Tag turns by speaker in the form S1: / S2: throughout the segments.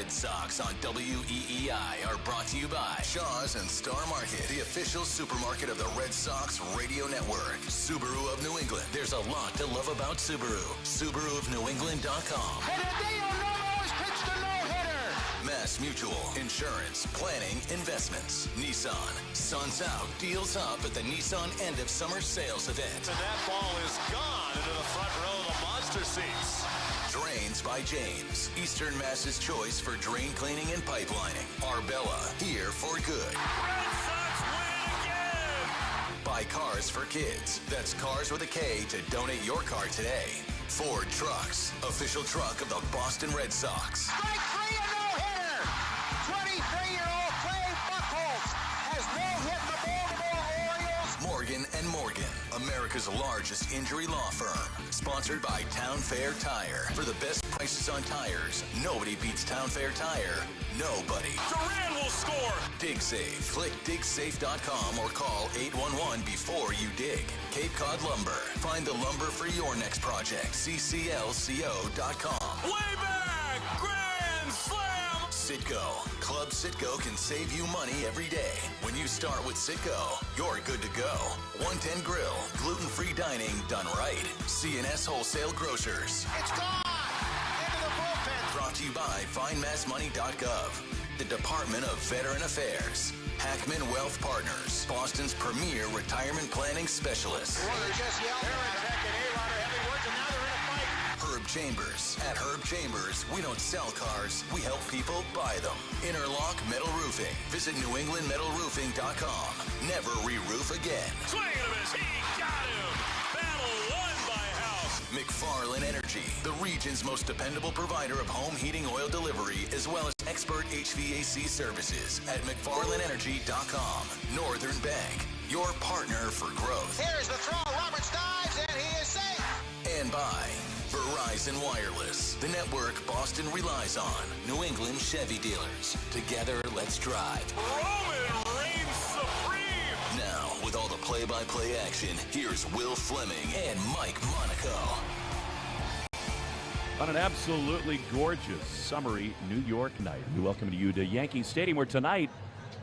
S1: Red Sox on WEEI are brought to you by Shaw's and Star Market, the official supermarket of the Red Sox radio network. Subaru of New England. There's a lot to love about Subaru. SubaruofNewEngland.com. Mass Mutual, insurance, planning, investments. Nissan, sun's out, deals up at the Nissan end of summer sales event.
S2: And that ball is gone into the front row of the monster seats.
S1: Drains by James, Eastern Mass's choice for drain cleaning and pipelining. Arbella, here for good.
S2: Red Sox win again!
S1: By Cars for Kids. That's Cars with a K to donate your car today. Ford Trucks, official truck of the Boston Red Sox.
S3: Strike three and no-hitter! 23-year-old Clay Buchholz has no-hit the Baltimore Orioles.
S1: Morgan & Morgan, America's largest injury law firm. Sponsored by Town Fair Tire. For the best prices on tires, nobody beats Town Fair Tire. Nobody.
S2: Duran will score!
S1: DigSafe. Click digsafe.com or call 811 before you dig. Cape Cod Lumber. Find the lumber for your next project. cclco.com.
S2: Way back! Grand slam!
S1: Citgo. Club Citgo can save you money every day. When you start with Citgo, you're good to go. 110 Grill. Gluten-free dining done right. CNS Wholesale Grocers.
S3: It's gone! Into the bullpen.
S1: Brought to you by FindMassMoney.gov. The Department of Veteran Affairs. Hackman Wealth Partners. Boston's premier retirement planning specialist.
S3: They just yelled. Parentech and A-Rod are having words, and now they're in a fight.
S1: Herb Chambers. At Herb Chambers, we don't sell cars, we help people buy them. Interlock Metal Roofing. Visit NewEnglandMetalRoofing.com. Never re-roof again.
S2: Swing and a miss. He got him. Battle won by House.
S1: McFarland Energy, the region's most dependable provider of home heating oil delivery, as well as expert HVAC services at McFarlandEnergy.com. Northern Bank, your partner for growth.
S3: Here's the throw. Roberts dives, and he is safe.
S1: And by Verizon Wireless, the network Boston relies on. New England Chevy dealers. Together, let's drive.
S2: Roman reigns supreme.
S1: Now, with all the play-by-play action, here's Will Fleming and Mike Monaco.
S4: On an absolutely gorgeous, summery New York night, we welcome you to Yankee Stadium, where tonight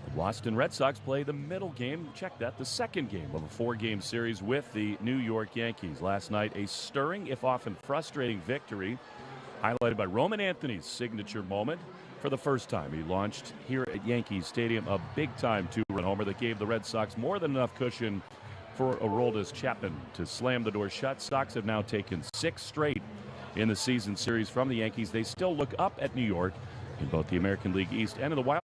S4: the Boston Red Sox play the middle game. Check that, the second game of a four-game series with the New York Yankees. Last night, a stirring, if often frustrating, victory, highlighted by Roman Anthony's signature moment. For the first time, he launched here at Yankee Stadium a big-time two-run homer that gave the Red Sox more than enough cushion for Aroldis Chapman to slam the door shut. Sox have now taken 6 straight in the season series from the Yankees. They still look up at New York in both the American League East and in the Wild.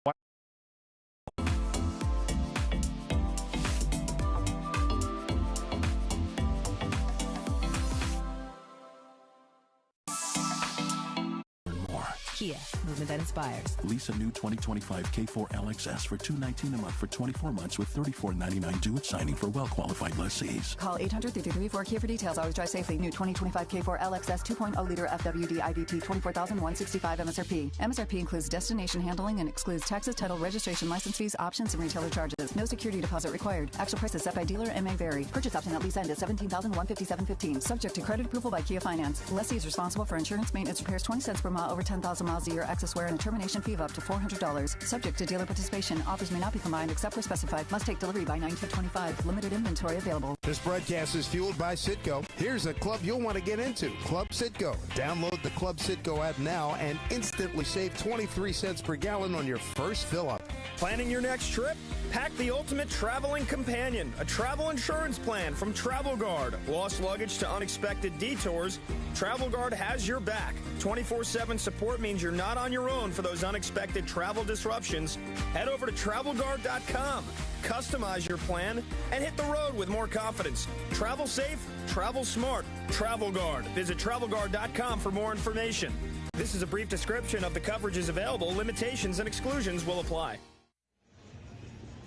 S5: Kia, movement that inspires.
S6: Lease a new 2025 K4 LXS for $219 a month for 24 months with $34.99 due at signing for well-qualified lessees.
S5: Call 800-334-KIA for details. Always drive safely. New 2025 K4 LXS 2.0-liter FWD IVT 24,165 MSRP. MSRP includes destination handling and excludes taxes, title, registration, license fees, options, and retailer charges. No security deposit required. Actual prices set by dealer and may vary. Purchase option at lease end at $17,157.15. Subject to credit approval by Kia Finance. Lessee is responsible for insurance, maintenance, repairs 20 cents per mile over 10,000 miles a year, excess wear, and a termination fee of up to $400. Subject to dealer participation. Offers may not be combined except where specified. Must take delivery by 9/2/25. Limited inventory available.
S7: This broadcast is fueled by Citgo. Here's a club you'll want to get into. Club Citgo. Download the Club Citgo app now and instantly save 23 cents per gallon on your first fill-up.
S8: Planning your next trip? Pack the ultimate traveling companion, a travel insurance plan from Travel Guard. Lost luggage to unexpected detours, Travel Guard has your back. 24/7 support means you're not on your own for those unexpected travel disruptions. Head over to TravelGuard.com. Customize your plan and hit the road with more confidence. Travel safe, travel smart. Travel Guard. Visit TravelGuard.com for more information. This is a brief description of the coverages available. Limitations and exclusions will apply.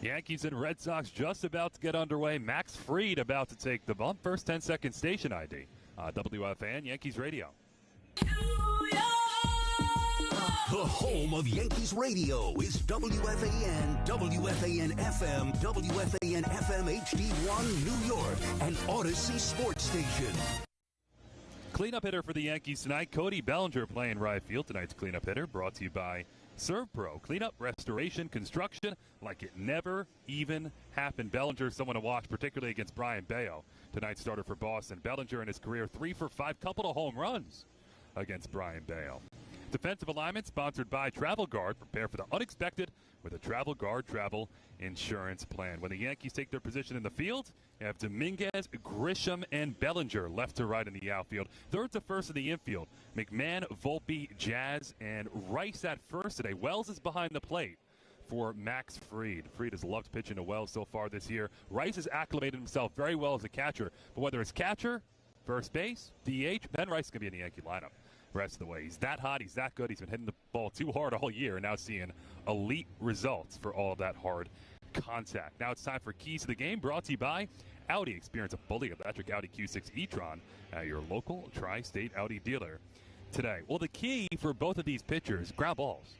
S9: Yankees and Red Sox just about to get underway. Max Fried about to take the bump. First 10-second station ID. WFAN Yankees Radio.
S10: The home of Yankees Radio is WFAN, WFAN FM, WFAN FM HD1 New York, and Odyssey Sports Station.
S9: Cleanup hitter for the Yankees tonight, Cody Bellinger playing right field. Tonight's cleanup hitter brought to you by ServPro. Cleanup, restoration, construction like it never even happened. Bellinger, someone to watch, particularly against Brayan Bello. Tonight's starter for Boston. Bellinger in his career 3 for 5, couple of home runs against Brayan Bello. Defensive alignment sponsored by Travel Guard. Prepare for the unexpected with a Travel Guard travel insurance plan. When the Yankees take their position in the field, you have Dominguez, Grisham, and Bellinger left to right in the outfield. Third to first in the infield, McMahon, Volpe, Jazz, and Rice at first today. Wells is behind the plate for Max Fried. Fried has loved pitching to Wells so far this year. Rice has acclimated himself very well as a catcher, but whether it's catcher, first base, DH, Ben Rice is going to be in the Yankee lineup the rest of the way. He's that hot, he's that good, he's been hitting the ball too hard all year, and now seeing elite results for all of that hard contact. Now it's time for Keys to the Game, brought to you by Audi. Experience a fully electric Audi Q6 e-tron at your local tri-state Audi dealer today. Well, the key for both of these pitchers, ground balls.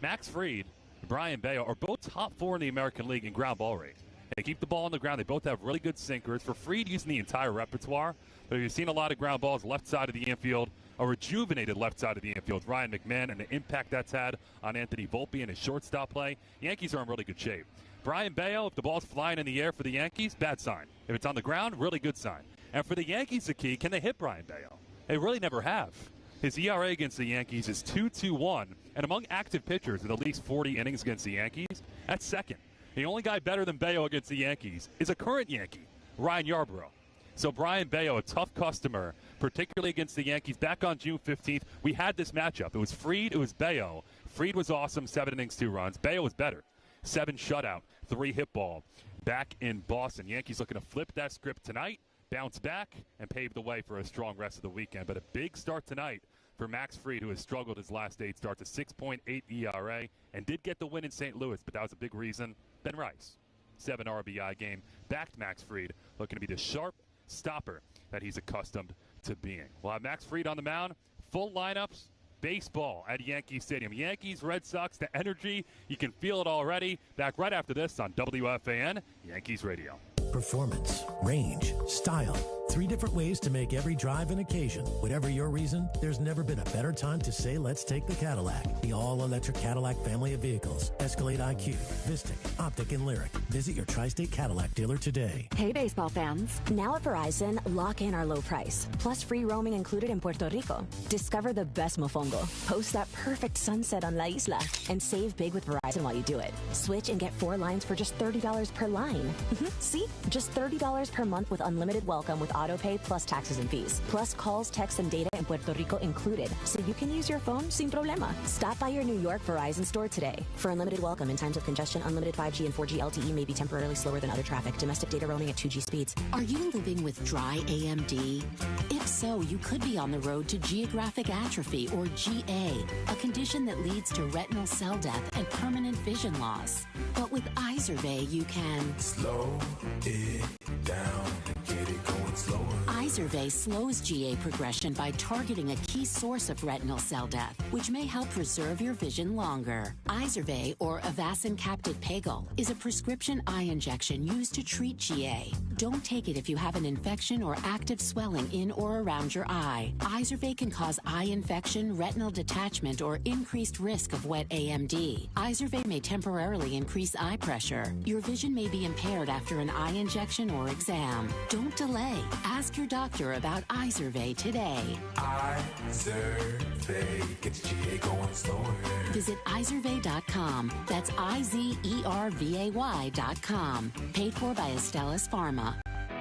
S9: Max Fried and Brayan Bello are both top 4 in the American League in ground ball rate. They keep the ball on the ground. They both have really good sinkers. For Fried, using the entire repertoire, but you've seen a lot of ground balls left side of the infield, a rejuvenated left side of the infield. Ryan McMahon and the impact that's had on Anthony Volpe and his shortstop play. Yankees are in really good shape. Brayan Bello, if the ball's flying in the air for the Yankees, bad sign. If it's on the ground, really good sign. And for the Yankees, the key, can they hit Brayan Bello? They really never have. His ERA against the Yankees is 2.21, and among active pitchers with at least 40 innings against the Yankees, that's second. The only guy better than Bello against the Yankees is a current Yankee, Ryan Yarbrough. So Brayan Bello, a tough customer, particularly against the Yankees. Back on June 15th, we had this matchup. It was Fried, it was Bello. Fried was awesome, 7 innings, 2 runs. Bello was better, 7 shutout, 3 hit ball. Back in Boston, Yankees looking to flip that script tonight, bounce back, and pave the way for a strong rest of the weekend. But a big start tonight for Max Fried, who has struggled his last 8 starts, a 6.8 ERA, and did get the win in St. Louis, but that was a big reason. Ben Rice, 7 RBI game, backed Max Fried, looking to be the sharp stopper that he's accustomed to being. We'll have Max Fried on the mound, full lineups, baseball at Yankee Stadium. Yankees, Red Sox, the energy, you can feel it already. Back right after this on WFAN, Yankees Radio.
S11: Performance, range, style. 3 different ways to make every drive an occasion. Whatever your reason, there's never been a better time to say let's take the Cadillac. The all-electric Cadillac family of vehicles. Escalade IQ, Vistic, Optic, and Lyric. Visit your Tri-State Cadillac dealer today.
S12: Hey, baseball fans. Now at Verizon, lock in our low price, plus free roaming included in Puerto Rico. Discover the best mofongo. Post that perfect sunset on La Isla. And save big with Verizon while you do it. Switch and get 4 lines for just $30 per line. See? Just $30 per month with unlimited welcome with autopay plus taxes and fees. Plus calls, texts, and data in Puerto Rico included. So you can use your phone sin problema. Stop by your New York Verizon store today. For unlimited welcome in times of congestion, unlimited 5G and 4G LTE may be temporarily slower than other traffic. Domestic data roaming at 2G speeds.
S13: Are you living with dry AMD? If so, you could be on the road to geographic atrophy, or GA, a condition that leads to retinal cell death and permanent vision loss. But with Izervay, you can
S14: slow it down, get it going slower.
S13: Izervay slows GA progression by targeting a key source of retinal cell death, which may help preserve your vision longer. Izervay, or Avastin Capted Pagel, is a prescription eye injection used to treat GA. Don't take it if you have an infection or active swelling in or around your eye. Izervay can cause eye infection, retinal detachment, or increased risk of wet AMD. Izervay may temporarily increase eye pressure. Your vision may be impaired after an eye injection or exam. Don't delay. Ask your doctor about Izervay today.
S14: Izervay gets GA going slower.
S13: Visit Izervay.com. That's IZERVAY.com. Paid for by Astellas Pharma.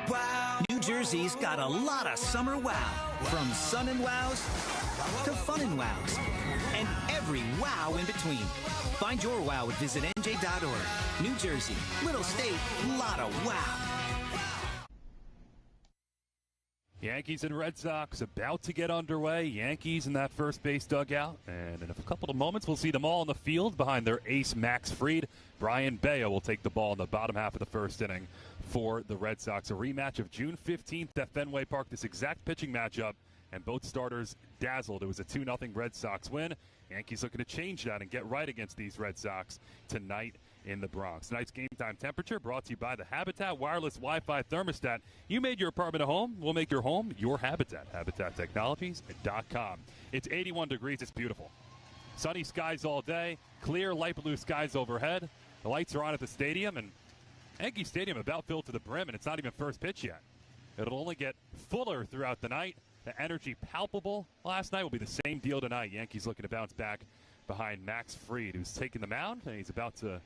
S15: Wow! New Jersey's got a lot of summer wow. From sun and wows to fun and wows. And every wow in between. Find your wow at visitnj.org. New Jersey, little state, lot of wow.
S9: Yankees and Red Sox about to get underway. Yankees in that first base dugout. And in a couple of moments, we'll see them all in the field behind their ace, Max Fried. Brayan Bello will take the ball in the bottom half of the first inning for the Red Sox. A rematch of June 15th at Fenway Park. This exact pitching matchup, and both starters dazzled. It was a 2-0 Red Sox win. Yankees looking to change that and get right against these Red Sox tonight in the Bronx. Tonight's game time temperature brought to you by the Habitat Wireless Wi-Fi Thermostat. You made your apartment a home. We'll make your home your Habitat. HabitatTechnologies.com. It's 81 degrees. It's beautiful. Sunny skies all day. Clear light blue skies overhead. The lights are on at the stadium, and Yankee Stadium about filled to the brim, and it's not even first pitch yet. It'll only get fuller throughout the night. The energy palpable last night will be the same deal tonight. Yankees looking to bounce back behind Max Fried, who's taking the mound, and he's about to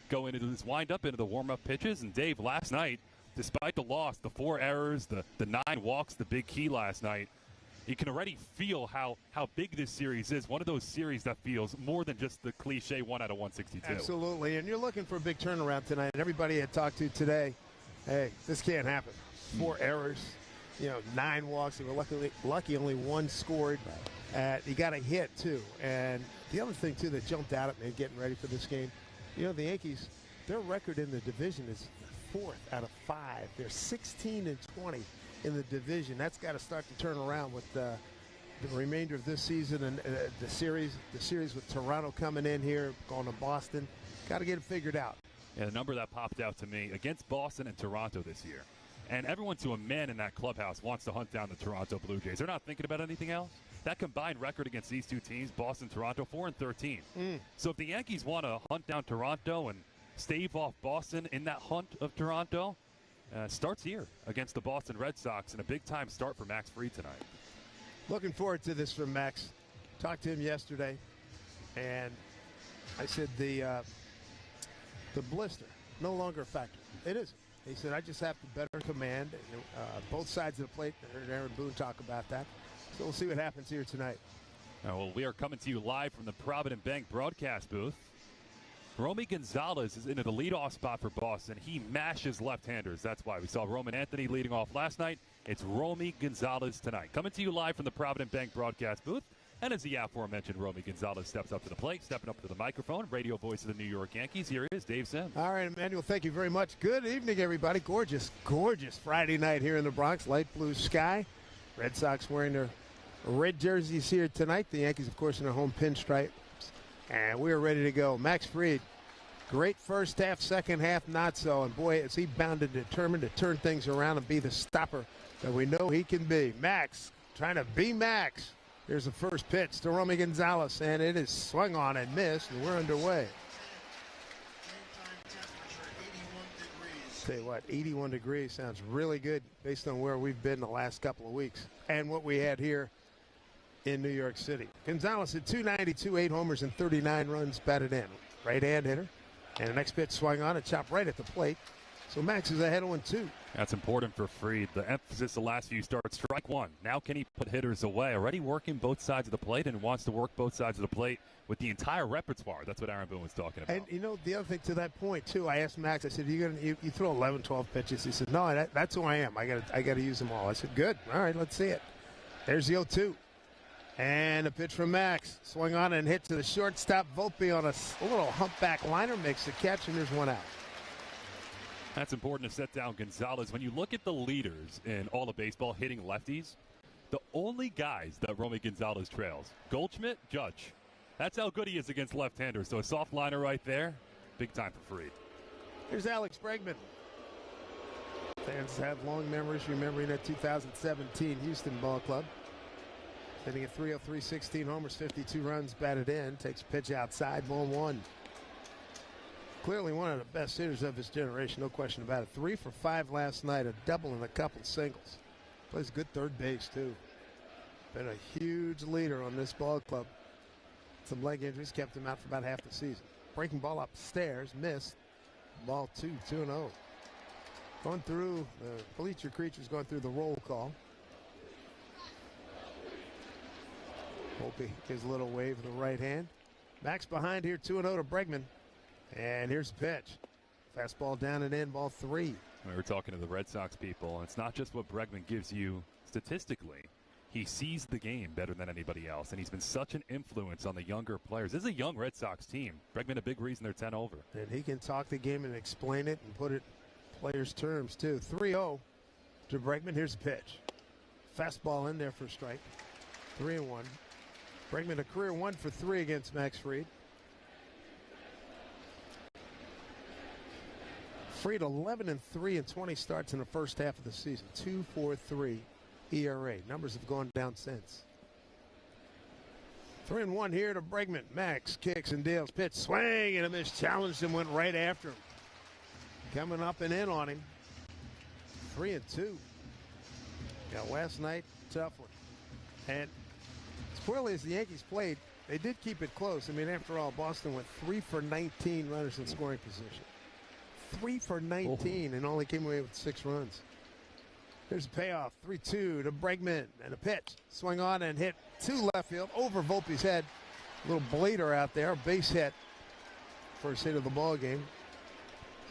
S9: go into this wind-up into the warm-up pitches. And Dave, last night, despite the loss, the 4 errors, the 9 walks, the big key last night, you can already feel how big this series is. One of those series that feels more than just the cliche 1 out of 162.
S7: Absolutely, and you're looking for a big turnaround tonight. Everybody I talked to today, hey, this can't happen. 4 errors, 9 walks. They were lucky only 1 scored. He got a hit, too. And the other thing, too, that jumped out at me getting ready for this game, the Yankees, their record in the division is 4th out of 5. They're 16-20 in the division. That's got to start to turn around with the remainder of this season and the series with Toronto coming in here, going to Boston. Got to get it figured out.
S9: Yeah, the number that popped out to me against Boston and Toronto this year. And everyone to a man in that clubhouse wants to hunt down the Toronto Blue Jays. They're not thinking about anything else. That combined record against these two teams, Boston, Toronto, 4-13. So if the Yankees want to hunt down Toronto and stave off Boston in that hunt of Toronto, starts here against the Boston Red Sox, and a big-time start for Max Fried tonight.
S7: Looking forward to this from Max. Talked to him yesterday, and I said the blister, no longer a factor. It isn't. He said, I just have to better command both sides of the plate. I heard Aaron Boone talk about that. So we'll see what happens here tonight.
S9: Well, we are coming to you live from the Provident Bank broadcast booth. Romy Gonzalez is into the leadoff spot for Boston. He mashes left-handers. That's why we saw Roman Anthony leading off last night. It's Romy Gonzalez tonight. Coming to you live from the Provident Bank broadcast booth. And as the aforementioned Romy Gonzalez steps up to the plate, stepping up to the microphone, radio voice of the New York Yankees, here is Dave Sims.
S7: All right, Emmanuel, thank you very much. Good evening, everybody. Gorgeous, gorgeous Friday night here in the Bronx. Light blue sky. Red Sox wearing their red jerseys here tonight. The Yankees, of course, in their home pinstripes. And we're ready to go. Max Fried, great first half, second half, not so. And, boy, is he bound and determined to turn things around and be the stopper that we know he can be. Max trying to be Max. Here's the first pitch to Romy Gonzalez, and it is swung on and missed, and we're underway. Tell you what, 81 degrees sounds really good based on where we've been the last couple of weeks and what we had here in New York City. Gonzalez at 292, 8 homers and 39 runs batted in. Right-hand hitter. And the next pitch swung on and chopped right at the plate. So Max is ahead of 1-2.
S9: That's important for Fried. The emphasis the last few starts, strike one. Now can he put hitters away? Already working both sides of the plate and wants to work both sides of the plate with the entire repertoire. That's what Aaron Boone was talking about.
S7: And, the other thing to that point, too, I asked Max, I said, you throw 11, 12 pitches? He said, no, that's who I am. I got to use them all. I said, good. All right, let's see it. There's the 0-2. And a pitch from Max. Swung on and hit to the shortstop. Volpe on a little humpback liner, makes the catch, and there's one out.
S9: That's important to set down Gonzalez. When you look at the leaders in all of baseball hitting lefties, the only guys that Romy Gonzalez trails, Goldschmidt, Judge. That's how good he is against left-handers. So a soft liner right there, big time for Fried.
S7: Here's Alex Bregman. Fans have long memories remembering that 2017 Houston Ball Club. Hitting at 303, 16 homers, 52 runs batted in. Takes a pitch outside, 1-1. Clearly one of the best hitters of his generation, no question about it. 3 for 5 last night, a double and a couple singles. Plays good third base, too. Been a huge leader on this ball club. Some leg injuries kept him out for about half the season. Breaking ball upstairs, missed. Ball 2-0. Going through, the bleacher creature's going through the roll call. Volpe gives a little wave with the right hand. Max behind here, 2-0 to Bregman. And here's the pitch. Fastball down and in, ball 3.
S9: We were talking to the Red Sox people, and it's not just what Bregman gives you statistically. He sees the game better than anybody else, and he's been such an influence on the younger players. This is a young Red Sox team. Bregman, a big reason they're 10 over.
S7: And he can talk the game and explain it and put it in players' terms, too. 3-0 to Bregman. Here's the pitch. Fastball in there for a strike. 3-1. Bregman a career 1 for 3 against Max Fried. Fried 11-3 in 20 starts in the first half of the season. 2.43 ERA. Numbers have gone down since. 3-1 here to Bregman. Max kicks and deals. Pitch, swing and a miss. Challenged and went right after him. Coming up and in on him. 3-2. Yeah, last night, tough one. And as poorly as the Yankees played, they did keep it close. I mean, after all, Boston went 3 for 19 runners in scoring position. 3 for 19 and only came away with 6 runs. Here's a payoff. 3-2 to Bregman. And a pitch. Swing on and hit to left field over Volpe's head. A little blader out there. Base hit. First hit of the ball game.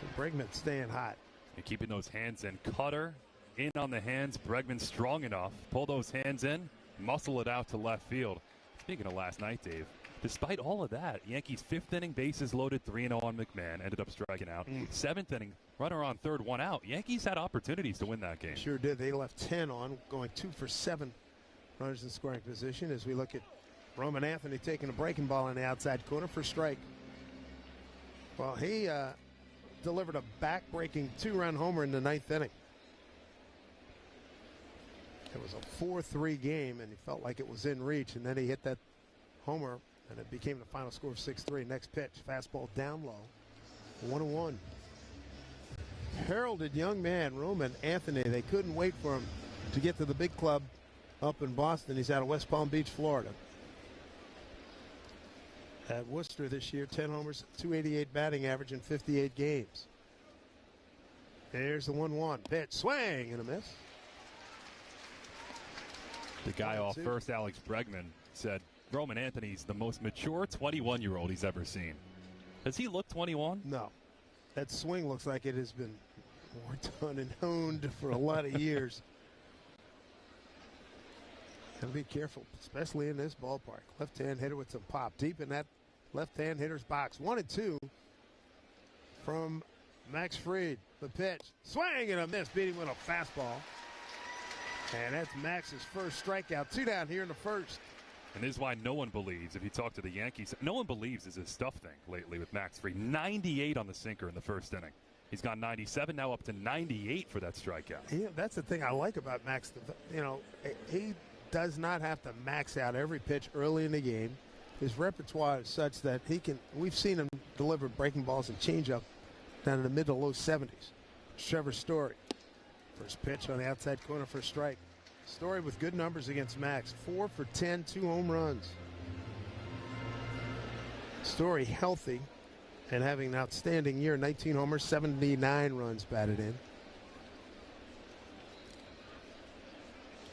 S7: So Bregman staying hot.
S9: And keeping those hands in. Cutter in on the hands. Bregman strong enough. Pull those hands in. Muscle it out to left field. Speaking of last night, Dave, despite all of that, Yankees' 5th inning, bases loaded, 3-0 on McMahon, ended up striking out. 7th inning, runner on third, 1 out. Yankees had opportunities to win that game.
S7: Sure did. They left 10 on, going 2 for 7 runners in scoring position as we look at Roman Anthony taking a breaking ball in the outside corner for strike. Well, he delivered a back-breaking 2-run homer in the 9th inning. It was a 4-3 game, and he felt like it was in reach, and then he hit that homer, and it became the final score of 6-3. Next pitch, fastball down low, 1-1. Heralded young man, Roman Anthony. They couldn't wait for him to get to the big club up in Boston. He's out of West Palm Beach, Florida. At Worcester this year, 10 homers, 288 batting average in 58 games. There's the 1-1. Pitch, swing, and a miss.
S9: The guy off first, Alex Bregman, said Roman Anthony's the most mature 21-year-old he's ever seen. Does he look 21?
S7: No. That swing looks like it has been worked on and honed for a lot of years. Gotta be careful, especially in this ballpark. Left-hand hitter with some pop. Deep in that left-hand hitter's box. 1-2 from Max Fried. The pitch. Swing and a miss. Beating with a fastball. And that's Max's first strikeout. 2 down here in the first.
S9: And this is why no one believes, if you talk to the Yankees, no one believes is his stuff thing lately with Max Fried. 98 on the sinker in the first inning. He's gone 97, now up to 98 for that strikeout.
S7: Yeah, that's the thing I like about Max. You know, he does not have to max out every pitch early in the game. His repertoire is such that he can. We've seen him deliver breaking balls and changeup down in the mid to low 70s. Trevor Story. First pitch on the outside corner for a strike. Story with good numbers against Max. 4 for 10, 2 home runs. Story healthy and having an outstanding year. 19 homers, 79 runs batted in.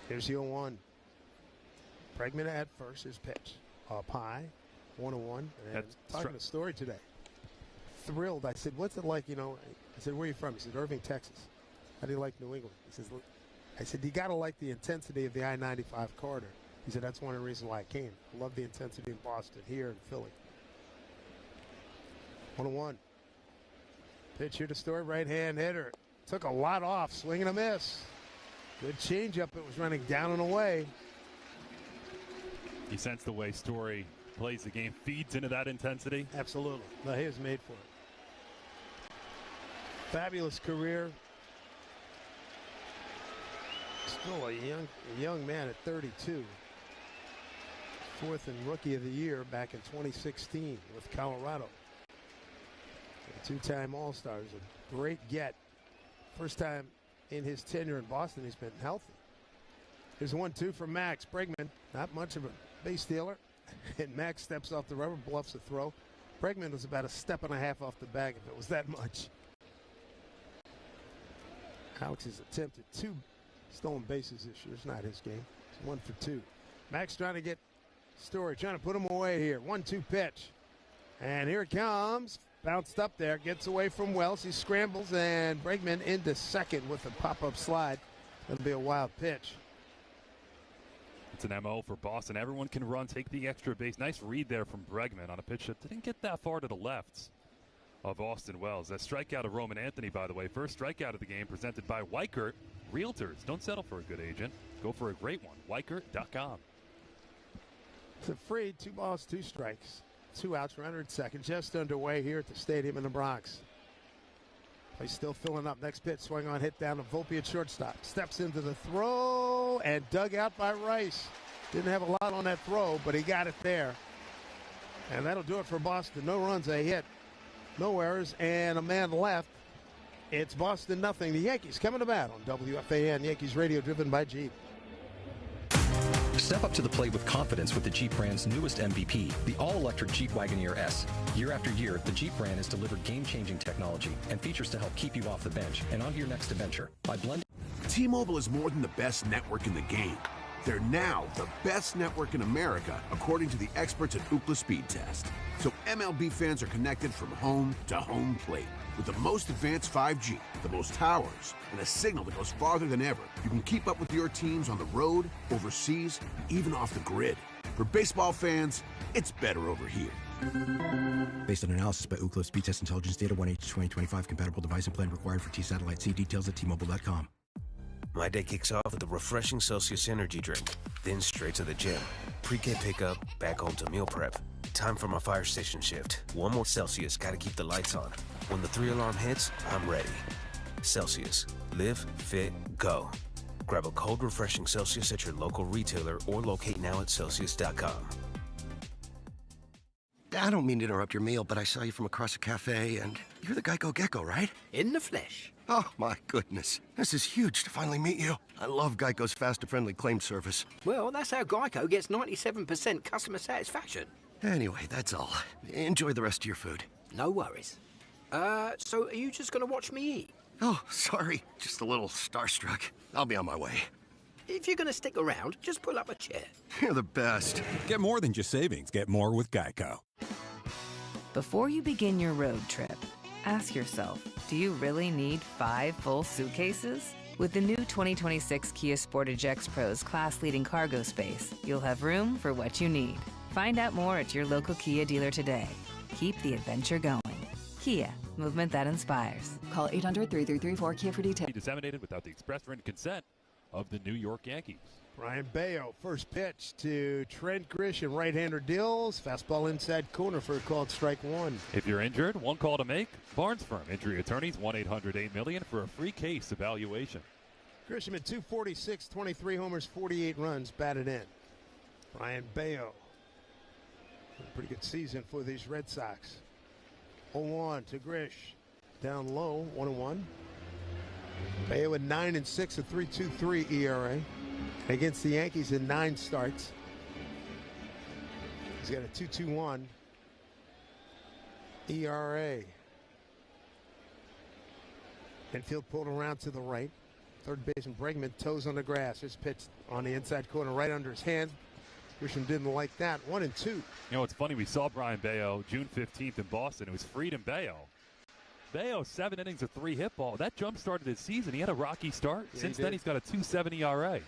S7: Here's the 0-1. Bregman at first. His pitch. Up high. 1-1. And talking to Story today. Thrilled. I said, what's it like, you know? I said, where are you from? He said, Irving, Texas. How do you like New England? He says, I said, you got to like the intensity of the I-95 corridor. He said, that's one of the reasons why I came. I love the intensity in Boston, here in Philly. 1-1. Pitch here to Story, right-hand hitter. Took a lot off, swing and a miss. Good changeup. It was running down and away.
S9: You sense the way Story plays the game, feeds into that intensity?
S7: Absolutely. No, he was made for it. Fabulous career. Still a young man at 32. 4th in Rookie of the Year back in 2016 with Colorado. A 2-time All-Star. A great get. First time in his tenure in Boston he's been healthy. Here's a 1-2 from Max. Bregman, not much of a base stealer. And Max steps off the rubber, bluffs a throw. Bregman was about a step and a half off the bag if it was that much. Alex has attempted 2 stolen bases this year. It's not his game. It's 1 for 2. Max trying to get Story, trying to put him away here. 1-2 pitch. And here it comes. Bounced up there. Gets away from Wells. He scrambles, and Bregman into second with a pop-up slide. That'll be a wild pitch.
S9: It's an MO for Boston. Everyone can run, take the extra base. Nice read there from Bregman on a pitch that didn't get that far to the left of Austin Wells. That strikeout of Roman Anthony, by the way. First strikeout of the game presented by Weichert Realtors. Don't settle for a good agent. Go for a great one. Weichert.com.
S7: So Fried, 2 balls, 2 strikes. 2 outs, runner at second. Just underway here at the stadium in the Bronx. He's still filling up. Next pitch, swing on, hit down to Volpe at shortstop. Steps into the throw and dug out by Rice. Didn't have a lot on that throw, but he got it there. And that'll do it for Boston. No runs, a hit, no errors, and a man left. It's Boston nothing. The Yankees coming to bat on WFAN Yankees Radio, driven by Jeep.
S16: Step up to the plate with confidence with the Jeep brand's newest MVP, the all-electric Jeep Wagoneer S. Year after year, the Jeep brand has delivered game-changing technology and features to help keep you off the bench and on to your next adventure. By blending...
S17: T-Mobile is more than the best network in the game. They're now the best network in America, according to the experts at Ookla Speed Test. So MLB fans are connected from home to home plate. With the most advanced 5G, the most towers, and a signal that goes farther than ever, you can keep up with your teams on the road, overseas, and even off the grid. For baseball fans, it's better over here.
S18: Based on analysis by Ookla Speed Test Intelligence Data, 1H 2025 compatible device and plan required for T-Satellite. See details at T-Mobile.com.
S19: My day kicks off with a refreshing Celsius energy drink, then straight to the gym. Pre-K pickup, back home to meal prep. Time for my fire station shift. One more Celsius, gotta keep the lights on. When the 3-alarm hits, I'm ready. Celsius. Live, fit, go. Grab a cold, refreshing Celsius at your local retailer or locate now at Celsius.com.
S20: I don't mean to interrupt your meal, but I saw you from across a cafe, and you're the Geico Gecko, right?
S21: In the flesh.
S20: Oh, my goodness. This is huge to finally meet you. I love Geico's fast and friendly claim service.
S21: Well, that's how Geico gets 97% customer satisfaction.
S20: Anyway, that's all. Enjoy the rest of your food.
S21: No worries. So are you just going to watch me eat?
S20: Oh, sorry. Just a little starstruck. I'll be on my way.
S21: If you're going to stick around, just pull up a chair.
S20: You're the best.
S22: Get more than just savings. Get more with Geico.
S23: Before you begin your road trip, ask yourself, do you really need 5 full suitcases? With the new 2026 Kia Sportage X-Pro's class-leading cargo space, you'll have room for what you need. Find out more at your local Kia dealer today. Keep the adventure going. Kia, movement that inspires.
S5: Call 800-3334-KIA for details.
S9: Disseminated without the express written consent of the New York Yankees.
S7: Brayan Bello, first pitch to Trent Grisham, right-hander deals. Fastball inside corner for a called strike one.
S9: If you're injured, one call to make. Barnes Firm Injury Attorneys, 1-800-8-million for a free case evaluation.
S7: Grisham at 246, 23 homers, 48 runs, batted in. Brayan Bello. Pretty good season for these Red Sox. 0-1 to Grish. Down low, 1-1. Bello at 9-6, a 3.23 ERA. Against the Yankees in 9 starts. He's got a 2.21 ERA. Infield pulled around to the right. Third baseman Bregman, toes on the grass. His pitch on the inside corner, right under his hand. Grisham didn't like that. 1-2.
S9: You know, it's funny. We saw Brayan Bello June 15th in Boston. It was Freedom Bello. Bello, 7 innings of 3 hit ball. That jump started his season. He had a rocky start.
S7: Yeah,
S9: Since then, he's got a 2.70 ERA.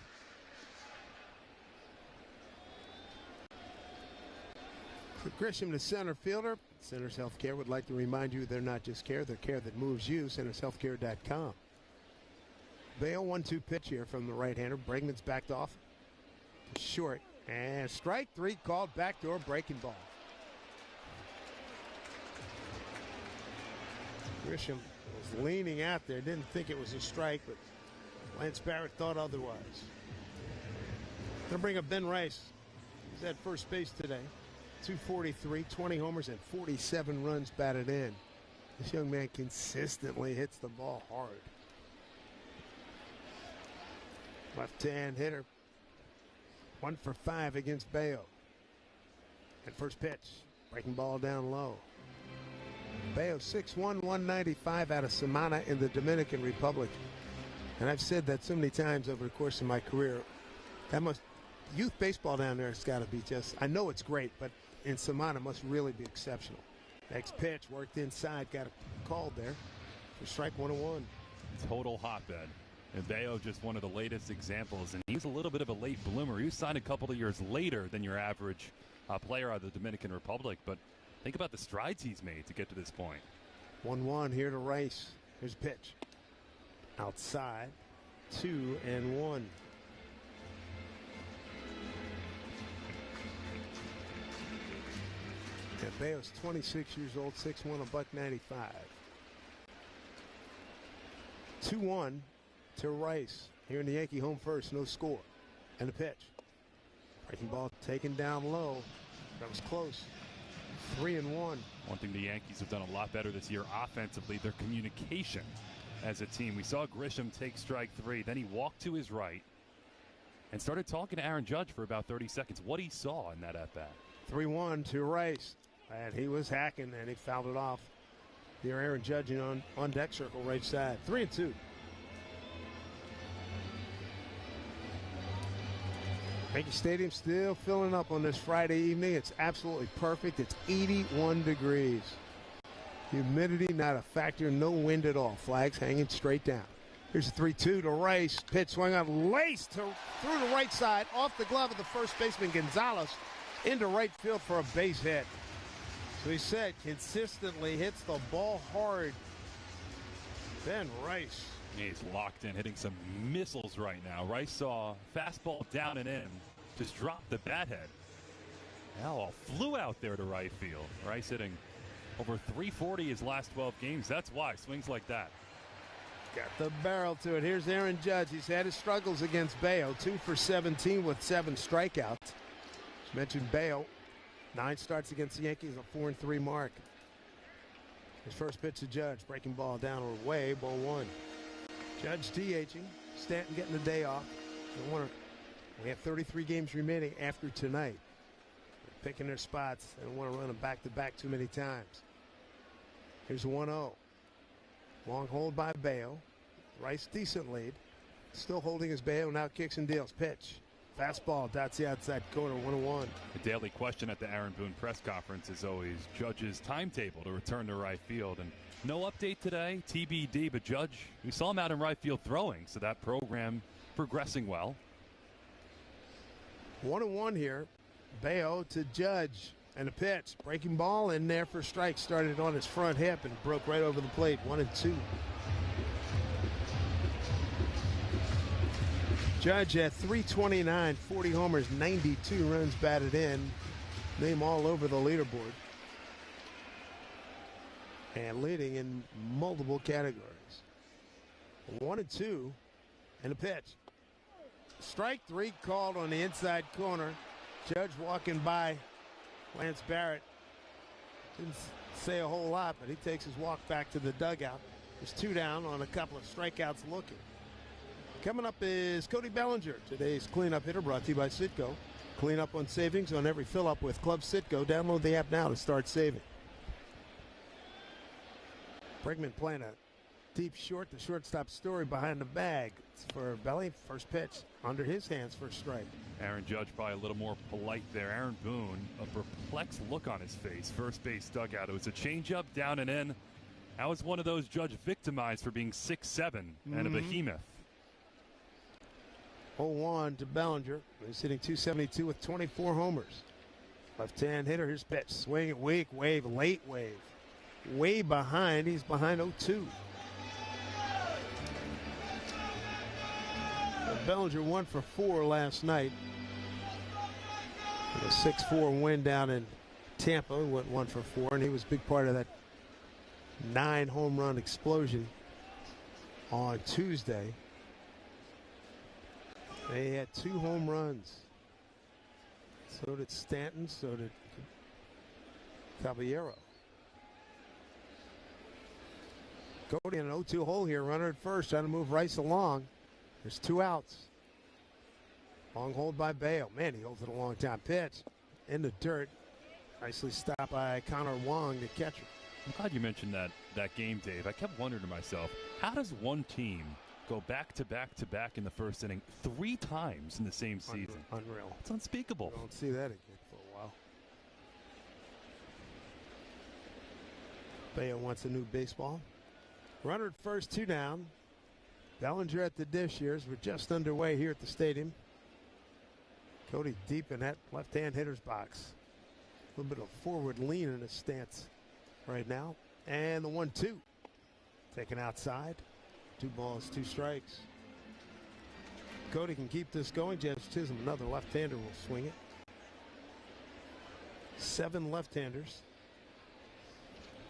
S7: Grisham, the center fielder. Centers Healthcare would like to remind you they're not just care, they're care that moves you. CentersHealthcare.com. Bello 1-2 pitch here from the right-hander. Bregman's backed off. Short. And strike 3 called, backdoor breaking ball. Grisham was leaning out there. Didn't think it was a strike, but Lance Barrett thought otherwise. Going to bring up Ben Rice. He's at first base today. 243, 20 homers, and 47 runs batted in. This young man consistently hits the ball hard. Left-hand hitter. 1 for 5 against Bello. And first pitch, breaking ball down low. Bello 6'1", 195 out of Samana in the Dominican Republic. And I've said that so many times over the course of my career. Youth baseball down there has got to be just, I know it's great, but in Samana must really be exceptional. Next pitch, worked inside, got a call there for strike 1-1.
S9: Total hotbed. And Bello just one of the latest examples. And he's a little bit of a late bloomer. He was signed a couple of years later than your average player out of the Dominican Republic. But think about the strides he's made to get to this point.
S7: 1-1 here to Rice. Here's a pitch. Outside. 2-1. And Bello's 26 years old, 6'1", $195. 2-1 to Rice. Here in the Yankee home first, no score. And the pitch. Breaking ball taken down low. That was close. 3-1.
S9: One thing the Yankees have done a lot better this year offensively, their communication as a team. We saw Grisham take strike 3. Then he walked to his right and started talking to Aaron Judge for about 30 seconds. What he saw in that at-bat.
S7: 3-1 to Rice. And he was hacking, and he fouled it off. Here Aaron Judge on deck circle right side. 3-2. Yankee Stadium still filling up on this Friday evening. It's absolutely perfect. It's 81 degrees. Humidity not a factor. No wind at all. Flags hanging straight down. Here's a 3-2 to Rice. Pitch swung on, laced through the right side, off the glove of the first baseman Gonzalez, into right field for a base hit. So he said consistently hits the ball hard. Ben Rice.
S9: He's locked in, hitting some missiles right now. Rice saw fastball down and in, just dropped the bat head. Now flew out there to right field. Rice hitting over 340 his last 12 games. That's why swings like that.
S7: Got the barrel to it. Here's Aaron Judge. He's had his struggles against Bello. 2 for 17 with 7 strikeouts. As mentioned, Bello, 9 starts against the Yankees, a 4-3 mark. His first pitch to Judge, breaking ball down away, ball 1. Judge DHing, Stanton getting the day off. We have 33 games remaining after tonight. They're picking their spots. They don't want to run them back-to-back too many times. Here's a 1-0. Long hold by Bello. Rice decent lead. Still holding his Bello, now kicks and deals. Pitch. Fastball, dots the outside corner, 1-1.
S9: The daily question at the Aaron Boone press conference is always Judge's timetable to return to right field. And no update today, TBD, but Judge, we saw him out in right field throwing, so that program progressing well.
S7: 1-1 here. Bello to Judge. And a pitch. Breaking ball in there for strike. Started on his front hip and broke right over the plate. 1-2. Judge at 329, 40 homers, 92 runs batted in. Name all over the leaderboard. And leading in multiple categories. 1-2. And a pitch. Strike 3 called on the inside corner. Judge walking by Lance Barrett. Didn't say a whole lot, but he takes his walk back to the dugout. There's 2 down on a couple of strikeouts looking. Coming up is Cody Bellinger, today's cleanup hitter, brought to you by Citgo. Clean up on savings on every fill-up with Club Citgo. Download the app now to start saving. Bregman playing a deep short. The shortstop Story behind the bag. It's for Belly. First pitch under his hands for a strike.
S9: Aaron Judge probably a little more polite there. Aaron Boone, a perplexed look on his face. First base dugout. It was a changeup down and in. That was one of those Judge victimized for being 6'7" and a behemoth.
S7: 0-1 to Bellinger. He's hitting .272 with 24 homers. Left-hand hitter. Here's pitch. Swing it weak. Wave. Late wave. Way behind. He's behind 0-2. Bellinger 1 for 4 last night. A 6-4 win down in Tampa. He went 1 for 4, and he was a big part of that 9 home run explosion on Tuesday. They had 2 home runs. So did Stanton, so did Caballero. Cody in an 0-2 hole here, runner at first, trying to move Rice along. There's 2 outs. Long hold by Bello. Man, he holds it a long time. Pitch in the dirt. Nicely stopped by Connor Wong, the catcher.
S9: I'm glad you mentioned that game, Dave. I kept wondering to myself, how does one team go back to back to back in the first inning 3 times in the same season?
S7: Unreal.
S9: It's unspeakable.
S7: I don't see that again for a while. Bello wants a new baseball. Runner at first, 2 down. Bellinger at the dish here as we're just underway here at the stadium. Cody deep in that left-hand hitter's box. A little bit of forward lean in his stance right now. And the 1-2. Taken outside. 2 balls, 2 strikes. Cody can keep this going. Judge Chisholm, another left-hander, will swing it. 7 left-handers.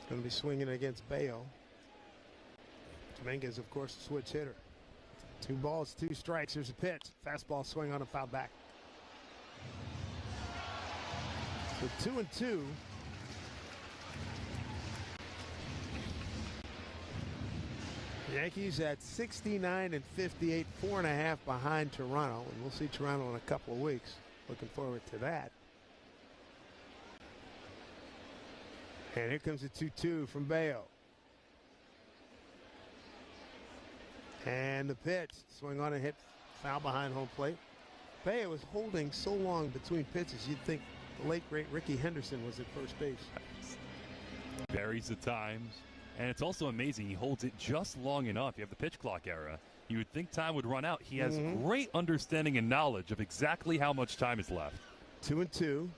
S7: Going to be swinging against Bello. Dominguez, of course, a switch hitter. 2 balls, 2 strikes. Here's a pitch. Fastball swing on and foul back. So 2-2. Yankees at 69-58, 4.5 behind Toronto, and we'll see Toronto in a couple of weeks. Looking forward to that. And here comes a 2-2 from Bello. And the pitch, swing on and hit, foul behind home plate. Bello was holding so long between pitches, you'd think the late great Ricky Henderson was at first base.
S9: Varies at times. And it's also amazing he holds it just long enough. You have the pitch clock era. You would think time would run out. He has great understanding and knowledge of exactly how much time is left.
S7: 2-2.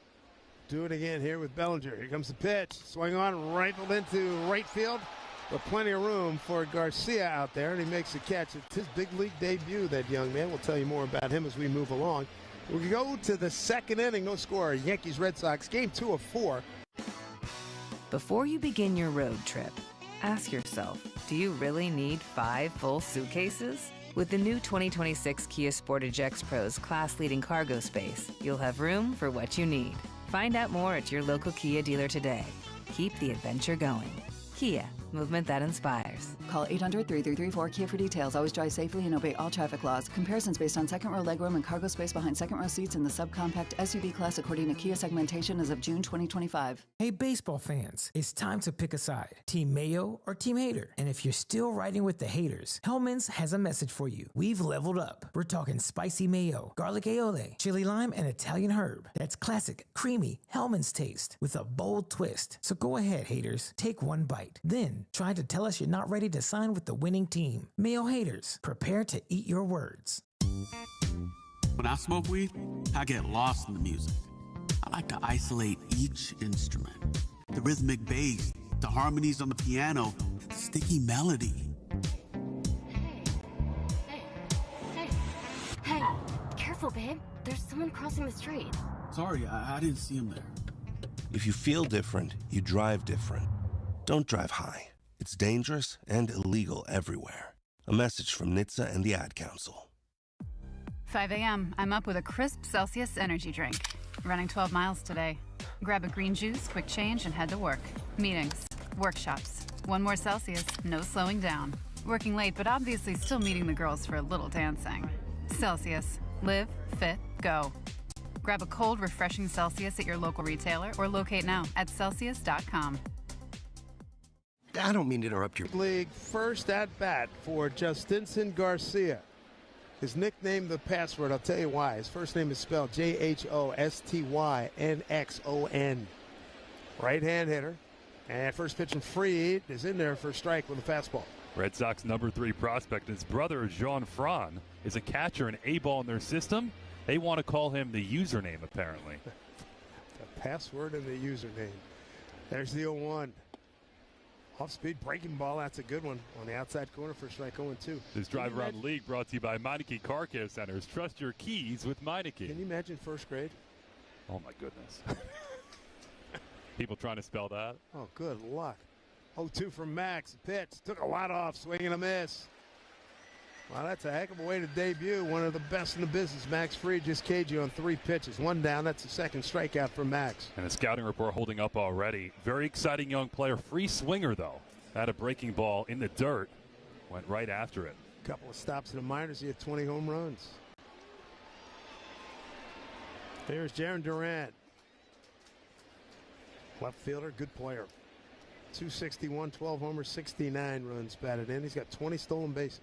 S7: Do it again here with Bellinger. Here comes the pitch. Swing on, rifled into right field. But plenty of room for Garcia out there, and he makes a catch. It's his big league debut, that young man. We'll tell you more about him as we move along. We go to the second inning. No score. Yankees Red Sox, game 2 of 4.
S23: Before you begin your road trip, ask yourself, do you really need 5 full suitcases? With the new 2026 Kia Sportage X-Pro's class-leading cargo space, you'll have room for what you need. Find out more at your local Kia dealer today. Keep the adventure going. Kia, movement that inspires.
S5: Call 800-3334-KIA for details. Always drive safely and obey all traffic laws. Comparisons based on second row legroom and cargo space behind second row seats in the subcompact SUV class according to Kia segmentation as of June 2025.
S1: Hey, baseball fans, it's time to pick a side. Team Mayo or Team Hater. And if you're still riding with the haters, Hellman's has a message for you. We've leveled up. We're talking spicy mayo, garlic aioli, chili lime, and Italian herb. That's classic, creamy Hellman's taste with a bold twist. So go ahead, haters. Take one bite. Then try to tell us you're not ready to sign with the winning team. Mayo haters, prepare to eat your words.
S2: When I smoke weed, I get lost in the music. I like to isolate each instrument. The rhythmic bass, the harmonies on the piano, the sticky melody.
S3: Hey, careful, babe. There's someone crossing the street.
S2: Sorry, I didn't see him there.
S24: If you feel different, you drive different. Don't drive high. It's dangerous and illegal everywhere. A message from NHTSA and the Ad Council.
S25: 5 a.m. I'm up with a crisp Celsius energy drink. Running 12 miles today. Grab a green juice, quick change, and head to work. Meetings, workshops. 1 more Celsius, no slowing down. Working late, but obviously still meeting the girls for a little dancing. Celsius. Live, fit, go. Grab a cold, refreshing Celsius at your local retailer or locate now at Celsius.com.
S20: I don't mean to interrupt your
S7: league first at bat for Justinson Garcia. His nickname, the password, I'll tell you why. His first name is spelled Johstynxon. Right-hand hitter. And first pitch and free is in there for a strike with a fastball.
S9: Red Sox number 3 prospect, his brother Jean Fran, is a catcher and A-ball in their system. They want to call him the username, apparently.
S7: The password and the username. There's the 0-1. Off-speed breaking ball. That's a good one on the outside corner for strike 0-2.
S9: This drive around the league brought to you by Meineke Car Care Centers. Trust your keys with Meineke.
S7: Can you imagine first grade?
S9: Oh, my goodness. People trying to spell that.
S7: Oh, good luck. 0-2 from Max. Pitch. Took a lot off. Swing and a miss. Well, that's a heck of a way to debut. One of the best in the business. Max Fried just caged you on 3 pitches. 1 down. That's the second strikeout for Max.
S9: And the scouting report holding up already. Very exciting young player. Free swinger, though. Had a breaking ball in the dirt. Went right after it.
S7: Couple of stops in the minors. He had 20 home runs. There's Jarren Duran. Left fielder. Good player. 261, 12 homers, 69 runs batted in. He's got 20 stolen bases.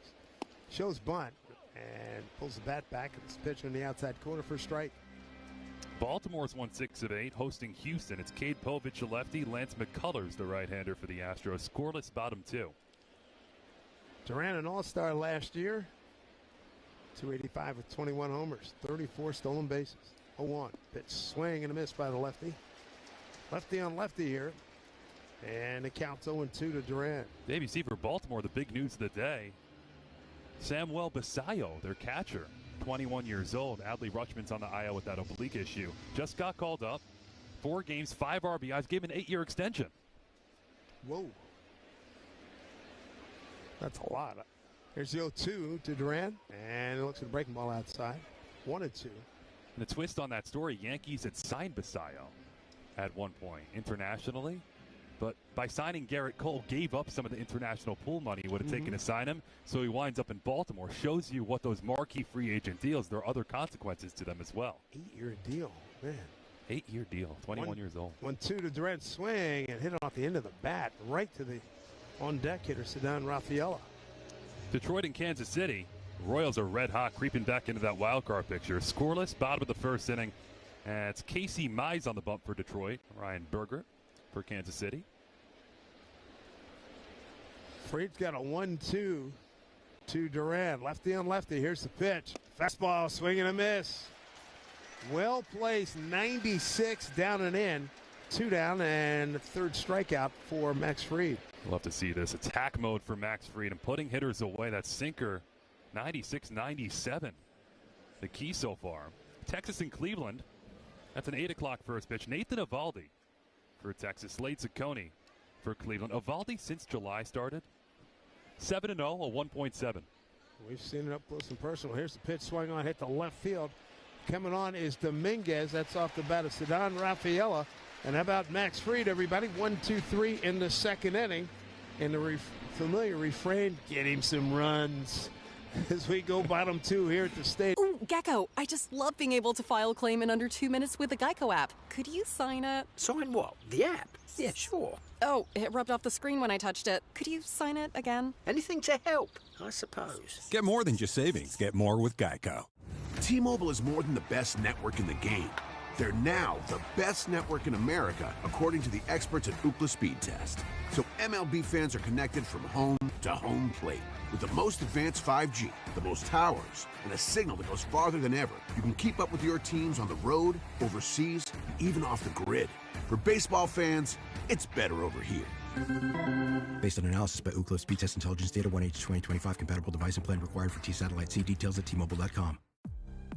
S7: Shows bunt and pulls the bat back. It's pitch on the outside corner for a strike.
S9: Baltimore's won 6 of 8, hosting Houston. It's Cade Povich, a lefty. Lance McCullers, the right-hander for the Astros. Scoreless bottom 2.
S7: Duran, an all-star last year. 285 with 21 homers, 34 stolen bases. 0-1. Pitch swing and a miss by the lefty. Lefty on lefty here. And it counts 0-2 to Duran.
S9: Dave, you see for Baltimore, the big news of the day. Samuel Basallo, their catcher, 21 years old. Adley Rutschman's on the IL with that oblique issue. Just got called up. 4 games, 5 RBIs, gave him an 8-year extension.
S7: Whoa. That's a lot. Here's the 0-2 to Duran, and it looks at a breaking ball outside. 1-2.
S9: And the twist on that story, Yankees had signed Basayo at one point internationally, but by signing Garrett Cole, gave up some of the international pool money it would have taken to sign him, so he winds up in Baltimore. Shows you what those marquee free agent deals, there are other consequences to them as well.
S7: 8-year deal, man.
S9: 8-year deal, 21 years old.
S7: 1-2 to Durant, swing, and hit it off the end of the bat, right to the on-deck hitter, Ceddanne Rafaela.
S9: Detroit and Kansas City. Royals are red hot, creeping back into that wild card picture. Scoreless, bottom of the first inning. And it's Casey Mize on the bump for Detroit. Ryan Berger for Kansas City.
S7: Fried's got a 1-2 to Duran. Lefty on lefty. Here's the pitch. Fastball, swing and a miss. Well placed, 96 down and in. 2 down, and the third strikeout for Max Fried.
S9: Love to see this. Attack mode for Max Fried and putting hitters away. That sinker, 96-97. The key so far. Texas and Cleveland. That's an 8 o'clock first pitch. Nathan Eovaldi for Texas. Slade Ciccone for Cleveland. Eovaldi since July started. 7-0, a 1.7.
S7: We've seen it up close and personal. Here's the pitch, swung on, hit the left field. Coming on is Dominguez. That's off the bat of Ceddanne Rafaela. And how about Max Fried, everybody? 1-2-3 in the second inning. And the familiar refrain, get him some runs. As we go bottom 2 here at the stadium.
S4: Ooh, Gecko, I just love being able to file a claim in under 2 minutes with the Geico app. Could you sign it?
S21: Sign what? The app? Yeah, sure.
S4: Oh, it rubbed off the screen when I touched it. Could you sign it again?
S21: Anything to help, I suppose.
S22: Get more than just savings. Get more with Geico.
S17: T-Mobile is more than the best network in the game. They're now the best network in America, according to the experts at Ookla Speed Test. So MLB fans are connected from home to home plate. With the most advanced 5G, the most towers, and a signal that goes farther than ever, you can keep up with your teams on the road, overseas, even off the grid. For baseball fans, it's better over here.
S18: Based on analysis by Ookla Speed Test Intelligence Data, 1H 2025 compatible device and plan required for T-Satellite. See details at T-Mobile.com.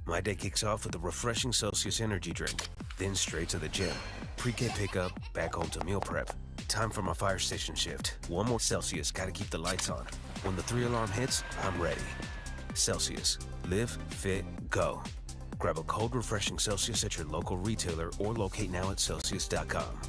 S19: My day kicks off with a refreshing Celsius energy drink, then straight to the gym. Pre-K pickup, back home to meal prep. Time for my fire station shift. One more Celsius, gotta keep the lights on. When the 3-alarm hits, I'm ready. Celsius. Live, fit, go. Grab a cold, refreshing Celsius at your local retailer or locate now at Celsius.com.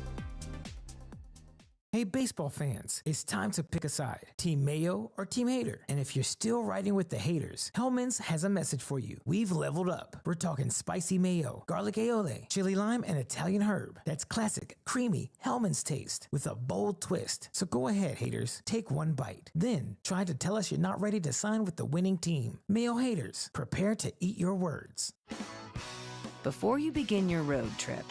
S1: Hey, baseball fans, it's time to pick a side. Team Mayo or Team Hater? And if you're still riding with the haters, Hellman's has a message for you. We've leveled up. We're talking spicy mayo, garlic aioli, chili lime, and Italian herb. That's classic, creamy Hellman's taste with a bold twist. So go ahead, haters, take one bite. Then try to tell us you're not ready to sign with the winning team. Mayo haters, prepare to eat your words.
S23: Before you begin your road trip,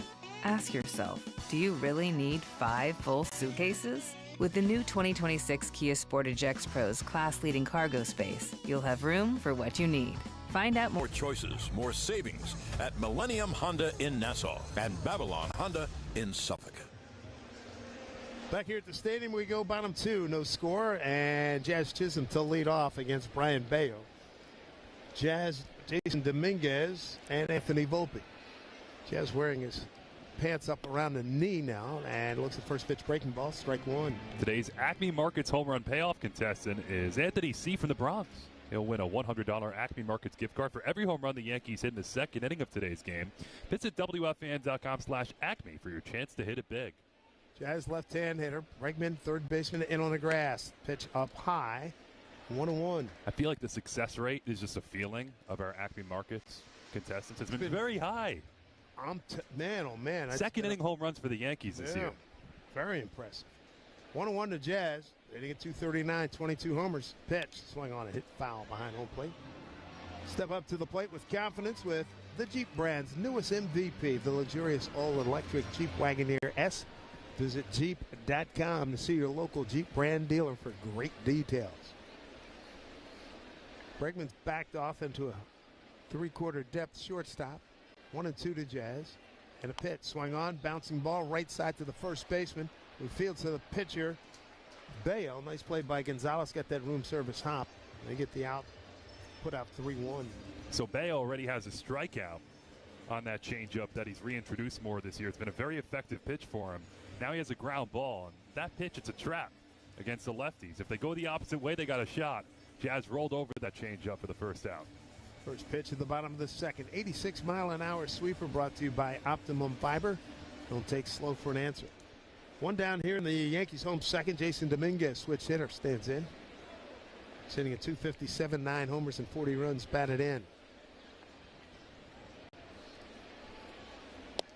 S23: ask yourself, do you really need 5 full suitcases? With the new 2026 Kia Sportage X-Pro's class-leading cargo space, you'll have room for what you need. Find out more
S6: choices, more savings at Millennium Honda in Nassau and Babylon Honda in Suffolk.
S7: Back here at the stadium, we go bottom 2, no score, and Jazz Chisholm to lead off against Brayan Bello. Jazz, Jason Dominguez, and Anthony Volpe. Jazz wearing his pants up around the knee now, and looks at first pitch breaking ball, strike 1.
S9: Today's Acme Markets home run payoff contestant is Anthony C. from the Bronx. He'll win a $100 Acme Markets gift card for every home run the Yankees hit in the second inning of today's game. Visit WFAN.com/Acme for your chance to hit it big.
S7: Jazz left-hand hitter, Bregman, third baseman, in on the grass. Pitch up high, 1-1.
S9: I feel like the success rate is just a feeling of our Acme Markets contestants. It's been very high.
S7: Man, oh man.
S9: Second inning home runs for the Yankees this year.
S7: Very impressive. 1-1 to Jazz. Hitting at 239, 22 homers. Pitch, swing on a hit foul behind home plate. Step up to the plate with confidence with the Jeep brand's newest MVP, the luxurious all-electric Jeep Wagoneer S. Visit Jeep.com to see your local Jeep brand dealer for great details. Bregman's backed off into a 3/4 depth shortstop. 1-2 to Jazz. And a pitch. Swung on. Bouncing ball right side to the first baseman. Who fields to the pitcher. Bello. Nice play by Gonzalez. Got that room service hop. They get the out. Put out 3-1.
S9: So Bello already has a strikeout on that changeup that he's reintroduced more this year. It's been a very effective pitch for him. Now he has a ground ball. And that pitch, it's a trap. against the lefties. If they go the opposite way, they got a shot. Jazz rolled over that changeup for the first out.
S7: First pitch at the bottom of the second. 86-mile-an-hour sweeper brought to you by Optimum Fiber. Don't take slow for an answer. One down here in the Yankees home second. Jason Dominguez, switch hitter, stands in. Sitting at 257, 9 homers and 40 runs batted in.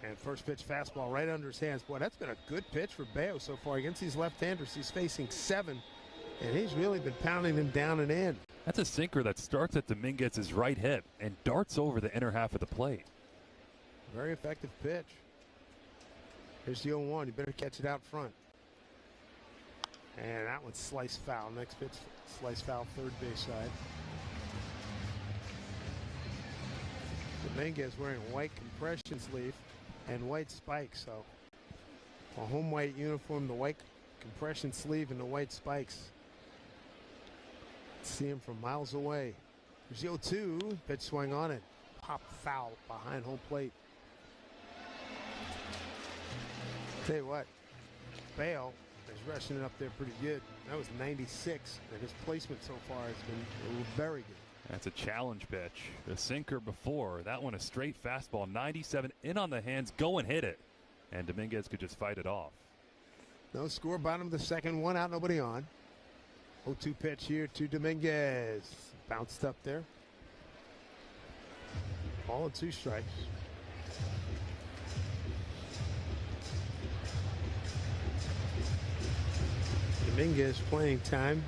S7: And first pitch fastball right under his hands. Boy, that's been a good pitch for Bello so far against these left-handers. He's facing 7, and he's really been pounding them down and in.
S9: That's a sinker that starts at Dominguez's right hip and darts over the inner half of the plate.
S7: Very effective pitch. Here's the 0-1. You better catch it out front. And that one's sliced foul. Next pitch, sliced foul, third base side. Dominguez wearing white compression sleeve and white spikes. So a home white uniform, the white compression sleeve and the white spikes. See him from miles away. There's the 0-2. Pitch swing on it. Pop foul behind home plate. Tell you what, Bello is rushing it up there pretty good. That was 96, and his placement so far has been very good.
S9: That's a challenge pitch. The sinker before. That one a straight fastball. 97 in on the hands. Go and hit it. And Dominguez could just fight it off.
S7: No score, bottom of the second. 1 out, nobody on. 0-2 pitch here to Dominguez. Bounced up there. Ball and 2 strikes. Dominguez playing time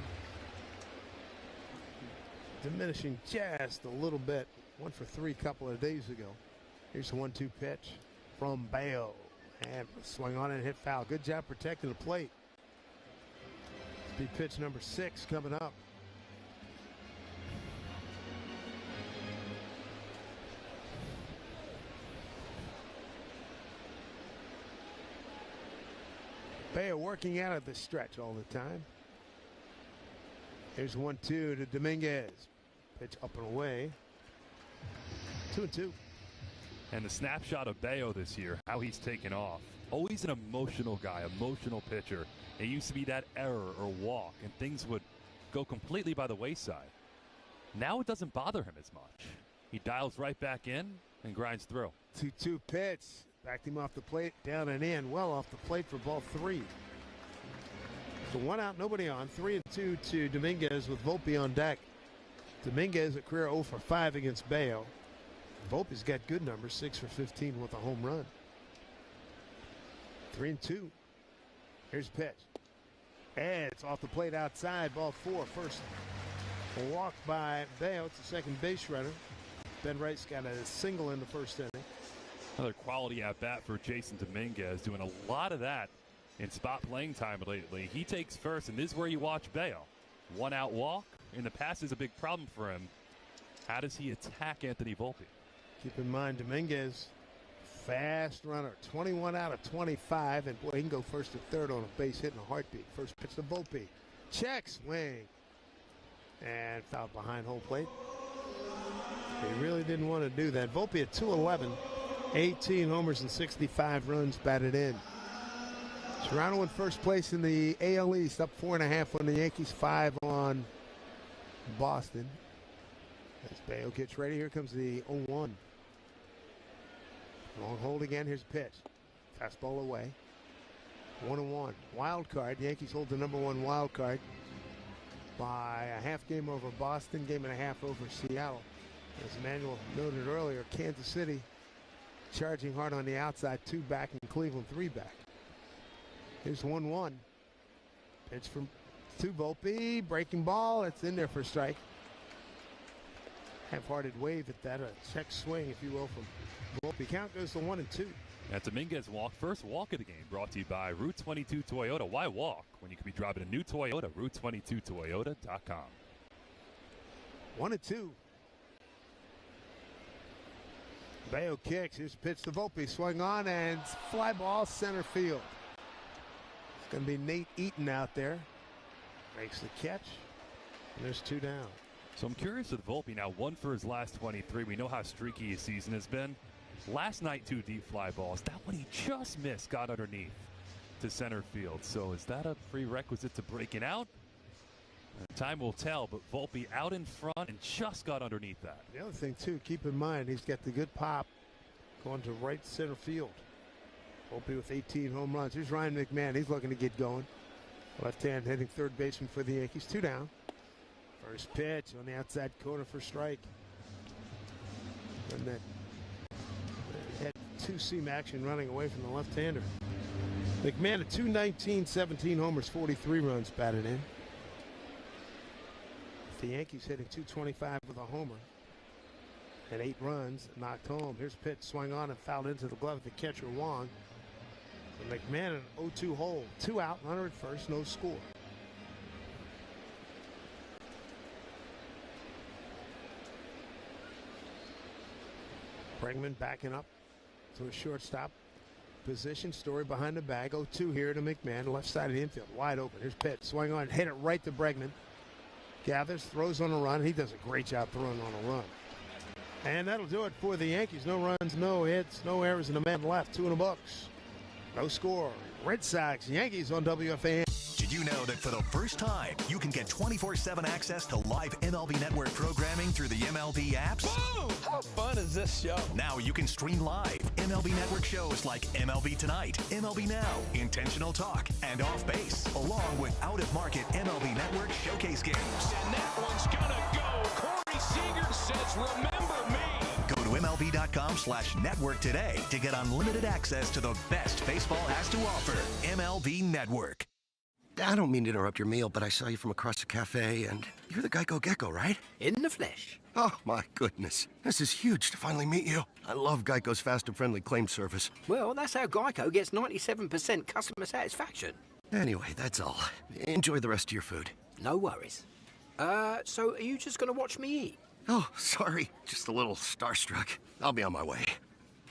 S7: diminishing just a little bit. 1 for 3 a couple of days ago. Here's the 1-2 pitch from Bello. And swung on and hit foul. Good job protecting the plate. Speed pitch number 6 coming up. Bello working out of the stretch all the time. Here's 1-2 to Dominguez. Pitch up and away. 2-2.
S9: And the snapshot of Bello this year, how he's taken off. Always an emotional guy, emotional pitcher. It used to be that error or walk, and things would go completely by the wayside. Now it doesn't bother him as much. He dials right back in and grinds through.
S7: 2-2 pitch. Backed him off the plate, down and in, well off the plate for ball 3. So 1 out, nobody on. 3-2 to Dominguez with Volpe on deck. Dominguez a career 0 for 5 against Bello. Volpe's got good numbers, 6 for 15 with a home run. 3-2. Here's the pitch. And it's off the plate outside, ball 4. First a walk by Bello. It's the second base runner. Ben Wright's got a single in the first inning.
S9: Another quality at bat for Jason Dominguez, doing a lot of that in spot playing time lately. He takes first, and this is where you watch Bello. 1 out walk. In the past is a big problem for him. How does he attack Anthony Volpe?
S7: Keep in mind, Dominguez, fast runner, 21 out of 25, and boy, he can go first to third on a base hit in a heartbeat. First pitch to Volpe. Check, swing, and foul behind home plate. He really didn't want to do that. Volpe at 211. 18 homers and 65 runs batted in. Toronto in first place in the AL East, up 4.5 on the Yankees, 5 on Boston. As Bello gets ready, here comes the 0-1. Long hold again, here's a pitch. Fastball away. 1-1. Wild card, the Yankees hold the #1 wild card by a half game over Boston, game and a half over Seattle. As Emmanuel noted earlier, Kansas City charging hard on the outside, 2 back, and Cleveland 3 back. Here's 1-1. Pitch from to Volpe, breaking ball. It's in there for a strike. Half-hearted wave at that, a check swing, if you will, from Volpe. Count goes to 1-2.
S9: That's Dominguez walk, first walk of the game, brought to you by Route 22 Toyota. Why walk when you could be driving a new Toyota? Route22Toyota.com.
S7: 1-2. Bello kicks. Here's a pitch to Volpe. Swung on and fly ball center field. It's going to be Nate Eaton out there. Makes the catch. And there's 2 down.
S9: So I'm curious with Volpe now, 1 for his last 23. We know how streaky his season has been. Last night, 2 deep fly balls. That one he just missed, got underneath. to center field. So is that a prerequisite to breaking out? Time will tell, but Volpe out in front and just got underneath that.
S7: The other thing, too, keep in mind, he's got the good pop going to right center field. Volpe with 18 home runs. Here's Ryan McMahon. He's looking to get going. Left hand hitting third baseman for the Yankees. 2 down. First pitch on the outside corner for strike. And that had 2-seam action running away from the left-hander. McMahon at 219, 17 homers, 43 runs batted in. The Yankees hitting 225 with a homer and 8 runs knocked home. Here's a pitch swung on and fouled into the glove of the catcher Wong. So McMahon an 0-2 hole, 2 out, runner at first, no score. Bregman backing up to a shortstop position. Story behind the bag. 0-2 here to McMahon, left side of the infield, wide open. Here's pitch swung on, hit it right to Bregman. Gathers, throws on a run. He does a great job throwing on a run. And that'll do it for the Yankees. No runs, no hits, no errors, and a man left. 2 in the books. No score. Red Sox, Yankees on WFAN.
S8: Did you know that for the first time, you can get 24/7 access to live MLB Network programming through the MLB apps?
S10: Boom! How fun is this show?
S8: Now you can stream live MLB Network shows like MLB Tonight, MLB Now, Intentional Talk, and Off Base, along with out-of-market MLB Network showcase games.
S10: And that one's gonna go. Corey Seager says, remember me.
S8: Go to MLB.com/network today to get unlimited access to the best baseball has to offer. MLB Network.
S20: I don't mean to interrupt your meal, but I saw you from across the cafe, and you're the Geico Gecko, right?
S21: In the flesh.
S20: Oh, my goodness. This is huge to finally meet you. I love Geico's fast and friendly claim service.
S21: Well, that's how Geico gets 97% customer satisfaction.
S20: Anyway, that's all. Enjoy the rest of your food.
S21: No worries. So are you just going to watch me eat?
S20: Oh, sorry. Just a little starstruck. I'll be on my way.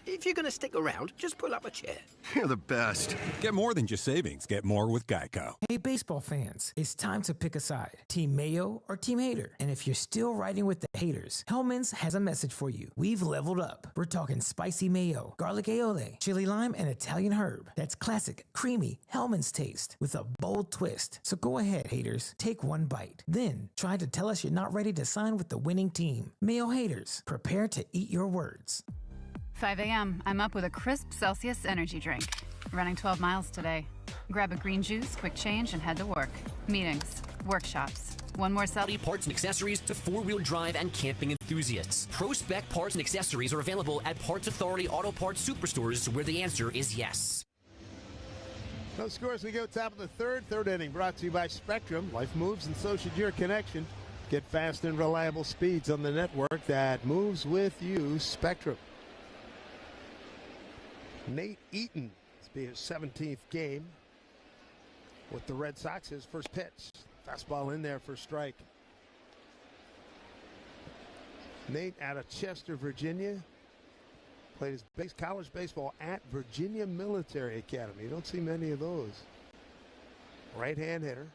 S21: If you're going to stick around, just pull up a chair.
S20: You're the best.
S22: Get more than just savings. Get more with Geico.
S1: Hey, baseball fans, it's time to pick a side. Team Mayo or Team Hater? And if you're still riding with the haters, Hellman's has a message for you. We've leveled up. We're talking spicy mayo, garlic aioli, chili lime, and Italian herb. That's classic, creamy Hellman's taste with a bold twist. So go ahead, haters. Take one bite. Then try to tell us you're not ready to sign with the winning team. Mayo haters, prepare to eat your words.
S25: 5 a.m. I'm up with a crisp Celsius energy drink. Running 12 miles today. Grab a green juice, quick change, and head to work. Meetings, workshops. One more
S11: parts and accessories to four-wheel drive and camping enthusiasts. Pro-spec parts and accessories are available at Parts Authority Auto Parts Superstores, where the answer is yes.
S7: No scores. We go top of the third inning. Brought to you by Spectrum. Life moves, and so should your connection. Get fast and reliable speeds on the network that moves with you. Spectrum. Nate Eaton, this will be his 17th game with the Red Sox. His first pitch. Fastball in there for strike. Nate out of Chester, Virginia. Played his college baseball at Virginia Military Academy. You don't see many of those. Right-hand hitter.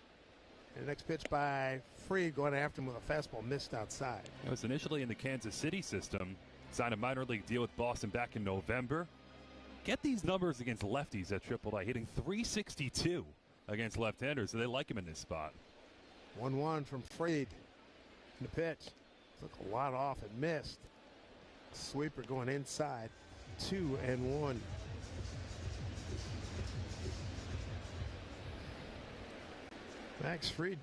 S7: And the next pitch by Fried going after him with a fastball missed outside.
S9: It was initially in the Kansas City system. Signed a minor league deal with Boston back in November. Get these numbers against lefties at AAA, hitting .362 against left-handers, so they like him in this spot.
S7: 1-1 from Fried in the pitch. Took a lot off and missed. Sweeper going inside. 2-1. Max Fried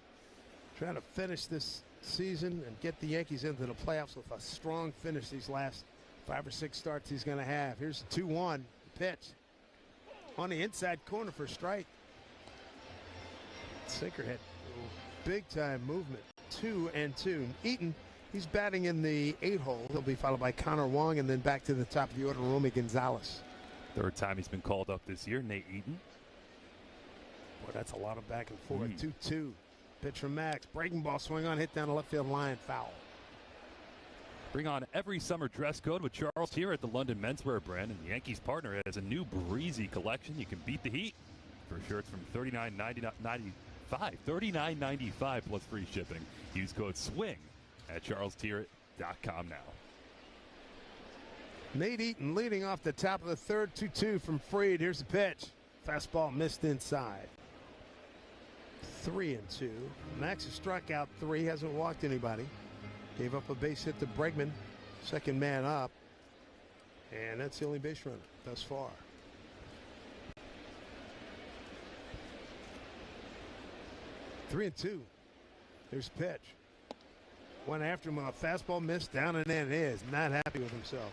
S7: trying to finish this season and get the Yankees into the playoffs with a strong finish these last 5 or 6 starts he's going to have. Here's 2-1. Pitch on the inside corner for strike. Sinker hit. Big time movement. 2-2. Eaton, he's batting in the 8 hole. He'll be followed by Connor Wong, and then back to the top of the order, Romy Gonzalez.
S9: Third time he's been called up this year, Nate Eaton.
S7: Boy, that's a lot of back and forth. 2-2. Pitch from Max. Breaking ball swing on, hit down the left field line, foul.
S9: Bring on every summer dress code with Charles here at the London Menswear brand, and the Yankees partner has a new breezy collection. You can beat the heat for shirts from $39.95 plus free shipping. Use code SWING at charlestierrett.com now.
S7: Nate Eaton leading off the top of the third. 2-2 from Fried. Here's the pitch. Fastball missed inside. 3-2. Max has struck out 3, hasn't walked anybody. Gave up a base hit to Bregman, second man up. And that's the only base runner thus far. Three and two. There's pitch. Went after him on a fastball, missed, down and in. He is not happy with himself.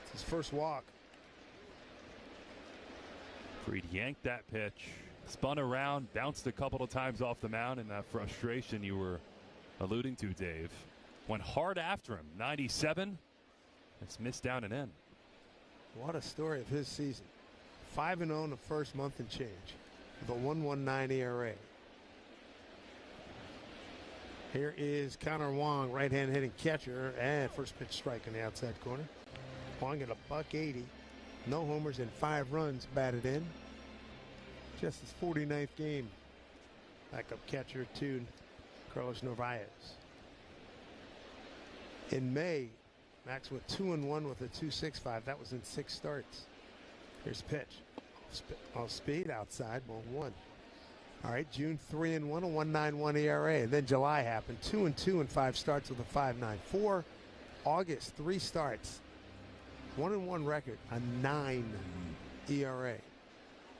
S7: It's his first walk.
S9: Fried yanked that pitch, spun around, bounced a couple of times off the mound, and that frustration you were alluding to, Dave. Went hard after him. 97. It's missed down and in.
S7: What a story of his season. 5-0 in the first month and change with a 1.19 ERA. Here is Connor Wong, right-hand hitting catcher, and first pitch strike in the outside corner. Wong at $180. No homers and 5 runs batted in. Just his 49th game. Backup catcher to Carlos Narvaez. In May, Max went 2-1 with a 2.65. That was in 6 starts. Here's pitch. Off speed, outside, ball 1. All right, June 3-1, a 1.91 ERA. And then July happened, 2-2 in 5 starts with a 5.94. August, 3 starts, 1-1 record, a 9 ERA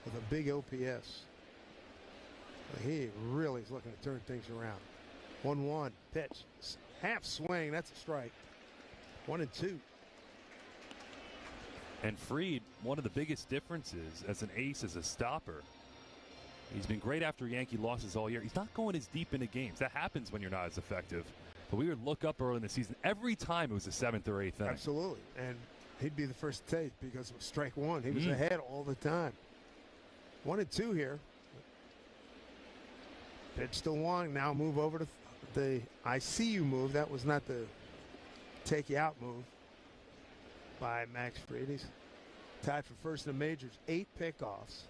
S7: with a big OPS. He really is looking to turn things around. 1-1 pitch, half swing. That's a strike. 1-2.
S9: And Fried, one of the biggest differences as an ace, as a stopper. He's been great after Yankee losses all year. He's not going as deep into games. That happens when you're not as effective. But we would look up early in the season. Every time it was the 7th or 8th inning.
S7: Absolutely. And he'd be the first to take because it was strike 1. He was ahead all the time. 1-2 here. Pitch to Wong. Now move over to the I see you move. That was not the take you out move by Max Fried. He's tied for first in the majors. 8 pickoffs.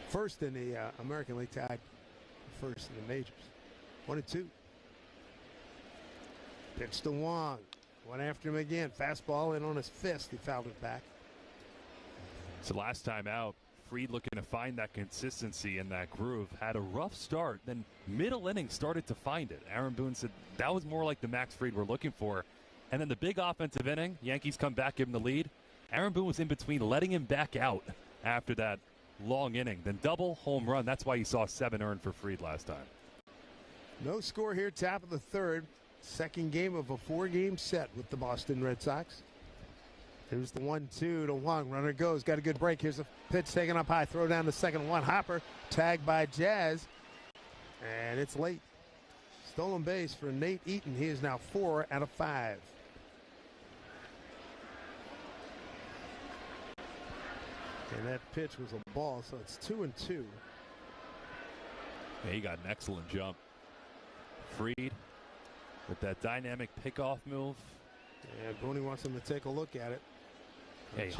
S7: First in the American League, tied first in the majors. 1-2. Pitch to Wong. Went after him again. Fastball in on his fist. He fouled it back.
S9: So last time out, Fried looking to find that consistency in that groove. Had a rough start, then middle inning started to find it. Aaron Boone said that was more like the Max Fried we're looking for. And then the big offensive inning, Yankees come back, give him the lead. Aaron Boone was in between, letting him back out after that long inning. Then double home run. That's why you saw 7 earned for Fried last time.
S7: No score here, top of the 3rd. Second game of a 4-game set with the Boston Red Sox. Here's the 1-2 to Wong. Runner goes. Got a good break. Here's a pitch taken up high. Throw down the second one. Hopper tagged by Jazz. And it's late. Stolen base for Nate Eaton. He is now 4 out of 5. And that pitch was a ball, so it's 2-2.
S9: Yeah, he got an excellent jump. Fried with that dynamic pickoff move.
S7: And Booney wants him to take a look at it.
S9: Hey,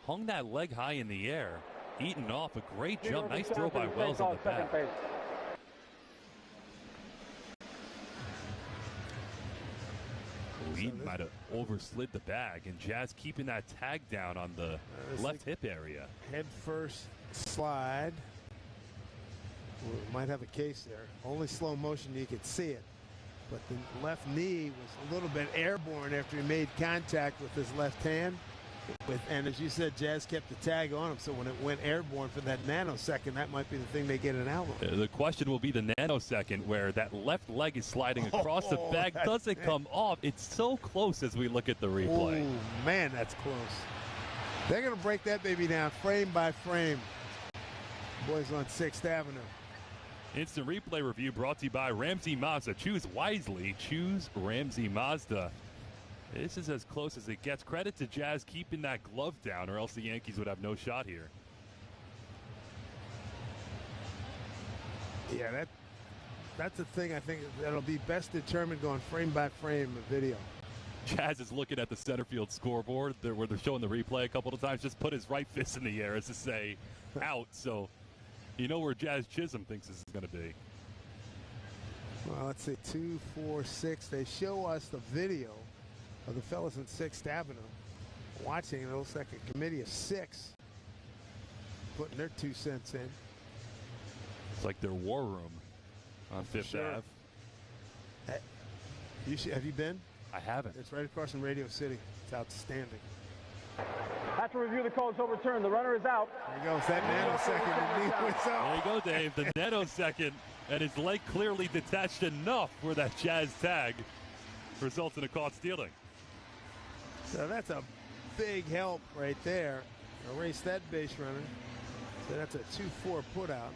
S9: hung that leg high in the air. Eaton off a great jump. Nice throw by Wells on the back. Eaton might have overslid the bag, and Jazz keeping that tag down on the left hip area.
S7: Head first slide. Might have a case there. Only slow motion you could see it. But the left knee was a little bit airborne after he made contact with his left hand. And as you said, Jazz kept the tag on him, so when it went airborne for that nanosecond, that might be the thing they get an out on.
S9: The question will be the nanosecond where that left leg is sliding across the bag. Doesn't come off. It's so close as we look at the replay.
S7: Oh, man, that's close. They're going to break that baby down frame by frame. Boys on 6th Avenue.
S9: Instant replay review brought to you by Ramsey Mazda. Choose wisely. Choose Ramsey Mazda. This is as close as it gets. Credit to Jazz keeping that glove down, or else the Yankees would have no shot here.
S7: Yeah, that's the thing I think that'll be best determined going frame by frame of video.
S9: Jazz is looking at the center field scoreboard where they're showing the replay a couple of times. Just put his right fist in the air as to say out. So you know where Jazz Chisholm thinks this is going to be.
S7: Well, let's see, 2, 4, 6. They show us the video of the fellas in 6th Avenue watching. It looks like a committee of 6 putting their 2 cents in.
S9: It's like their war room on Fifth Ave.
S7: Have you been?
S9: I haven't.
S7: It's right across from Radio City. It's outstanding.
S12: After review, the call is overturned. The runner is out.
S7: There goes that nanosecond.
S9: There you go, Dave. The nanosecond, and his leg clearly detached enough for that Jazz tag results in a caught stealing.
S7: So that's a big help right there. Erase that base runner. So that's a 2-4 put out.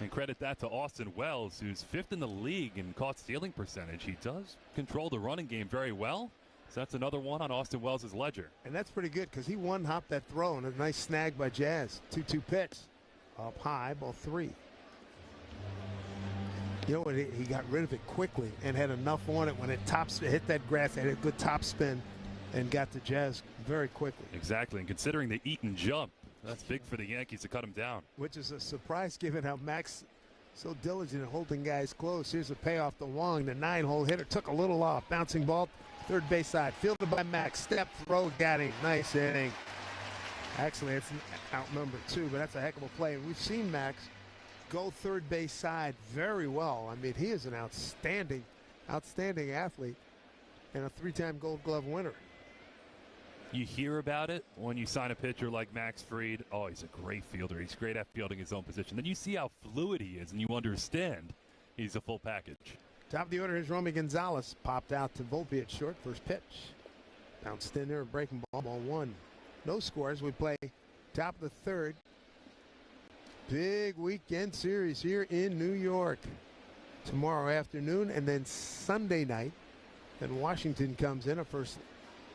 S9: And credit that to Austin Wells, who's 5th in the league in caught stealing percentage. He does control the running game very well. So that's another one on Austin Wells' ledger.
S7: And that's pretty good because he one-hopped that throw and a nice snag by Jazz. 2-2 pitch. Up high, ball 3. You know what? He got rid of it quickly and had enough on it when it hit that grass. Had a good top spin and got to Jazz very quickly.
S9: Exactly. And considering the Eaton jump, that's big for the Yankees to cut him down.
S7: Which is a surprise given how Max so diligent in holding guys close. Here's a payoff to Wong. The 9-hole hitter took a little off. Bouncing ball, third base side. Fielded by Max. Step, throw, got him. Nice inning. Actually, it's outnumbered 2, but that's a heck of a play. And we've seen Max go third base side very well. I mean, he is an outstanding athlete and a 3-time Gold Glove winner.
S9: You hear about it when you sign a pitcher like Max Fried. Oh, he's a great fielder. He's great at fielding his own position. Then you see how fluid he is, and you understand he's a full package.
S7: Top of the order, here's Romy Gonzalez. Popped out to Volpe at short. First pitch. Bounced in there, breaking ball 1. No scores. We play top of the third. Big weekend series here in New York. Tomorrow afternoon, and then Sunday night. Then Washington comes in a first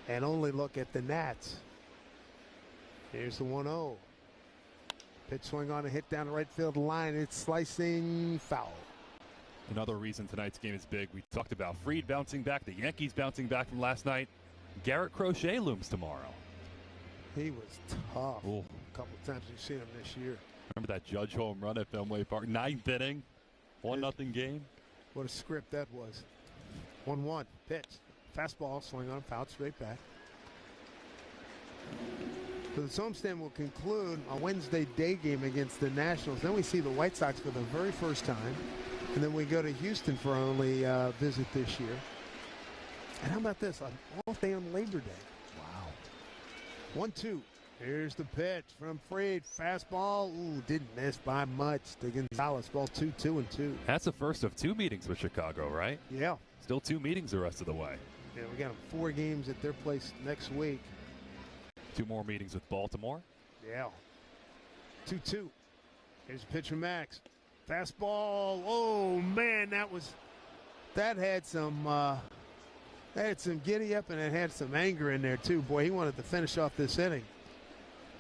S7: and only look at the Nats. Here's the 1-0. Pitch swing on a hit down the right field line. It's slicing foul.
S9: Another reason tonight's game is big. We talked about Fried bouncing back, the Yankees bouncing back from last night. Garrett Crochet looms tomorrow.
S7: He was tough.
S9: Ooh.
S7: A couple of times you've seen him this year.
S9: Remember that Judge home run at Fenway Park? 9th inning, 1-0 game.
S7: What a script that was. 1-1 pitch. Fastball, swing on, foul, straight back. So this homestand will conclude a Wednesday day game against the Nationals. Then we see the White Sox for the very first time. And then we go to Houston for our only visit this year. And how about this? An off day on Labor Day. Wow. 1-2. Here's the pitch from Fried. Fastball. Ooh, didn't miss by much. To Gonzalez. Ball 2-2-2.
S9: That's the first of 2 meetings with Chicago, right?
S7: Yeah.
S9: Still 2 meetings the rest of the way.
S7: Yeah, we got 4 games at their place next week.
S9: 2 more meetings with Baltimore.
S7: Yeah. 2-2. Here's the pitch from Max. Fastball. Oh man, that had some giddy up, and it had some anger in there too. Boy, he wanted to finish off this inning.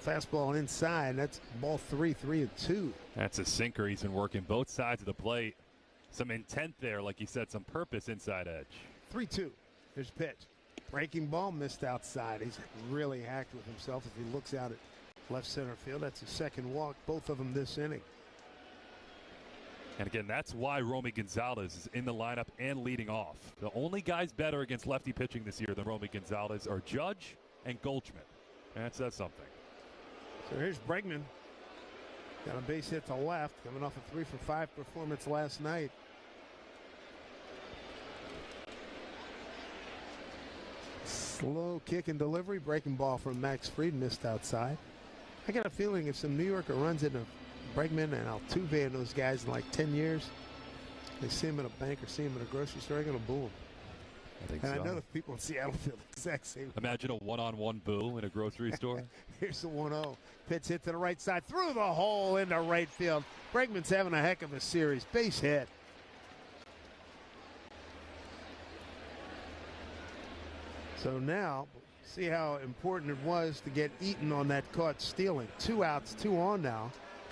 S7: Fastball inside. That's ball 3-2.
S9: That's a sinker. He's been working both sides of the plate. Some intent there, like you said, some purpose inside edge.
S7: 3-2. Here's the pitch. Breaking ball missed outside. He's really hacked with himself as he looks out at left center field. That's his second walk, both of them this inning.
S9: And again, that's why Romy Gonzalez is in the lineup and leading off. The only guys better against lefty pitching this year than Romy Gonzalez are Judge and Goldschmidt. And that says something.
S7: So here's Bregman. Got a base hit to left, coming off a 3-for-5 performance last night. Slow kick and delivery. Breaking ball from Max Fried, missed outside. I got a feeling if some New Yorker runs into Bregman and Altuve and those guys in like 10 years, they see him at a bank or see him at a grocery store, they're going to boo him.
S9: I think
S7: and
S9: so.
S7: I know the people in Seattle feel the exact same.
S9: Imagine a one-on-one boo in a grocery store.
S7: Here's the 1-0. Pitch hit to the right side, through the hole into right field. Bregman's having a heck of a series. Base hit. So now, see how important it was to get Eaton on that caught stealing. 2 outs, 2 on now.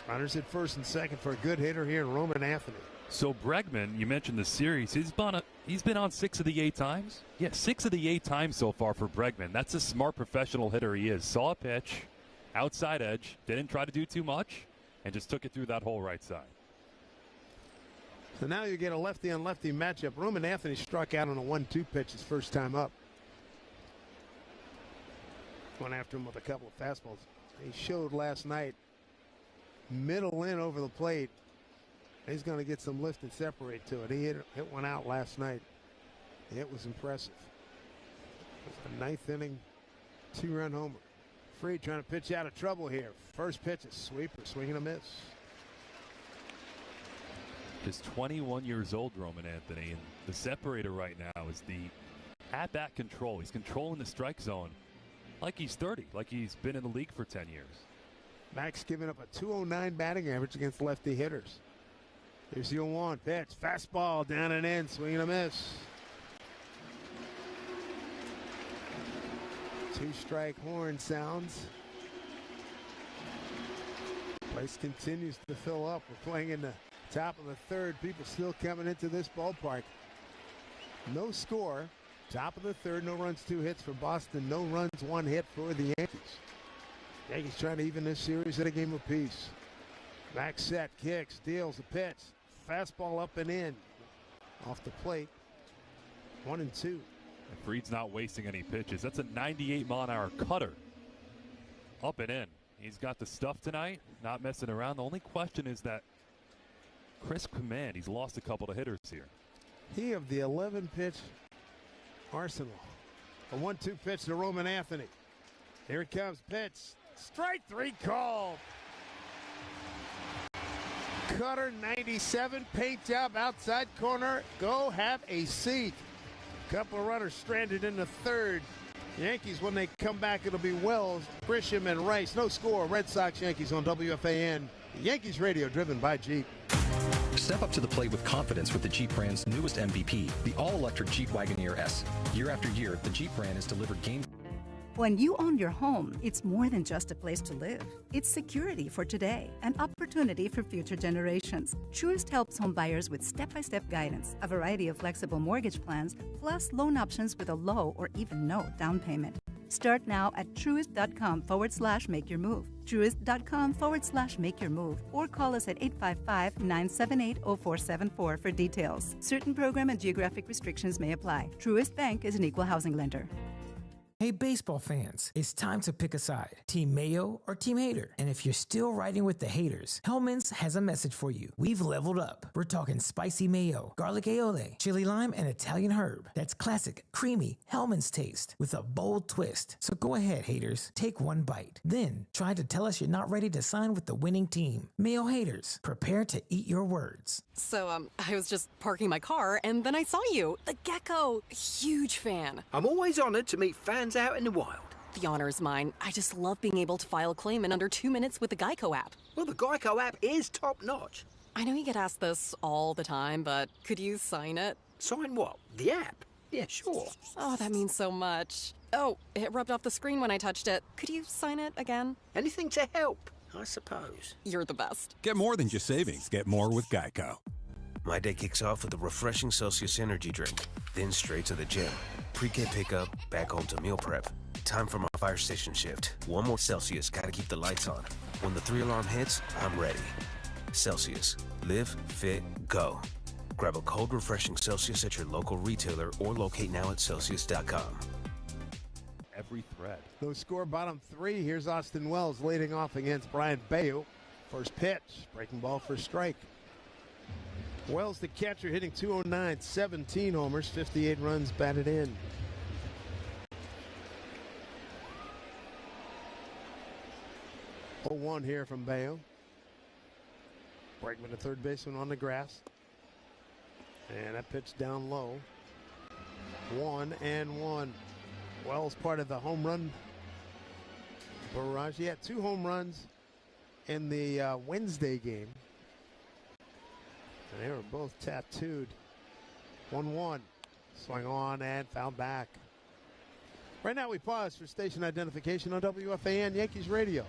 S7: Runners at first and second for a good hitter here in Roman Anthony.
S9: So Bregman, you mentioned the series. He's been on 6 of the 8 times. Yeah, 6 of the 8 times so far for Bregman. That's a smart professional hitter he is. Saw a pitch, outside edge, didn't try to do too much, and just took it through that whole right side.
S7: So now you get a lefty on lefty matchup. Roman Anthony struck out on a 1-2 pitch his first time up. Went after him with a couple of fastballs. He showed last night middle in over the plate. He's going to get some lift and separate to it. He hit one out last night. It was impressive. It was the 9th inning, 2-run homer. Fried trying to pitch out of trouble here. First pitch, a sweeper, swing and a miss.
S9: Just 21 years old, Roman Anthony, and the separator right now is the at-bat control. He's controlling the strike zone like he's 30, like he's been in the league for 10 years.
S7: Max giving up a 209 batting average against lefty hitters. Here's the 0-1 pitch. Fastball down and in. Swing and a miss. 2-strike horn sounds. Place continues to fill up. We're playing in the top of the third. People still coming into this ballpark. No score. Top of the third. No runs, 2 hits for Boston. No runs, 1 hit for the Yankees. Yankees trying to even this series at a game apiece. Max set, kicks, deals a pitch. Fastball up and in. Off the plate. 1-2.
S9: And Fried's not wasting any pitches. That's a 98-mile-an-hour cutter. Up and in. He's got the stuff tonight. Not messing around. The only question is that crisp command. He's lost a couple of hitters here.
S7: He of the 11-pitch arsenal. A 1-2 pitch to Roman Anthony. Here it comes. Pitch. Strike 3 called. Cutter 97, paint job outside corner. Go have a seat. Couple of runners stranded in the third. Yankees, when they come back, it'll be Wells, Grisham, and Rice. No score. Red Sox Yankees on WFAN. Yankees radio driven by Jeep.
S5: Step up to the plate with confidence with the Jeep brand's newest MVP, the all-electric Jeep Wagoneer S. Year after year, the Jeep brand has delivered game.
S13: When you own your home, it's more than just a place to live. It's security for today and opportunity for future generations. Truist helps home buyers with step-by-step guidance, a variety of flexible mortgage plans, plus loan options with a low or even no down payment. Start now at truist.com/make your move. Truist.com/make your move. Or call us at 855-978-0474 for details. Certain program and geographic restrictions may apply. Truist Bank is an equal housing lender.
S1: Hey, baseball fans, it's time to pick a side. Team Mayo or Team Hater. And if you're still riding with the haters, Hellman's has a message for you. We've leveled up. We're talking spicy mayo, garlic aioli, chili lime, and Italian herb. That's classic, creamy Hellman's taste with a bold twist. So go ahead, haters. Take one bite. Then try to tell us you're not ready to sign with the winning team. Mayo haters, prepare to eat your words.
S4: So, I was just parking my car, and then I saw you. The gecko. Huge fan.
S21: I'm always honored to meet fans out in the wild.
S4: The honor is mine. I just love being able to file a claim in under 2 minutes with the Geico app.
S21: Well, the Geico app is top-notch.
S4: I know you get asked this all the time, but could you sign it?
S21: Sign what? The app? Yeah, sure.
S4: Oh, that means so much. Oh, it rubbed off the screen when I touched it. Could you sign it again?
S21: Anything to help, I suppose.
S4: You're the best.
S22: Get more than just savings. Get more with Geico.
S19: My day kicks off with a refreshing Celsius energy drink, then straight to the gym. Pre-K pickup, back home to meal prep. Time for my fire station shift. One more Celsius, gotta keep the lights on. When the 3-alarm hits, I'm ready. Celsius. Live, fit, go. Grab a cold, refreshing Celsius at your local retailer or locate now at Celsius.com.
S9: Every thread.
S7: No score, bottom 3. Here's Austin Wells leading off against Brayan Bello. First pitch, breaking ball for strike. Wells, the catcher, hitting 209, 17 homers, 58 runs batted in. Oh, 0-1 here from Bello. Bregman, the third baseman, on the grass. And that pitch down low. 1-1. Wells part of the home run barrage. He had 2 home runs in the Wednesday game. And they were both tattooed. 1-1. Swung on and fouled back. Right now we pause for station identification on WFAN Yankees Radio.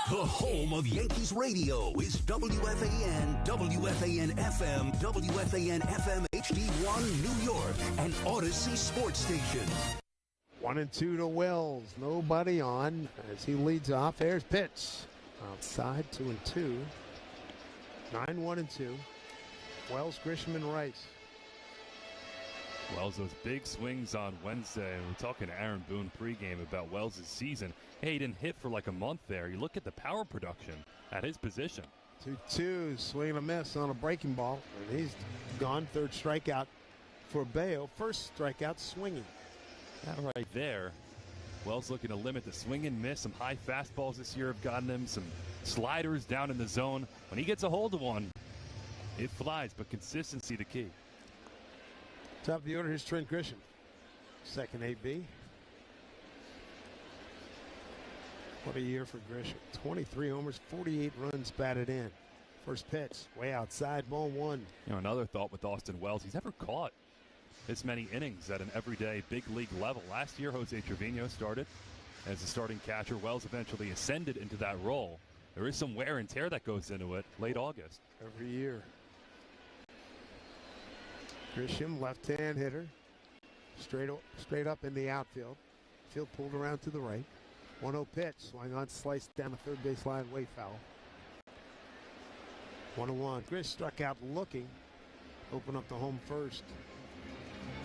S14: The home of Yankees Radio is WFAN, WFAN FM, WFAN FM HD1 New York, and Odyssey Sports Station.
S7: 1-2 to Wells. Nobody on as he leads off. There's pitch. Outside, 2-2. 9-1-2. Wells, Grisham, and Rice.
S9: Wells, those big swings on Wednesday. And we're talking to Aaron Boone pregame about Wells' season. Hey, he didn't hit for like a month there. You look at the power production at his position.
S7: 2-2, swing and a miss on a breaking ball. And he's gone. Third strikeout for Bello. First strikeout swinging.
S9: That right there. Wells looking to limit the swing and miss. Some high fastballs this year have gotten him. Some sliders down in the zone. When he gets a hold of one, it flies, but consistency the key.
S7: Top of the order, here's Trent Grisham. Second AB. What a year for Grisham. 23 homers, 48 runs batted in. First pitch, way outside, ball one.
S9: You know, another thought with Austin Wells, he's never caught this many innings at an everyday big league level. Last year, Jose Trevino started as a starting catcher. Wells eventually ascended into that role. There is some wear and tear that goes into it late August.
S7: Every year. Grisham, left-hand hitter. Straight up in the outfield. Field pulled around to the right. 1-0 pitch. Swing on, sliced down the third base line, way foul. 1-1. Grish struck out looking. Open up the home first.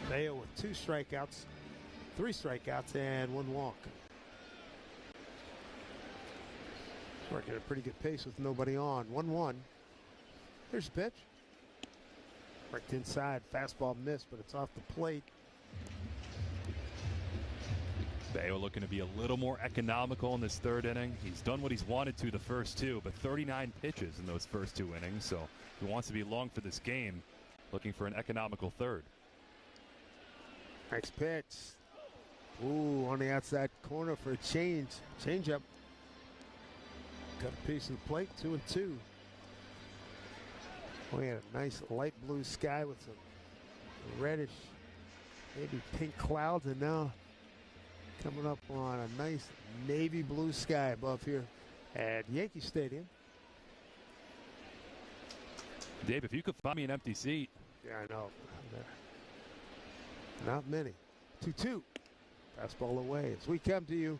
S7: Bello with 2 strikeouts, 3 strikeouts, and 1 walk. Working at a pretty good pace with nobody on. 1-1. Here's the pitch. Right inside. Fastball missed, but it's off the plate.
S9: Bello looking to be a little more economical in this third inning. He's done what he's wanted to the first 2, but 39 pitches in those first 2 innings, so he wants to be long for this game, looking for an economical third.
S7: Next pitch. Ooh, on the outside corner for a change. Change up. Cut a piece of the plate, 2-2. We had a nice light blue sky with some reddish, maybe pink clouds, and now coming up on a nice navy blue sky above here at Yankee Stadium.
S9: Dave, if you could find me an empty seat.
S7: Yeah, I know. Not many. 2-2. Fastball away. As we come to you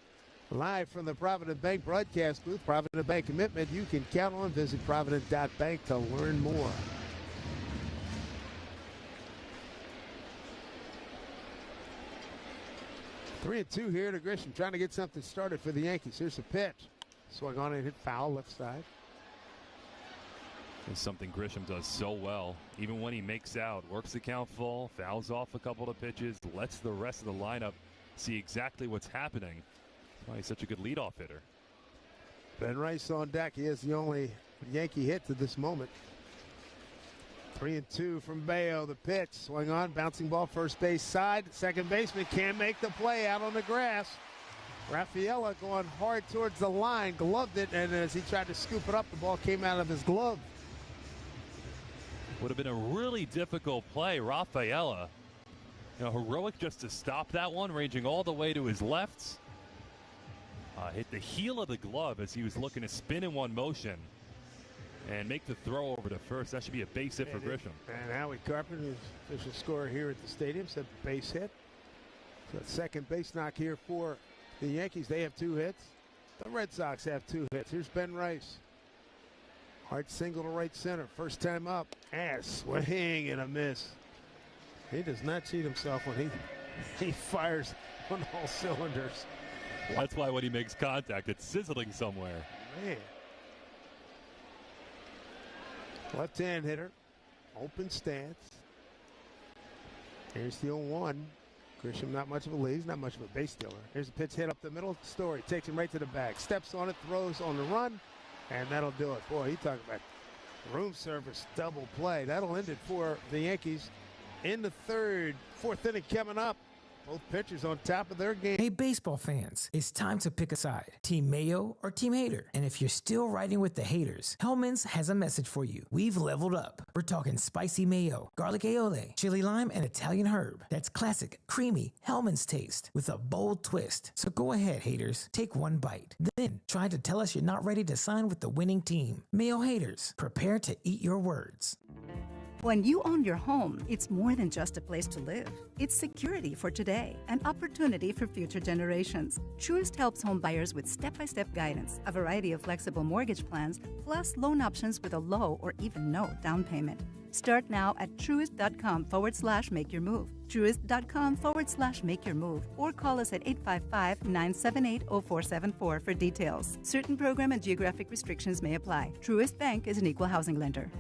S7: live from the Provident Bank broadcast booth. Provident Bank commitment you can count on. Visit Provident.bank to learn more. Three and 2 here to Grisham, trying to get something started for the Yankees. Here's the pitch. Swung on and hit foul left side.
S9: It's something Grisham does so well. Even when he makes out, works the count full, fouls off a couple of pitches, lets the rest of the lineup see exactly what's happening. That's why he's such a good leadoff hitter.
S7: Ben Rice on deck. He is the only Yankee hit to this moment. 3 and 2 from Bello. The pitch. Swung on. Bouncing ball first base side. Second baseman can't make the play out on the grass. Rafaela going hard towards the line. Gloved it, and as he tried to scoop it up, the ball came out of his glove.
S9: Would have been a really difficult play. Rafaela, heroic just to stop that one, ranging all the way to his left. Hit the heel of the glove as he was looking to spin in one motion and make the throw over to first. That should be a base hit for Grisham.
S7: And Howie Carpenter, his official scorer here at the stadium, said base hit. So second base knock here for the Yankees. They have 2 hits. The Red Sox have 2 hits. Here's Ben Rice. Hard single to right center. First time up. Swing and a miss. He does not cheat himself when he fires on all cylinders.
S9: That's why when he makes contact, it's sizzling somewhere.
S7: Man. Left-hand hitter. Open stance. Here's the 0-1. Grisham not much of a lead. He's not much of a base stealer. Here's a pitch hit up the middle. Story takes him right to the bag. Steps on it, throws on the run. And that'll do it. Boy, he talking about room service double play. That'll end it for the Yankees in the fourth inning coming up. Both pitchers on top of their game.
S1: Hey, baseball fans, it's time to pick a side. Team Mayo or Team Hater. And if you're still riding with the haters, Hellman's has a message for you. We've leveled up. We're talking spicy mayo, garlic aioli, chili lime, and Italian herb. That's classic, creamy Hellman's taste with a bold twist. So go ahead, haters. Take one bite. Then try to tell us you're not ready to sign with the winning team. Mayo haters, prepare to eat your words.
S13: When you own your home, it's more than just a place to live. It's security for today and opportunity for future generations. Truist helps home buyers with step-by-step guidance, a variety of flexible mortgage plans, plus loan options with a low or even no down payment. Start now at truist.com/make-your-move. Truist.com/make-your-move. Or call us at 855-978-0474 for details. Certain program and geographic restrictions may apply. Truist Bank is an equal housing lender.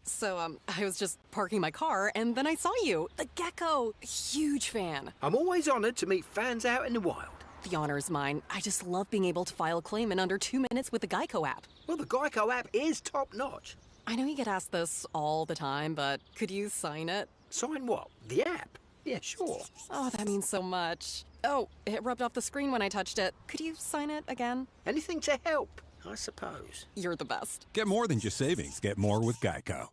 S4: So, I was just parking my car, and then I saw you. The gecko. Huge fan.
S21: I'm always honored to meet fans out in the wild.
S4: The honor is mine. I just love being able to file a claim in under 2 minutes with the Geico app.
S21: Well, the Geico app is top-notch.
S4: I know you get asked this all the time, but could you sign it?
S21: Sign what? The app? Yeah, sure.
S4: Oh, that means so much. Oh, it rubbed off the screen when I touched it. Could you sign it again?
S21: Anything to help, I suppose.
S4: You're the best.
S22: Get more than just savings. Get more with Geico.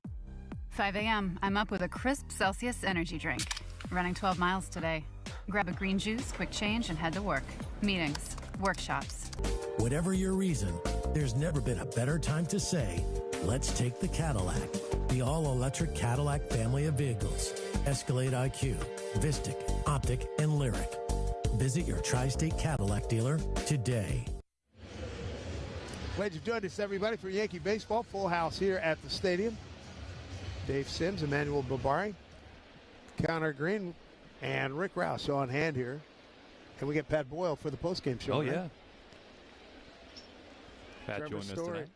S25: 5 a.m. I'm up with a crisp Celsius energy drink. Running 12 miles today. Grab a green juice, quick change, and head to work. Meetings, workshops.
S2: Whatever your reason, there's never been a better time to say, let's take the Cadillac. The all-electric Cadillac family of vehicles. Escalade IQ, Vistic, Optic, and Lyric. Visit your Tri-State Cadillac dealer today.
S7: Glad you've joined us, everybody, for Yankee Baseball. Full house here at the stadium. Dave Sims, Emmanuel Barbari, Connor Green, and Rick Rouse on hand here. And we get Pat Boyle for the postgame show.
S9: Oh,
S7: right?
S9: yeah. Pat joined us tonight.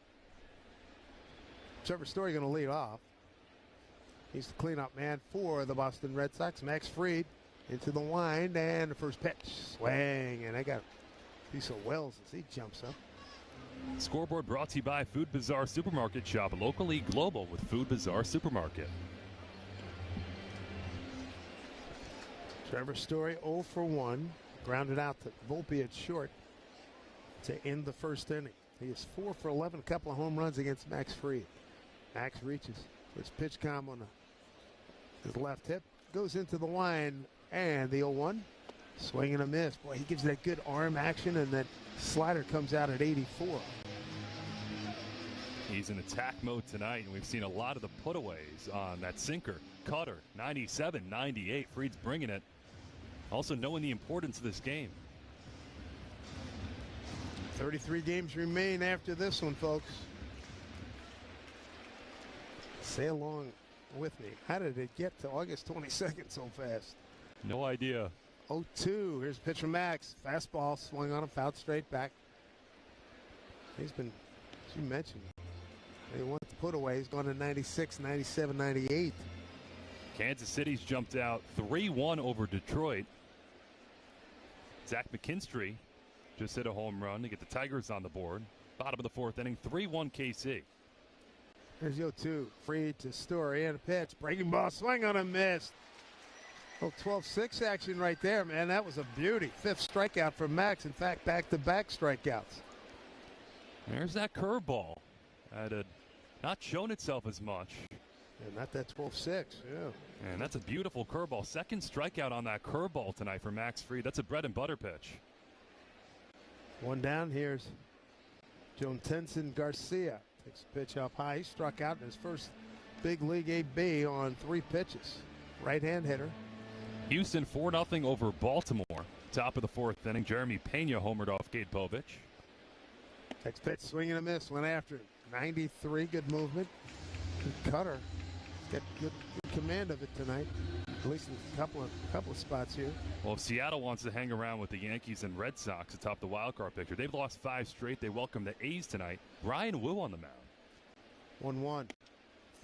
S7: Trevor Story going to lead off. He's the cleanup man for the Boston Red Sox. Max Fried into the wind, and the first pitch. Swing, and I got a piece of Wells as he jumps up.
S9: Scoreboard brought to you by Food Bazaar Supermarket. Shop locally, global with Food Bazaar Supermarket.
S7: Trevor Story 0 for 1. Grounded out to Volpe at short to end the first inning. He is 4 for 11, a couple of home runs against Max Fried. Max reaches for his pitch comb on his left hip. Goes into the line, and the 0-1. Swing and a miss. Boy, he gives that good arm action, and that slider comes out at 84.
S9: He's in attack mode tonight, and we've seen a lot of the putaways on that sinker. Cutter, 97, 98. Fried's bringing it. Also knowing the importance of this game.
S7: 33 games remain after this one, folks. Say along with me. How did it get to August 22nd so fast?
S9: No idea.
S7: 0-2. Here's pitch from Max. Fastball swung on him, fouled straight back. He's been, as you mentioned, he wants to put away. He's gone to 96, 97, 98.
S9: Kansas City's jumped out 3-1 over Detroit. Zach McKinstry just hit a home run to get the Tigers on the board. Bottom of the fourth inning, 3-1 KC.
S7: Here's 0-2. Fried to Story and a pitch. Breaking ball, swing on a miss. Oh, 12-6 action right there, man. That was a beauty. Fifth strikeout for Max. In fact, back-to-back strikeouts.
S9: There's that curveball. That had not shown itself as much.
S7: And not that 12-6, yeah.
S9: And that's a beautiful curveball. Second strikeout on that curveball tonight for Max Fried. That's a bread and butter pitch.
S7: One down. Here's Jonathan Garcia. Takes the pitch up high. He struck out in his first big league AB on 3 pitches. Right-hand hitter.
S9: Houston 4-0 over Baltimore. Top of the fourth inning. Jeremy Pena homered off Gade Povich.
S7: Next pitch, swing and a miss. Went after it. 93, good movement. Good cutter. Got good command of it tonight. At least in a couple of spots here.
S9: Well, if Seattle wants to hang around with the Yankees and Red Sox atop the wild card picture, they've lost 5 straight. They welcome the A's tonight. Bryan Wu on the mound.
S7: 1-1.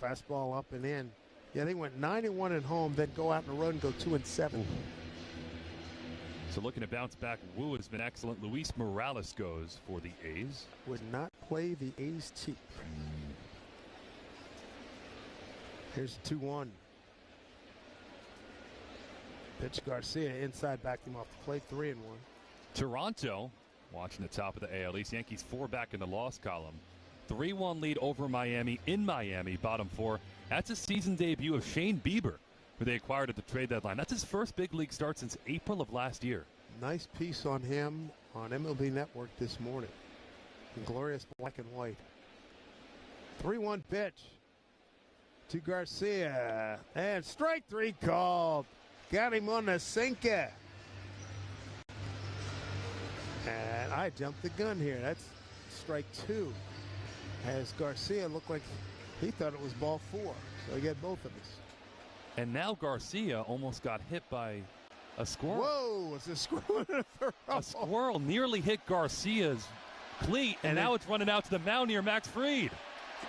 S7: Fastball up and in. Yeah, they went 9-1 at home, then go out on the road and go 2-7.
S9: Ooh. So looking to bounce back, Wu has been excellent. Luis Morales goes for the A's.
S7: Would not play the A's cheap. Here's 2-1. Pitch Garcia inside, backed him off the plate, 3-1.
S9: Toronto watching the top of the AL East. Yankees 4 back in the loss column. 3-1 lead over Miami in Miami, bottom 4. That's a season debut of Shane Bieber, who they acquired at the trade deadline. That's his first big league start since April of last year.
S7: Nice piece on him on MLB Network this morning. In glorious black and white. 3-1 pitch to Garcia. And strike 3 called. Got him on the sinker. And I jumped the gun here. That's strike 2. As Garcia looked like He thought it was ball 4, so he got both of us.
S9: And now Garcia almost got hit by a squirrel.
S7: Whoa, it's a squirrel in a throw.
S9: A squirrel nearly hit Garcia's cleat, and now it's running out to the mound near Max Fried.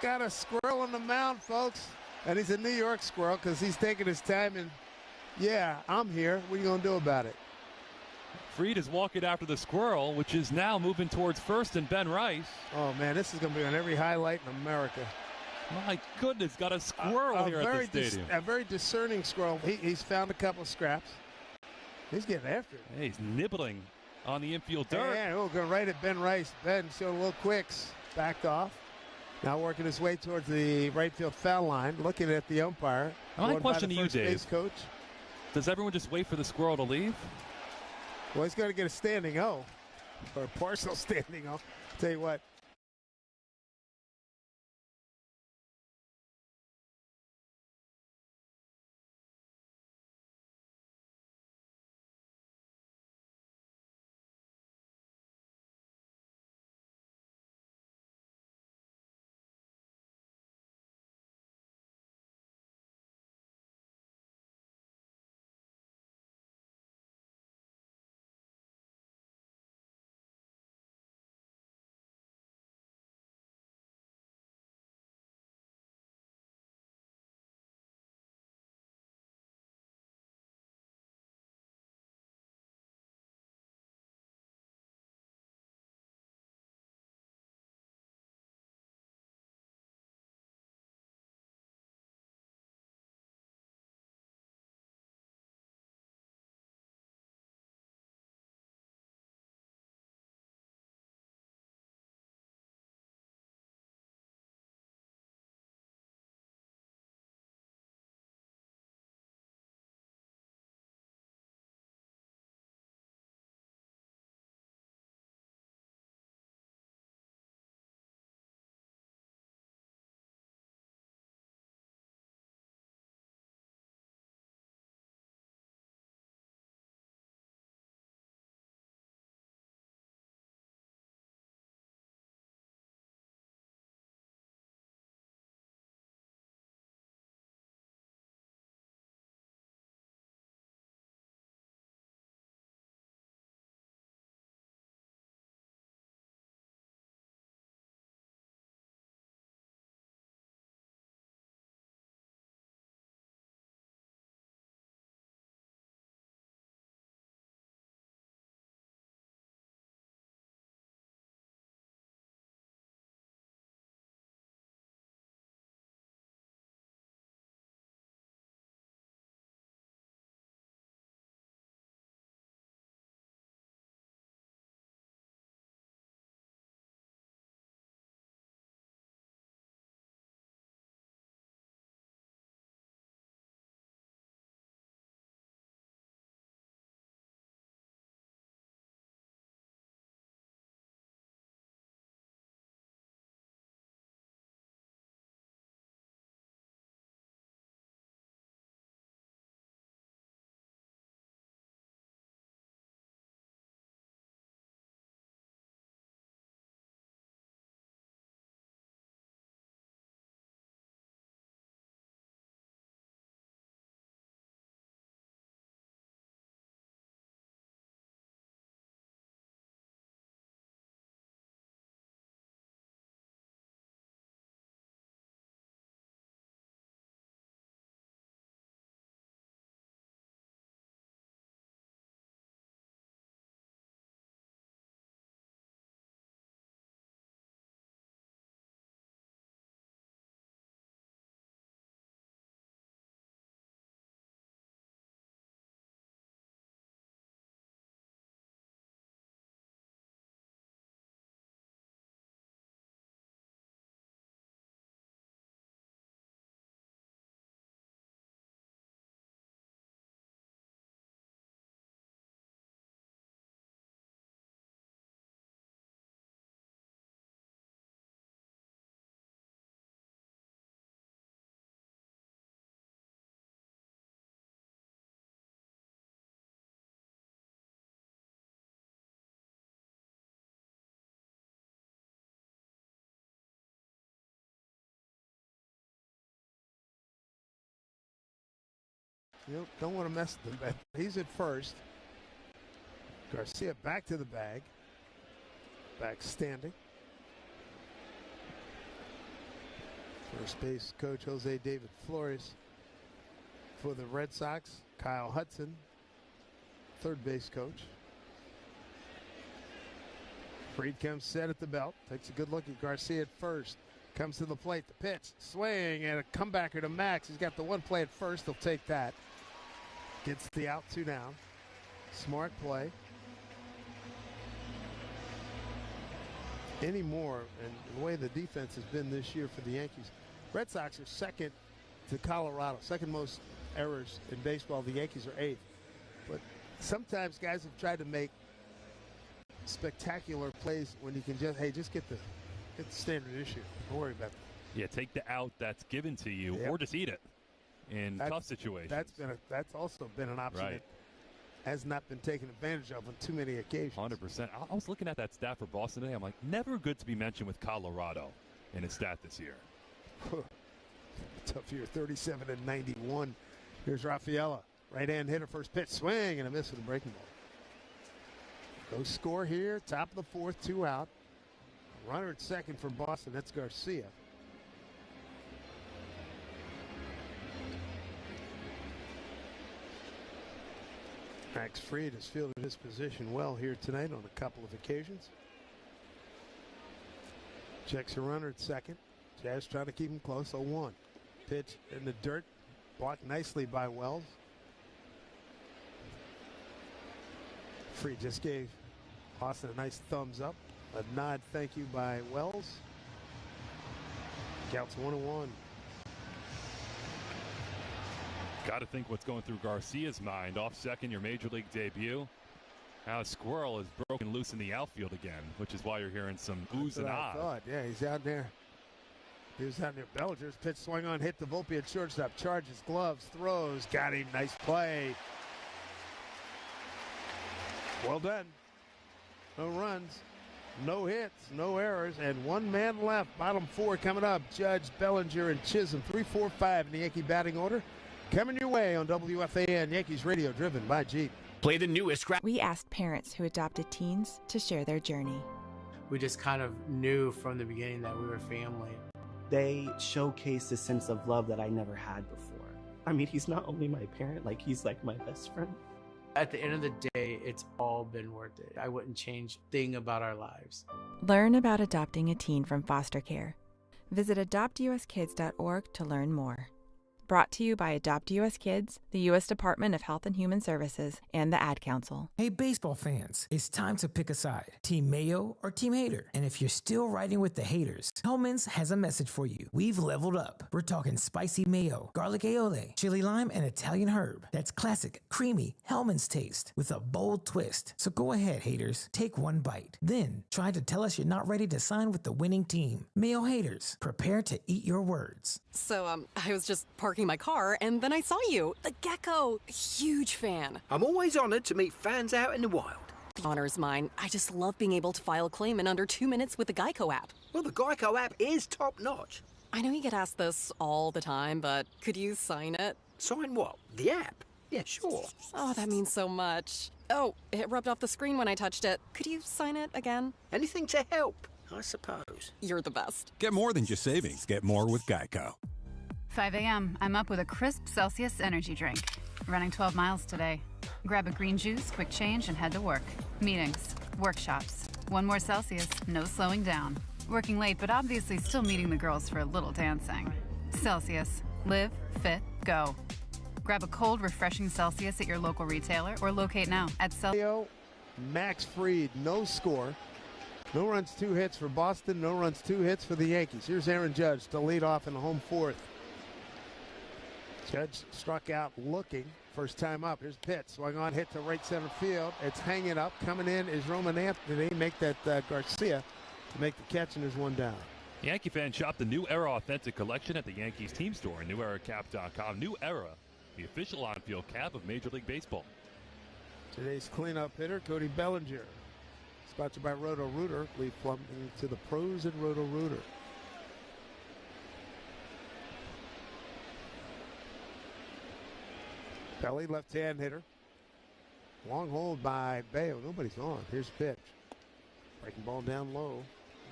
S7: Got a squirrel on the mound, folks. And he's a New York squirrel because he's taking his time. And, yeah, I'm here. What are you going to do about it?
S9: Fried is walking after the squirrel, which is now moving towards first and Ben Rice.
S7: Oh, man, this is going to be on every highlight in America.
S9: My goodness, got a squirrel here at the stadium.
S7: A very discerning squirrel. He's found a couple of scraps. He's getting after it.
S9: Hey, he's nibbling on the infield dirt.
S7: Yeah, we'll go right at Ben Rice. Ben showed a little quicks. Backed off. Now working his way towards the right field foul line, looking at the umpire.
S9: My question to you, Dave.
S7: Coach.
S9: Does everyone just wait for the squirrel to leave?
S7: Well, he's going to get a standing O, or a partial standing O. Tell you what, You don't want to mess with him. He's at first. Garcia back to the bag. Back standing. First base coach Jose David Flores. For the Red Sox, Kyle Hudson, third base coach. Fried comes set at the belt. Takes a good look at Garcia at first. Comes to the plate. The pitch. Swing and a comebacker to Max. He's got the one play at first. He'll take that. Gets the out, 2 down. Smart play. Anymore, and the way the defense has been this year for the Yankees, Red Sox are second to Colorado. Second most errors in baseball. The Yankees are 8th. But sometimes guys have tried to make spectacular plays when you can just get the standard issue. Don't worry about that.
S9: Yeah, take the out that's given to you, or just eat it in tough situations.
S7: That's also been an option
S9: right.
S7: that has not been taken advantage of on too many occasions.
S9: 100%. I was looking at that stat for Boston today. I'm like, never good to be mentioned with Colorado in his stat this year.
S7: Tough year, 37 and 91. Here's Rafaela, right-hand hitter, first pitch, swing and a miss with a breaking ball. Go score here, top of the fourth, 2 out. Runner at second for Boston, that's Garcia. Max Fried has fielded his position well here tonight on a couple of occasions. Checks a runner at second. Jazz trying to keep him close, 0-1. Pitch in the dirt, blocked nicely by Wells. Fried just gave Austin a nice thumbs up. A nod thank you by Wells. Counts 1-1.
S9: Got to think what's going through Garcia's mind. Off second, your major league debut. Now a squirrel is broken loose in the outfield again, which is why you're hearing some oohs and ahs.
S7: Yeah, he's out there. He was out near Bellinger's pitch, swung on, hit the Volpe at shortstop, charges, gloves, throws, got him, nice play. Well done. No runs, no hits, no errors, and 1 man left. Bottom 4 coming up. Judge, Bellinger, and Chisholm. 3, 4, 5 in the Yankee batting order. Coming your way on WFAN Yankees Radio, driven by Jeep.
S11: Play the newest.
S3: We asked parents who adopted teens to share their journey.
S15: We just kind of knew from the beginning that we were family.
S16: They showcase a sense of love that I never had before. I mean, he's not only my parent, he's like my best friend.
S15: At the end of the day, it's all been worth it. I wouldn't change a thing about our lives.
S3: Learn about adopting a teen from foster care. Visit adoptuskids.org to learn more. Brought to you by Adopt US Kids, the U.S. Department of Health and Human Services, and the Ad Council.
S1: Hey, baseball fans, it's time to pick a side. Team Mayo or Team Hater? And if you're still riding with the haters, Hellman's has a message for you. We've leveled up. We're talking spicy mayo, garlic aioli, chili lime, and Italian herb. That's classic, creamy Hellman's taste with a bold twist. So go ahead, haters. Take one bite. Then try to tell us you're not ready to sign with the winning team. Mayo haters, prepare to eat your words.
S4: So, I was just parking my car, and then I saw you. The gecko. Huge fan.
S21: I'm always honored to meet fans out in the wild.
S4: The honor's mine. I just love being able to file a claim in under 2 minutes with the Geico app.
S21: Well, the Geico app is top-notch.
S4: I know you get asked this all the time, but could you sign it?
S21: Sign what? The app? Yeah, sure.
S4: Oh, that means so much. Oh, it rubbed off the screen when I touched it. Could you sign it again?
S21: Anything to help, I suppose.
S4: You're the best.
S22: Get more than just savings. Get more with Geico.
S25: 5 a.m., I'm up with a crisp Celsius energy drink. Running 12 miles today. Grab a green juice, quick change, and head to work. Meetings, workshops. 1 more Celsius, no slowing down. Working late, but obviously still meeting the girls for a little dancing. Celsius. Live, fit, go. Grab a cold, refreshing Celsius at your local retailer or locate now at Celsius.
S7: Max Fried, no score. No runs, 2 hits for Boston. No runs, 2 hits for the Yankees. Here's Aaron Judge to lead off in the home 4th. Judge struck out looking. First time up. Here's the pitch. Swung on, hit to right center field. It's hanging up. Coming in is Roman Anthony. Make that Garcia to make the catch, and there's 1 down.
S9: Yankee fans shop the New Era Authentic Collection at the Yankees team store and NewEraCap.com. New Era, the official on-field cap of Major League Baseball.
S7: Today's cleanup hitter, Cody Bellinger. Sponsored by Roto-Rooter. Lead plumbing to the pros at Roto-Rooter. Belly, left-hand hitter. Long hold by Bello. Nobody's on. Here's the pitch. Breaking ball down low.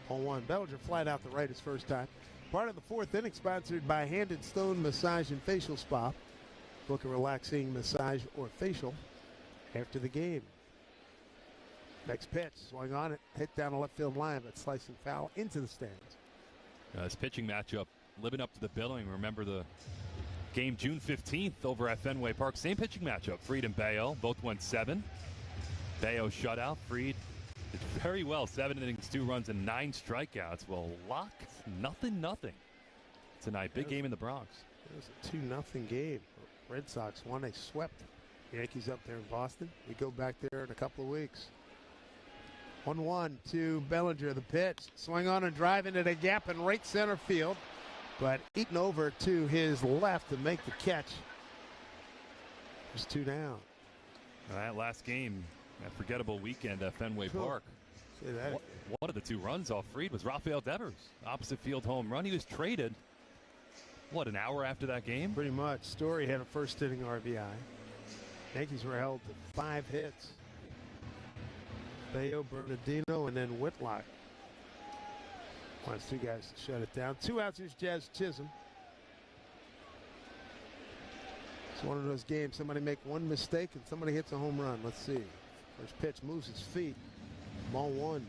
S7: 0-1. Bellinger flat out the right his first time. Part of the fourth inning, sponsored by Hand and Stone Massage and Facial Spa. Book a relaxing massage or facial after the game. Next pitch, swung on it, hit down the left field line, but slicing foul into the stands.
S9: This pitching matchup living up to the billing. Remember the game June 15th over at Fenway Park. Same pitching matchup. Fried and Bello both went 7. Bello shutout. Fried did very well. 7 innings, 2 runs, and 9 strikeouts. Well, lock, nothing tonight. Big game in the Bronx.
S7: It was a 2-0 game. Red Sox won. They swept the Yankees up there in Boston. We go back there in a couple of weeks. 1-1 to Bellinger. The pitch. Swing on and drive into the gap in right center field. But eaten over to his left to make the catch. There's 2 down.
S9: That last game, that forgettable weekend at Fenway Park. One of the 2 runs off Fried was Rafael Devers. Opposite field home run. He was traded, an hour after that game?
S7: Pretty much. Story had a first inning RBI. Yankees were held to 5 hits. Bello, Bernardino, and then Whitlock. Wants 2 guys to shut it down. 2 outs. Here's Jazz Chisholm. It's one of those games. Somebody make one mistake and somebody hits a home run. Let's see. First pitch moves his feet. Ball 1.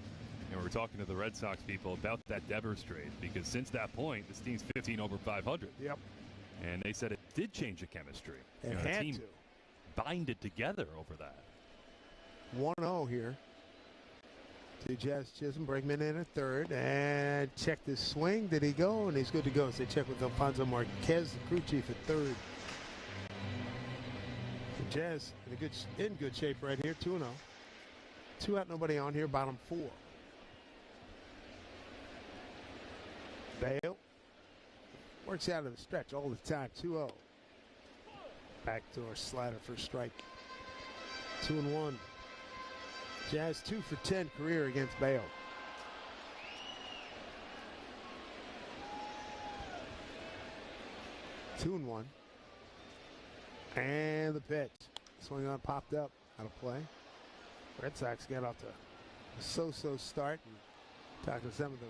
S9: And we're talking to the Red Sox people about that Devers trade, because since that point, this team's 15 over 500.
S7: Yep.
S9: And they said it did change the chemistry.
S7: It
S9: the
S7: had
S9: team
S7: to.
S9: Binded together over that.
S7: 1-0 here. To Jazz Chisholm. Bregman in at third. And check this swing. Did he go? And he's good to go. So they check with Alfonso Marquez, the crew chief, at third. And Jazz in good shape right here. 2-0. 2 out, nobody on here. Bottom 4. Bello works out of the stretch all the time. 2-0. Backdoor slider for strike. 2-1. Jazz 2 for 10 career against Bello. Two and 1. And the pitch. Swing on, popped up. Out of play. Red Sox got off to a so-so start. And talking to some of the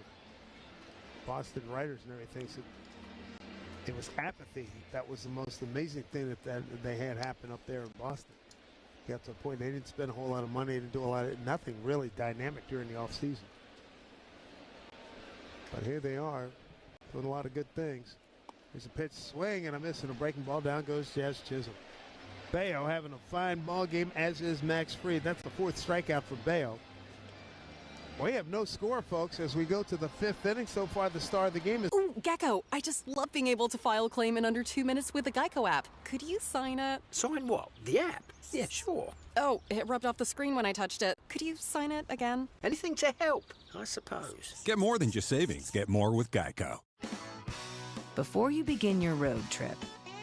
S7: Boston writers and everything, said it was apathy. That was the most amazing thing that they had happen up there in Boston. Got to a point they didn't spend a whole lot of money, didn't do a lot of nothing really dynamic during the offseason. But here they are doing a lot of good things. There's a pitch, swing, and a miss, and a breaking ball. Down goes Jazz Chisholm. Bello having a fine ball game, as is Max Fried. That's the 4th strikeout for Bello. We have no score, folks, as we go to the 5th inning. So far, the star of the game is...
S4: Ooh, Gecko, I just love being able to file a claim in under 2 minutes with the Geico app. Could you sign it?
S21: Sign what? The app? Yeah, sure.
S4: Oh, it rubbed off the screen when I touched it. Could you sign it again?
S21: Anything to help, I suppose.
S22: Get more than just savings. Get more with Geico.
S6: Before you begin your road trip,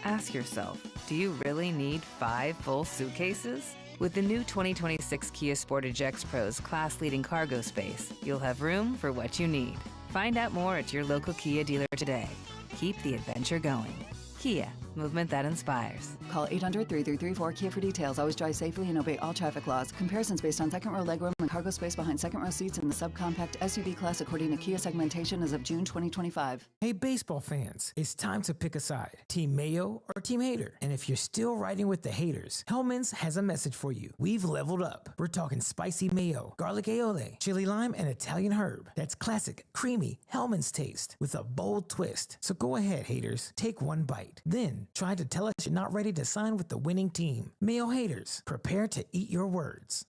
S6: ask yourself, do you really need 5 full suitcases? With the new 2026 Kia Sportage X Pro's class-leading cargo space, you'll have room for what you need. Find out more at your local Kia dealer today. Keep the adventure going. Kia, movement that inspires.
S17: Call 800-3334-KIA for details. Always drive safely and obey all traffic laws. Comparisons based on second row legroom and cargo space behind second row seats in the subcompact SUV class according to Kia segmentation as of June 2025.
S1: Hey, baseball fans, it's time to pick a side. Team Mayo or Team Hater. And if you're still riding with the haters, Hellman's has a message for you. We've leveled up. We're talking spicy mayo, garlic aioli, chili lime, and Italian herb. That's classic, creamy Hellman's taste with a bold twist. So go ahead, haters. Take one bite. Then try to tell us you're not ready to sign with the winning team. Mayo haters, prepare to eat your words.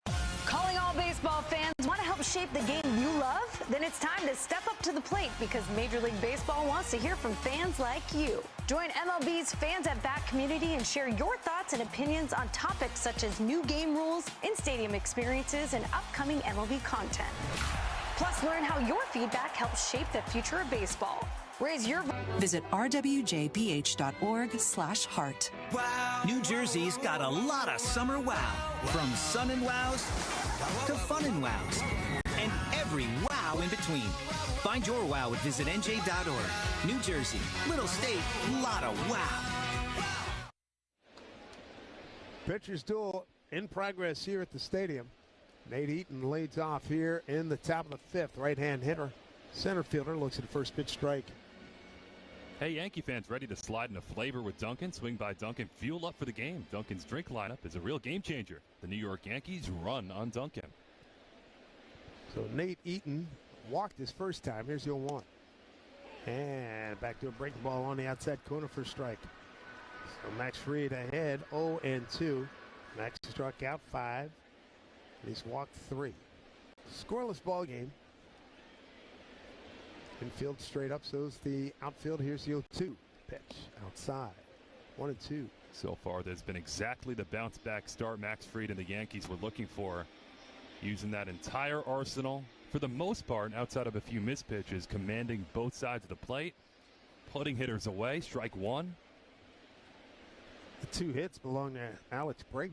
S18: Calling all baseball fans. Want to help shape the game you love? Then it's time to step up to the plate, because Major League Baseball wants to hear from fans like you. Join MLB's Fans at Bat community and share your thoughts and opinions on topics such as new game rules, in-stadium experiences, and upcoming MLB content. Plus, learn how your feedback helps shape the future of baseball. Raise your
S23: Visit rwjph.org/heart.
S24: Wow. New Jersey's got a lot of summer wow. From sun and wows to fun and wows. And every wow in between. Find your wow at visitnj.org. New Jersey, little state, lot of wow.
S7: Pitcher's duel in progress here at the stadium. Nate Eaton leads off here in the top of the fifth. Right-hand hitter, center fielder, looks at the first pitch strike.
S9: Hey, Yankee fans ready to slide into flavor with Dunkin'? Swing by Dunkin', fuel up for the game. Dunkin's drink lineup is a real game changer. The New York Yankees run on Dunkin'.
S7: So Nate Eaton walked his first time. Here's 0-1. And back to a breaking ball on the outside corner for a strike. So Max Fried ahead, 0-2. Max struck out 5. He's walked 3. Scoreless ball game. Infield straight up, so's the outfield. Here's the 0-2 pitch outside. 1-2.
S9: So far, there's been exactly the bounce back start Max Fried and the Yankees were looking for. Using that entire arsenal, for the most part, outside of a few missed pitches, commanding both sides of the plate, putting hitters away. Strike 1.
S7: The 2 hits belong to Alex Bregman.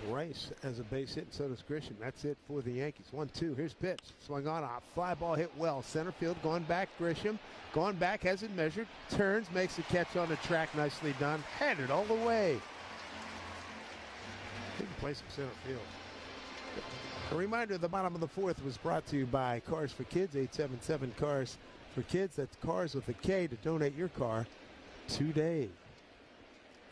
S7: And Rice has a base hit, and so does Grisham. That's it for the Yankees. 1-2. Here's pitch. Swung on a fly ball hit well. Center field going back. Grisham going back, has it measured. Turns, makes a catch on the track. Nicely done. Headed all the way. He can play some center field. A reminder, the bottom of the fourth was brought to you by Cars for Kids. 877 Cars for Kids. That's Cars with a K to donate your car today.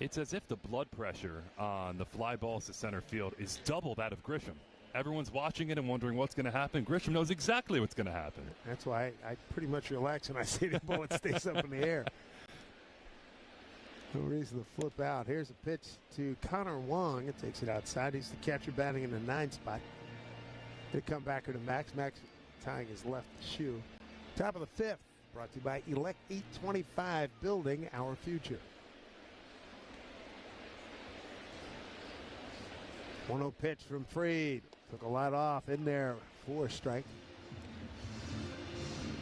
S9: It's as if the blood pressure on the fly balls to center field is double that of Grisham. Everyone's watching it and wondering what's going to happen. Grisham knows exactly what's going to happen.
S7: That's why I pretty much relax when I see the bullet stays up in the air. No reason to flip out. Here's a pitch to Connor Wong. It takes it outside. He's the catcher batting in the 9 spot. They come back to Max. Max tying his left shoe. Top of the fifth. Brought to you by Elect 825, building our future. 1-0 pitch from Fried. Took a lot off in there for a strike.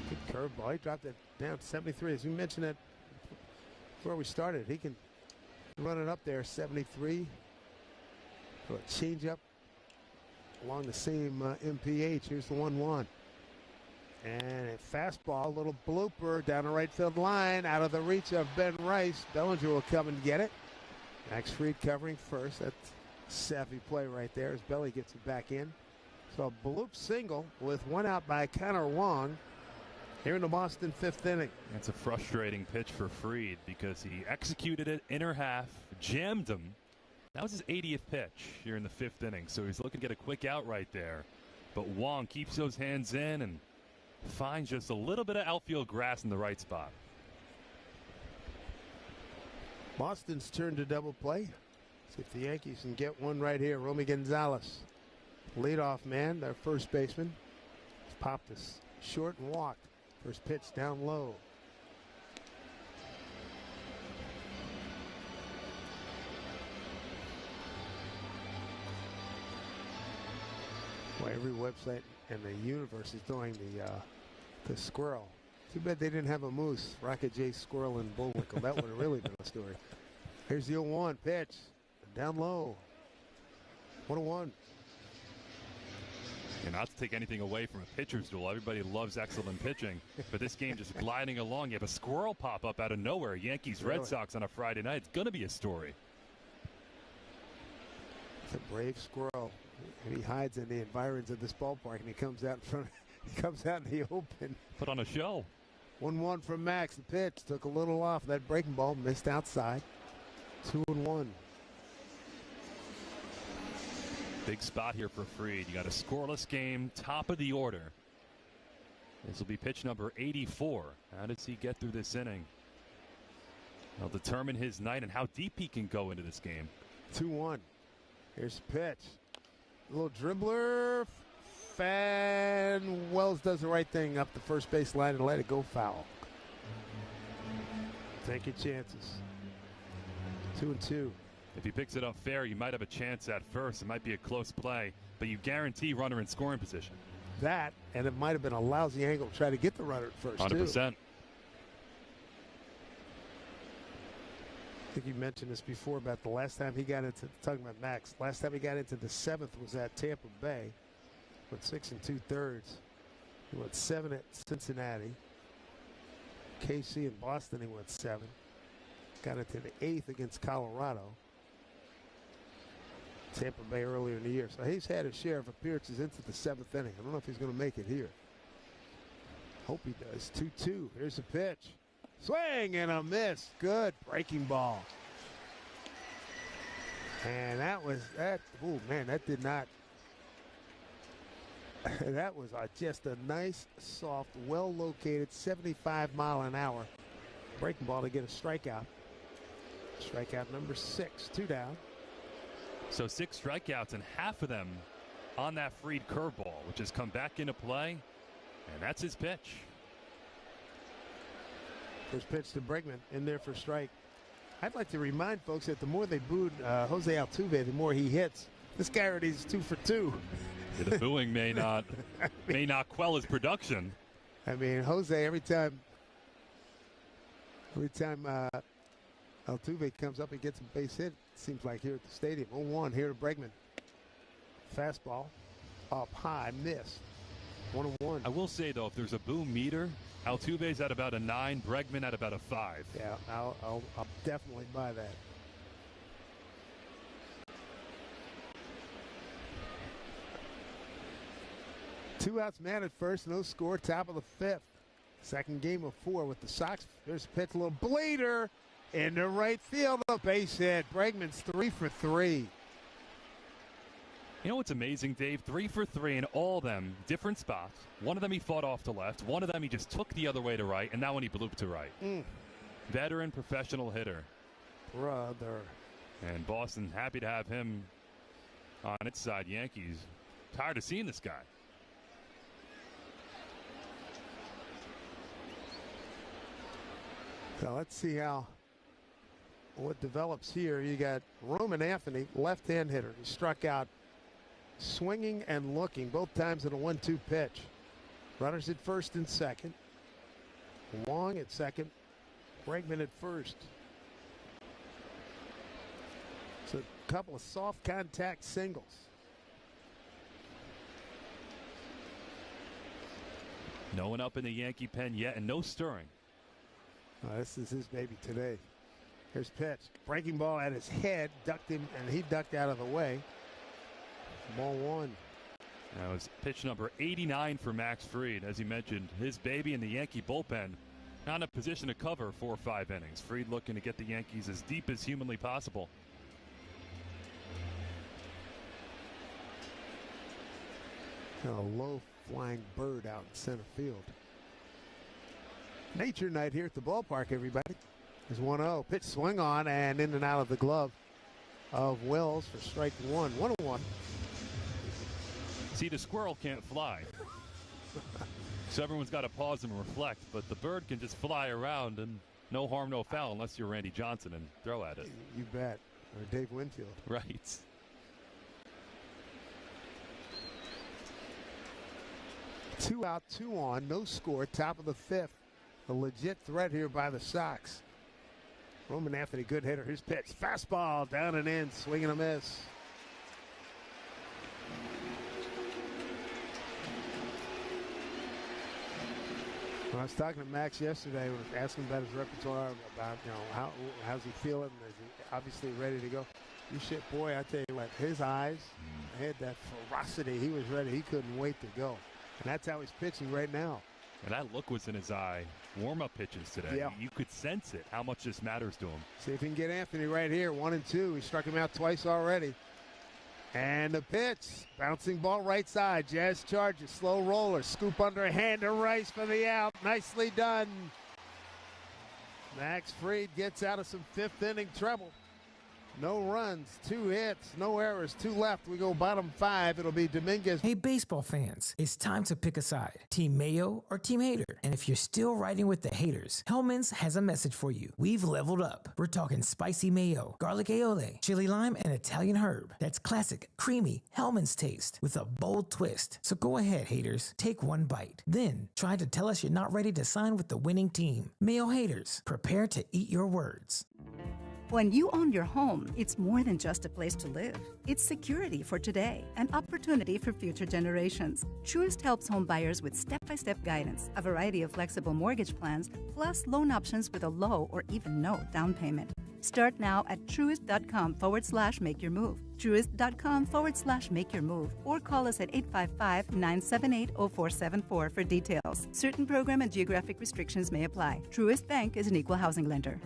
S7: Good curveball. He dropped it down to 73. As you mentioned that before we started, he can run it up there, 73. For a changeup along the same MPH. Here's the 1-1. And a fastball, a little blooper down the right field line, out of the reach of Ben Rice. Bellinger will come and get it. Max Fried covering first. That's savvy play right there as Belly gets it back in. So a bloop single with 1 out by Connor Wong here in the Boston 5th inning.
S9: That's a frustrating pitch for Fried because he executed it inner half, jammed him. That was his 80th pitch here in the 5th inning, so he's looking to get a quick out right there. But Wong keeps those hands in and finds just a little bit of outfield grass in the right spot.
S7: Boston's turn to double play. See if the Yankees can get one right here. Romy Gonzalez, leadoff man, their first baseman. He's popped this short and walked. First pitch down low. Well, every website in the universe is doing the squirrel. Too bad they didn't have a moose. Rocket J, squirrel, and Bullwinkle. That would have really been a story. Here's the 0-1 pitch. Down low. 1-1.
S9: And not to take anything away from a pitcher's duel. Everybody loves excellent pitching. But this game just gliding along. You have a squirrel pop up out of nowhere. Yankees Red Sox on a Friday night. It's going to be a story.
S7: It's a brave squirrel. He hides in the environs of this ballpark and he comes out in front. He comes out in the open.
S9: Put on a show.
S7: 1-1 from Max. The pitch took a little off. That breaking ball missed outside. 2-1.
S9: Big spot here for Fried. You got a scoreless game, top of the order. This will be pitch number 84. How does he get through this inning? He'll determine his night and how deep he can go into this game.
S7: 2-1. Here's the pitch. A little dribbler. Fan Wells does the right thing up the first base line and let it go foul. Take your chances. 2-2.
S9: If he picks it up fair, you might have a chance at first. It might be a close play, but you guarantee runner in scoring position.
S7: That, and it might have been a lousy angle to try to get the runner at first,
S9: 100%.
S7: too. I think you mentioned this before about the last time he got into, talking about Max, last time he got into the 7th was at Tampa Bay. Went 6 2/3. He went 7 at Cincinnati. KC and Boston, he went 7. Got it to the 8th against Colorado. Tampa Bay earlier in the year. So he's had his share of appearances into the 7th inning. I don't know if he's going to make it here. Hope he does. 2-2. Here's a pitch. Swing and a miss. Good breaking ball. And that was that. Oh man, that did not. That was just a nice, soft, well-located 75-mile-an-hour breaking ball to get a strikeout. Strikeout number 6. 2 down.
S9: So 6 strikeouts and half of them on that freed curveball, which has come back into play, and that's his pitch.
S7: First pitch to Bregman, in there for strike. I'd like to remind folks that the more they booed Jose Altuve, the more he hits. This guy already is 2 for 2.
S9: Yeah, the booing may not quell his production.
S7: I mean, Jose, every time Altuve comes up and gets a base hit, it seems like here at the stadium. 0-1 here to Bregman. Fastball up high, missed. 1-1.
S9: I will say, though, if there's a boom meter, Altuve's at about a 9, Bregman at about a 5.
S7: Yeah, I'll definitely buy that. Two outs, man at first, no score, top of the 5th. Second game of 4 with the Sox. There's a pitch, a little blader into right field, a base hit. Bregman's 3 for 3.
S9: You know what's amazing, Dave? 3 for 3 in all of them, different spots. One of them he fought off to left. One of them he just took the other way to right, and that one he blooped to right. Veteran professional hitter.
S7: Brother.
S9: And Boston happy to have him on its side. Yankees tired of seeing this guy.
S7: So let's see what develops here. You got Roman Anthony, left-hand hitter. He struck out swinging and looking both times in a 1-2 pitch. Runners at first and second. Long at second. Bregman at first. So a couple of soft contact singles.
S9: No one up in the Yankee pen yet, and no stirring.
S7: This is his baby today. Here's pitch. Breaking ball at his head. Ducked him, and he ducked out of the way. Ball 1.
S9: That was pitch number 89 for Max Fried. As he mentioned, his baby in the Yankee bullpen. Not in a position to cover 4 or 5 innings. Fried looking to get the Yankees as deep as humanly possible.
S7: A low-flying bird out in center field. Nature night here at the ballpark, everybody. There's 1-0. Pitch swung on and in and out of the glove of Wells for strike 1. 1-1.
S9: See, the squirrel can't fly. So everyone's got to pause and reflect, but the bird can just fly around and no harm, no foul unless you're Randy Johnson and throw at it.
S7: You bet. Or Dave Winfield.
S9: Right.
S7: Two out, 2 on, no score, top of the 5th. A legit threat here by the Sox. Roman Anthony, good hitter. His pitch. Fastball down and in. Swing and a miss. When I was talking to Max yesterday, I was asking about his repertoire, about how's he feeling. Is he obviously ready to go? You shit, boy, I tell you what, his eyes had that ferocity. He was ready. He couldn't wait to go. And that's how he's pitching right now.
S9: And that look was in his eye. Warm-up pitches today.
S7: Yeah.
S9: You could sense it, how much this matters to him.
S7: See if he can get Anthony right here. 1 and 2. He struck him out twice already. And the pitch. Bouncing ball right side. Jazz Chargers. Slow roller. Scoop under a hand to Rice for the out. Nicely done. Max Fried gets out of some 5th inning trouble. No runs, 2 hits, no errors, 2 left. We go bottom 5. It'll be Dominguez.
S1: Hey, baseball fans, it's time to pick a side. Team Mayo or Team Hater. And if you're still riding with the haters, Hellman's has a message for you. We've leveled up. We're talking spicy mayo, garlic aioli, chili lime, and Italian herb. That's classic, creamy Hellman's taste with a bold twist. So go ahead, haters. Take 1 bite. Then try to tell us you're not ready to sign with the winning team. Mayo haters, prepare to eat your words.
S13: When you own your home, it's more than just a place to live. It's security for today and opportunity for future generations. Truist helps home buyers with step-by-step guidance, a variety of flexible mortgage plans, plus loan options with a low or even no down payment. Start now at truist.com/make-your-move. Truist.com/make-your-move. Or call us at 855-978-0474 for details. Certain program and geographic restrictions may apply. Truist Bank is an equal housing lender.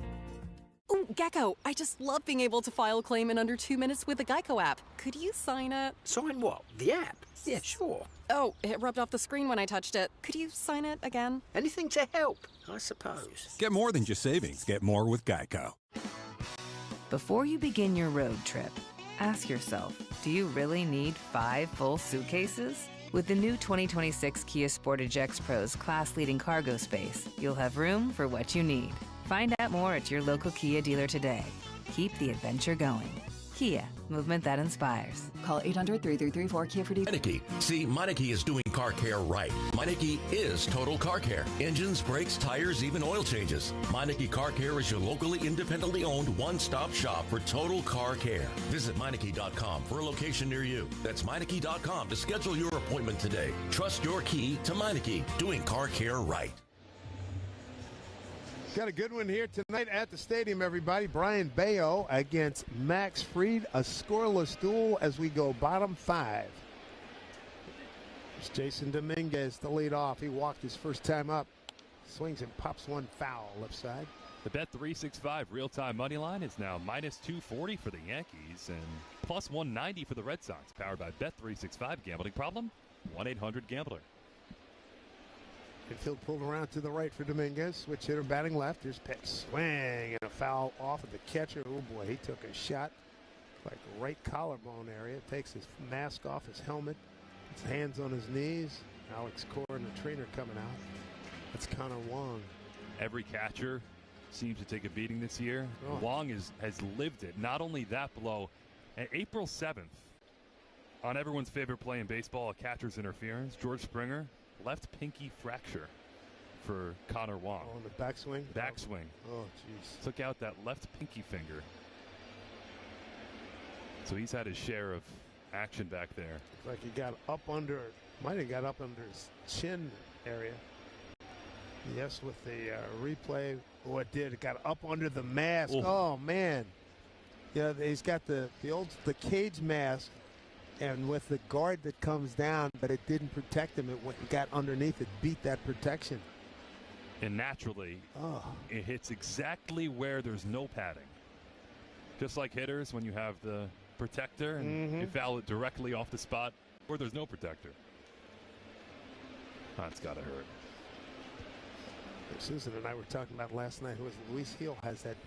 S4: Ooh, Gecko, I just love being able to file a claim in under 2 minutes with the Geico app. Could you sign it?
S21: Sign what? The app? Yeah, sure.
S4: Oh, it rubbed off the screen when I touched it. Could you sign it again?
S21: Anything to help, I suppose.
S22: Get more than just savings. Get more with Geico.
S6: Before you begin your road trip, ask yourself, do you really need 5 full suitcases? With the new 2026 Kia Sportage X Pro's class-leading cargo space, you'll have room for what you need. Find out more at your local Kia dealer today. Keep the adventure going. Kia, movement that inspires.
S17: Call 800-333-4KIA for details.
S8: Meineke. See, Meineke is doing car care right. Meineke is total car care. Engines, brakes, tires, even oil changes. Meineke Car Care is your locally independently owned one-stop shop for total car care. Visit Meineke.com for a location near you. That's Meineke.com to schedule your appointment today. Trust your key to Meineke, doing car care right.
S7: Got a good one here tonight at the stadium, everybody. Brayan Bello against Max Fried, a scoreless duel as we go bottom 5. It's Jason Dominguez to lead off. He walked his first time up. Swings and pops one foul left side.
S9: The Bet365 real-time money line is now -240 for the Yankees and +190 for the Red Sox. Powered by Bet365. Gambling problem? 1-800-GAMBLER.
S7: Infield pulled around to the right for Dominguez. Switch hitter batting left. Here's pitch. Swing and a foul off of the catcher. Oh boy, he took a shot like right collarbone area. Takes his mask off, his helmet. His hands on his knees. Alex Cora and the trainer coming out. That's Connor Wong.
S9: Every catcher seems to take a beating this year.
S7: Oh.
S9: Wong has lived it. Not only that blow, on April 7th, on everyone's favorite play in baseball, a catcher's interference, George Springer, left pinky fracture for Connor Wong.
S7: Oh, the backswing?
S9: Backswing.
S7: Oh, jeez.
S9: Took out that left pinky finger. So he's had his share of action back there.
S7: Looks like he got up under, might have got up under his chin area. Yes, with the replay. Oh, it did. It got up under the mask.
S9: Ooh.
S7: Oh, man. Yeah, he's got the cage mask. And with the guard that comes down, but it didn't protect him. It got underneath it, beat that protection.
S9: And naturally, it hits exactly where there's no padding. Just like hitters, when you have the protector and you foul it directly off the spot where there's no protector. That's got to hurt.
S7: Susan and I were talking about last night. Who was Luis Heel has that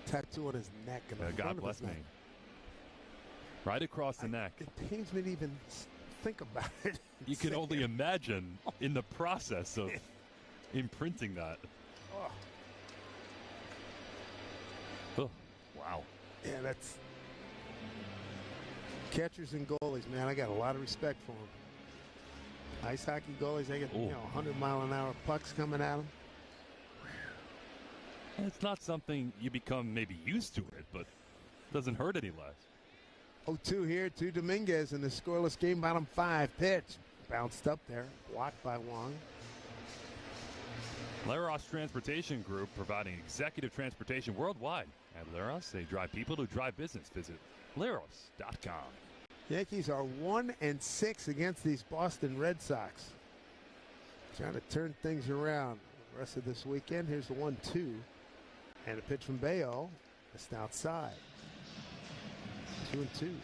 S7: tattoo on his neck. And the
S9: God bless me. Right across the neck.
S7: It pains me to even think about it.
S9: You can only imagine in the process of imprinting that. Oh, wow.
S7: Yeah, that's catchers and goalies, man. I got a lot of respect for them. Ice hockey goalies, they get 100-mile-an-hour pucks coming at them.
S9: It's not something you become maybe used to it, but it doesn't hurt any less.
S7: 0-2 here to Dominguez in the scoreless game, bottom 5. Pitch bounced up there, blocked by Wong.
S9: Laros Transportation Group providing executive transportation worldwide. At Laros, they drive people to drive business. Visit laros.com.
S7: Yankees are 1-6 against these Boston Red Sox. Trying to turn things around the rest of this weekend. Here's the 1-2. And a pitch from Bello. Just outside. 2-2.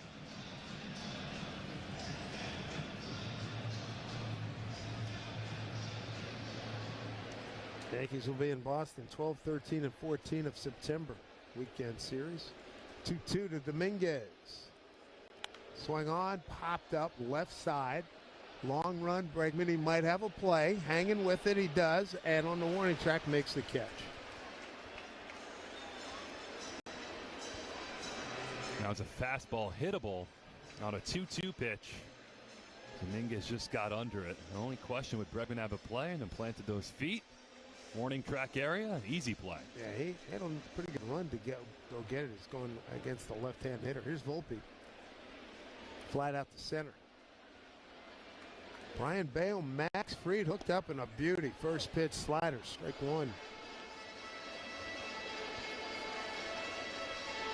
S7: Yankees will be in Boston 12, 13, and 14 of September. Weekend series. 2-2 to Dominguez. Swung on, popped up, left side. Long run, Bregman. He might have a play. Hanging with it, he does. And on the warning track, makes the catch.
S9: Now it's a fastball hittable on a 2-2 pitch. Dominguez just got under it. The only question, would Bregman have a play and then planted those feet? Warning track area, easy play.
S7: Yeah, he had a pretty good run to go get it. He's going against the left-hand hitter. Here's Volpe. Flat out to center. Brayan Bello, Max Fried hooked up in a beauty. First pitch slider, strike one.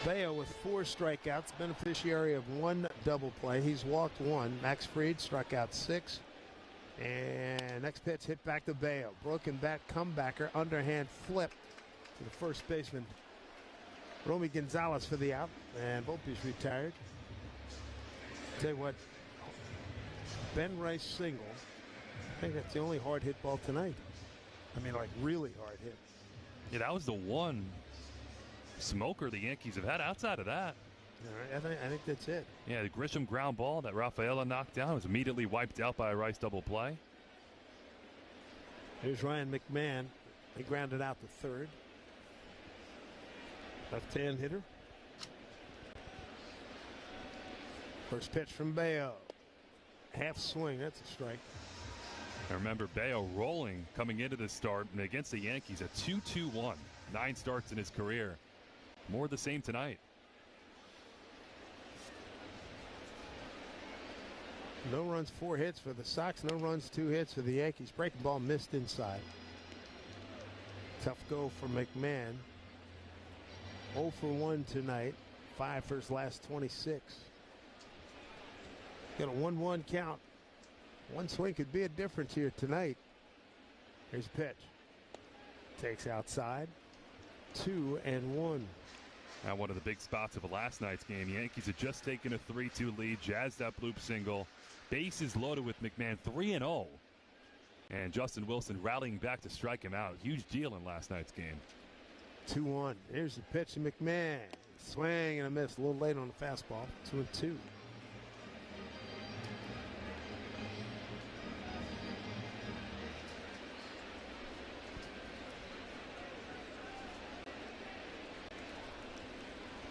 S7: Bello with 4 strikeouts, beneficiary of 1 double play. He's walked 1. Max Fried struck out 6. And next pitch hit back to Bello. Broken bat comebacker, underhand flip to the first baseman. Romy Gonzalez for the out. And Volpe's retired. Tell you what, Ben Rice single. I think that's the only hard hit ball tonight. I mean, like really hard hit.
S9: Yeah, that was the one smoker the Yankees have had. Outside of that,
S7: all right, I think that's it.
S9: Yeah, the Grisham ground ball that Rafaela knocked down was immediately wiped out by a Rice double play.
S7: Here's Ryan McMahon. He grounded out to third. Left-hand hitter. First pitch from Bello. Half swing, that's a strike.
S9: I remember Bello rolling coming into this start, and against the Yankees, a 2-2-1. 9 starts in his career. More of the same tonight.
S7: No runs, 4 hits for the Sox. No runs, 2 hits for the Yankees. Breaking ball missed inside. Tough go for McMahon. 0 for 1 tonight. 5 for his last 26. Got a 1-1 count. One swing could be a difference here tonight. Here's a pitch. Takes outside. 2-1.
S9: Now one of the big spots of last night's game. Yankees had just taken a 3-2 lead. Jazzed up loop single. Bases loaded with McMahon 3-0. And Justin Wilson rallying back to strike him out. Huge deal in last night's game.
S7: 2-1. Here's the pitch to McMahon. Swing and a miss. A little late on the fastball. 2-2.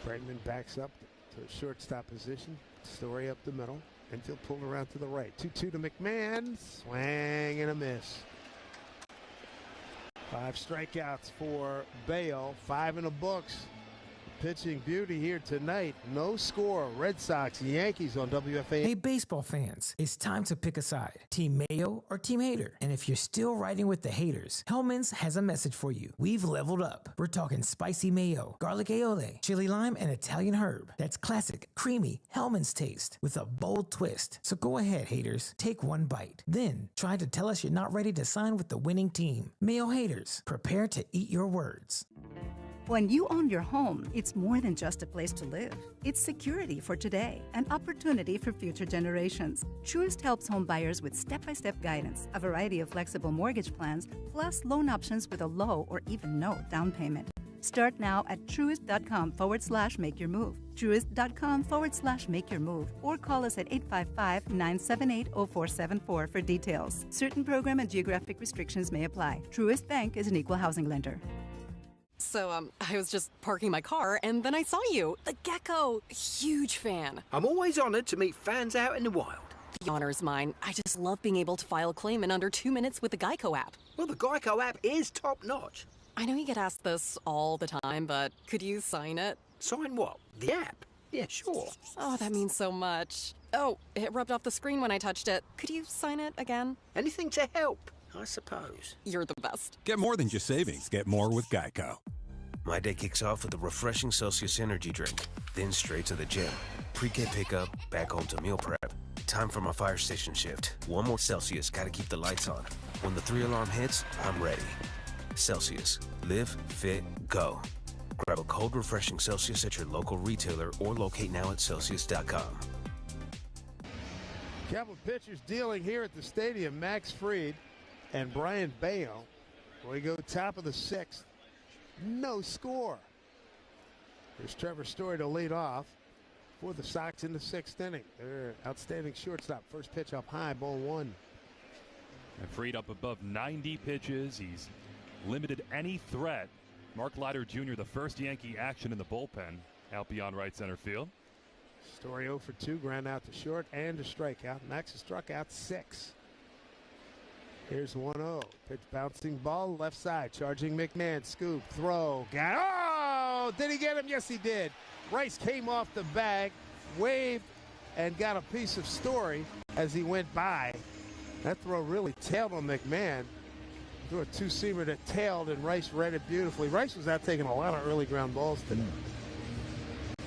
S7: Bregman backs up to shortstop position. Story up the middle. Infield pulled around to the right. 2-2 to McMahon. Swing and a miss. 5 strikeouts for Bello. 5 in the books. Pitching beauty here tonight. No score. Red Sox, Yankees on WFAN.
S1: Hey, baseball fans, it's time to pick a side. Team Mayo or Team Hater. And if you're still riding with the haters, Hellman's has a message for you. We've leveled up. We're talking spicy mayo, garlic aioli, chili lime, and Italian herb. That's classic, creamy Hellman's taste with a bold twist. So go ahead, haters. Take one bite. Then try to tell us you're not ready to sign with the winning team. Mayo haters, prepare to eat your words.
S13: When you own your home, it's more than just a place to live. It's security for today and opportunity for future generations. Truist helps home buyers with step-by-step guidance, a variety of flexible mortgage plans, plus loan options with a low or even no down payment. Start now at truist.com/make-your-move. Truist.com/make-your-move. Or call us at 855-978-0474 for details. Certain program and geographic restrictions may apply. Truist Bank is an equal housing lender.
S4: So, I was just parking my car, and then I saw you. The gecko. Huge fan.
S21: I'm always honored to meet fans out in the wild.
S4: The honor's mine. I just love being able to file a claim in under 2 minutes with the Geico app.
S21: Well, the Geico app is top-notch.
S4: I know you get asked this all the time, but could you sign it?
S21: Sign what? The app? Yeah, sure.
S4: Oh, that means so much. Oh, it rubbed off the screen when I touched it. Could you sign it again?
S21: Anything to help, I suppose.
S4: You're the best.
S22: Get more than just savings. Get more with Geico.
S19: My day kicks off with a refreshing Celsius energy drink, then straight to the gym. Pre-K pickup, back home to meal prep. Time for my fire station shift. 1 more Celsius, gotta keep the lights on. When the 3-alarm hits, I'm ready. Celsius. Live, fit, go. Grab a cold, refreshing Celsius at your local retailer or locate now at Celsius.com.
S7: Couple of pitchers dealing here at the stadium. Max Fried and Brayan Bello. We go top of the 6th. No score. Here's Trevor Story to lead off for the Sox in the 6th inning. Their outstanding shortstop. First pitch up high, ball 1.
S9: And Fried up above 90 pitches. He's limited any threat. Mark Leiter Jr., the first Yankee action in the bullpen, out beyond right center field.
S7: Story 0 for 2, ground out to short and a strikeout. Max has struck out 6. Here's 1-0. Pitch bouncing ball left side. Charging McMahon. Scoop. Throw. Got. Oh! Did he get him? Yes, he did. Rice came off the bag, waved, and got a piece of story as he went by. That throw really tailed on McMahon. Threw a two-seamer that tailed, and Rice read it beautifully. Rice was out taking a lot of early ground balls today.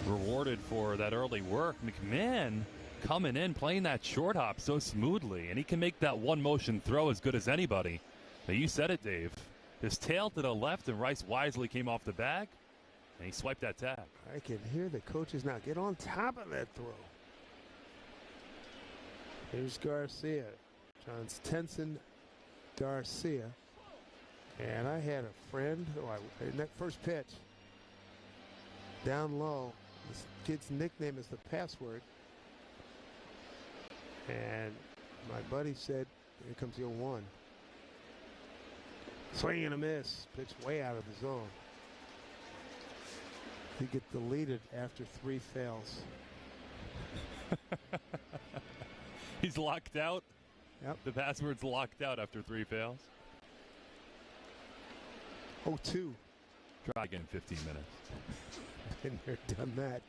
S9: Rewarded for that early work. McMahon coming in, playing that short hop so smoothly, and he can make that one-motion throw as good as anybody. Now, you said it, Dave. His tail to the left, and Rice wisely came off the bag, and he swiped that tag.
S7: I can hear the coaches now. Get on top of that throw. Here's Garcia. John's Tenson Garcia. And I had a friend, in that first pitch, down low, this kid's nickname is the password. And my buddy said, here comes 0-1. Swing and a miss. Pitch way out of the zone. He get deleted after 3 fails.
S9: He's locked out?
S7: Yep.
S9: The password's locked out after 3 fails?
S7: 0-2.
S9: Try again in 15 minutes.
S7: Been there, done that.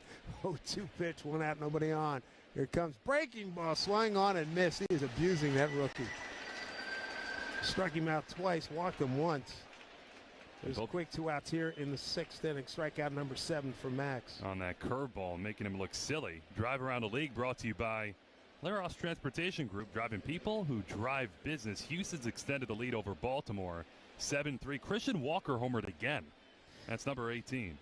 S7: 0-2 pitch, 1 out, nobody on. Here comes breaking ball, swung on and missed. He is abusing that rookie. Struck him out twice, walked him once. There's a quick 2 outs here in the 6th inning. Strikeout number 7 for Max.
S9: On that curveball, making him look silly. Drive Around the League brought to you by Laros Transportation Group, driving people who drive business. Houston's extended the lead over Baltimore. 7-3. Christian Walker homered again. That's number 18.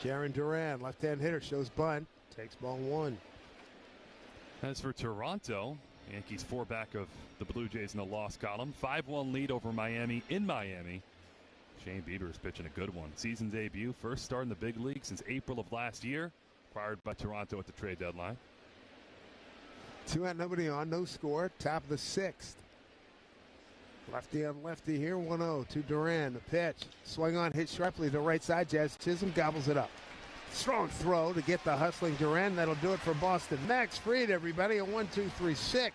S7: Jarren Duran, left-hand hitter, shows bunt. Takes ball 1.
S9: As for Toronto, Yankees 4 back of the Blue Jays in the loss column. 5-1 lead over Miami in Miami. Shane Bieber is pitching a good one. Season debut, first start in the big league since April of last year. Acquired by Toronto at the trade deadline.
S7: 2 out, nobody on, no score. Top of the 6th. Lefty on lefty here, 1-0 to Duran. The pitch, swung on, hit sharply to right side. Jazz Chisholm gobbles it up. Strong throw to get the hustling Duran. That'll do it for Boston. Max Fried, everybody, a 1-2-3-6.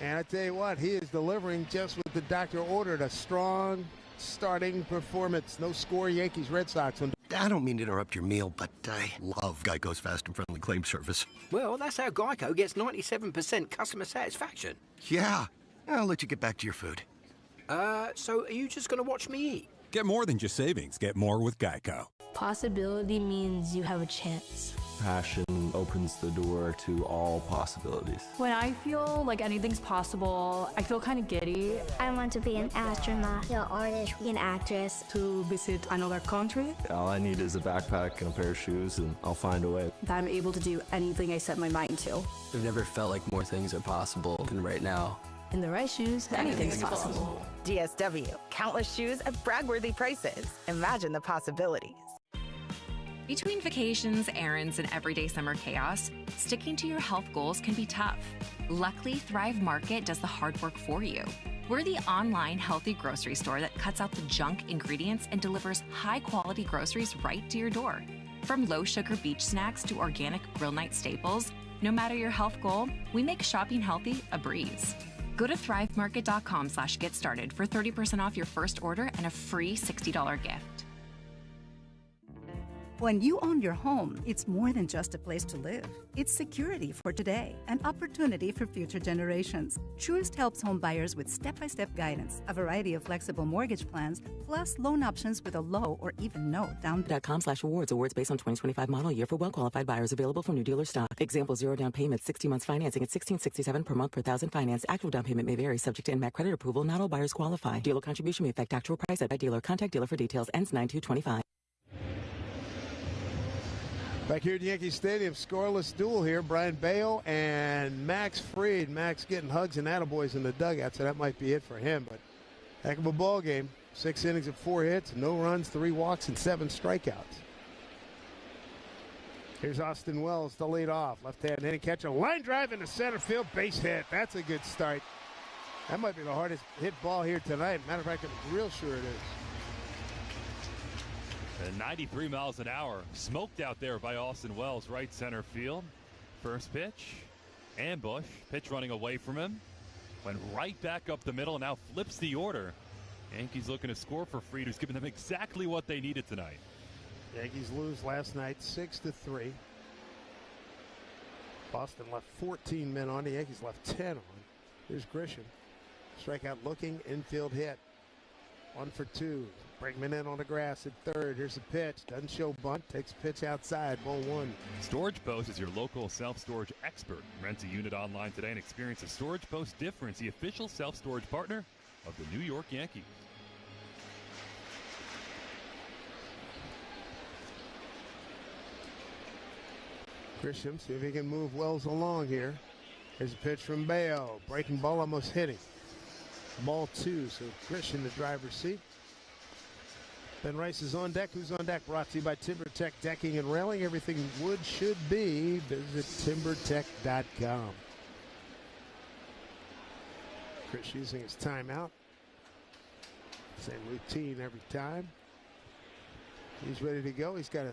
S7: And I tell you what, he is delivering just what the doctor ordered, a strong starting performance. No score, Yankees Red Sox.
S5: I don't mean to interrupt your meal, but I love Geico's fast and friendly claim service.
S21: Well, that's how Geico gets 97% customer satisfaction.
S5: Yeah, I'll let you get back to your food.
S21: So are you just going to watch me eat?
S22: Get more than just savings. Get more with Geico.
S10: Possibility means you have a chance.
S12: Passion opens the door to all possibilities.
S20: When I feel like anything's possible, I feel kind of giddy.
S23: I want to be an astronaut, an artist, an actress.
S20: To visit another country.
S12: All I need is a backpack and a pair of shoes, and I'll find a way.
S20: That I'm able to do anything I set my mind to.
S12: I've never felt like more things are possible than right now.
S20: In the right shoes, anything's possible.
S26: DSW, countless shoes at brag-worthy prices. Imagine the possibilities.
S27: Between vacations, errands, and everyday summer chaos, sticking to your health goals can be tough. Luckily, Thrive Market does the hard work for you. We're the online healthy grocery store that cuts out the junk ingredients and delivers high-quality groceries right to your door. From low-sugar beach snacks to organic grill night staples, no matter your health goal, we make shopping healthy a breeze. Go to thrivemarket.com/get started for 30% off your first order and a free $60 gift.
S13: When you own your home, it's more than just a place to live. It's security for today and opportunity for future generations. Truist helps home buyers with step-by-step guidance, a variety of flexible mortgage plans, plus loan options with a low or even no down payment.
S28: .com/awards. Awards based on 2025 model year for well-qualified buyers. Available from new dealer stock. Example, 0 down payment, 60 months financing at $1,667 per month per thousand finance. Actual down payment may vary, subject to NMAC credit approval. Not all buyers qualify. Dealer contribution may affect actual price set by dealer. Contact dealer for details. Ends 9/2/25.
S7: Back here at Yankee Stadium, scoreless duel here. Brayan Bello and Max Fried. Max getting hugs and attaboys in the dugout, so that might be it for him. But heck of a ball game. 6 innings of 4 hits, no runs, 3 walks, and 7 strikeouts. Here's Austin Wells to lead off. Left-hand hitting catcher, line drive into center field, base hit. That's a good start. That might be the hardest hit ball here tonight. Matter of fact, I'm real sure it is.
S9: And 93 miles an hour. Smoked out there by Austin Wells, right center field. First pitch. ambush. Pitch running away from him. Went right back up the middle and now flips the order. Yankees looking to score for Fried, who's given them exactly what they needed tonight.
S7: Yankees lose last night 6-3. Boston left 14 men on. The Yankees left 10 on. Here's Grisham. Strikeout looking, infield hit. 1 for 2. Bregman in on the grass at third. Here's a pitch. Doesn't show bunt. Takes a pitch outside. Ball 1.
S9: Storage Post is your local self-storage expert. Rent a unit online today and experience the Storage Post difference, the official self-storage partner of the New York Yankees.
S7: Grisham, see if he can move Wells along here. Here's a pitch from Bello. Breaking ball, almost hitting. Ball 2, so Grisham the driver's seat. Ben Rice is on deck. Who's on deck? Brought to you by TimberTech Decking and Railing. Everything wood should be. Visit TimberTech.com. Chris using his timeout. Same routine every time. He's ready to go. He's got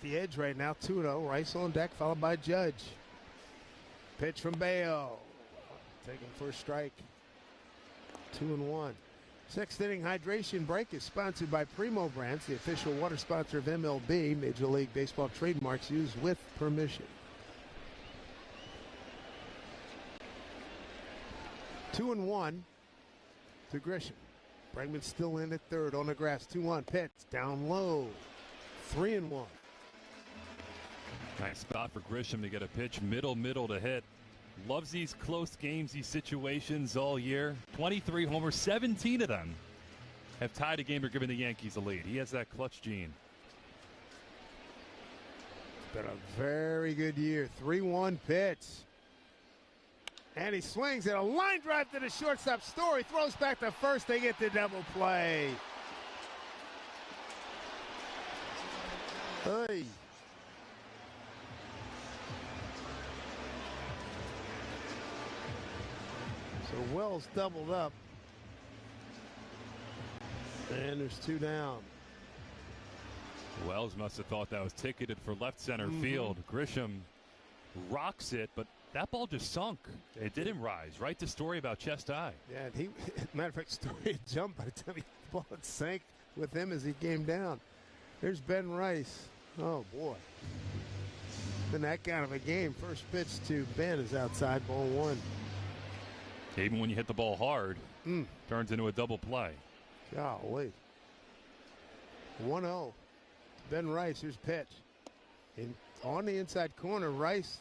S7: the edge right now. 2-0. Rice on deck, followed by Judge. Pitch from Bello. Taking first strike. 2-1. Sixth inning hydration break is sponsored by Primo Brands, the official water sponsor of MLB. Major League Baseball trademarks used with permission. 2-1 to Grisham. Bregman still in at third on the grass. 2-1 pitch down low. 3-1.
S9: Nice spot for Grisham to get a pitch middle to hit. Loves these close games, these situations all year. 23 homers, 17 of them have tied a game or given the Yankees a lead. He has that clutch gene.
S7: It's been a very good year. 3-1 pitch. And he swings at a line drive to the shortstop. Story throws back to first. They get the double play. Hey. So Wells doubled up. And there's 2 down.
S9: Wells must have thought that was ticketed for left center field. Grisham rocks it, but that ball just sunk. It didn't rise. Right to Story about chest high.
S7: Yeah, and he, matter of fact, Story jumped by the time the ball had sank with him as he came down. Here's Ben Rice. Oh, boy. In that kind of a game, first pitch to Ben is outside, ball 1.
S9: Even when you hit the ball hard, turns into a double play.
S7: Golly. 1-0. Ben Rice, here's pitch. On the inside corner, Rice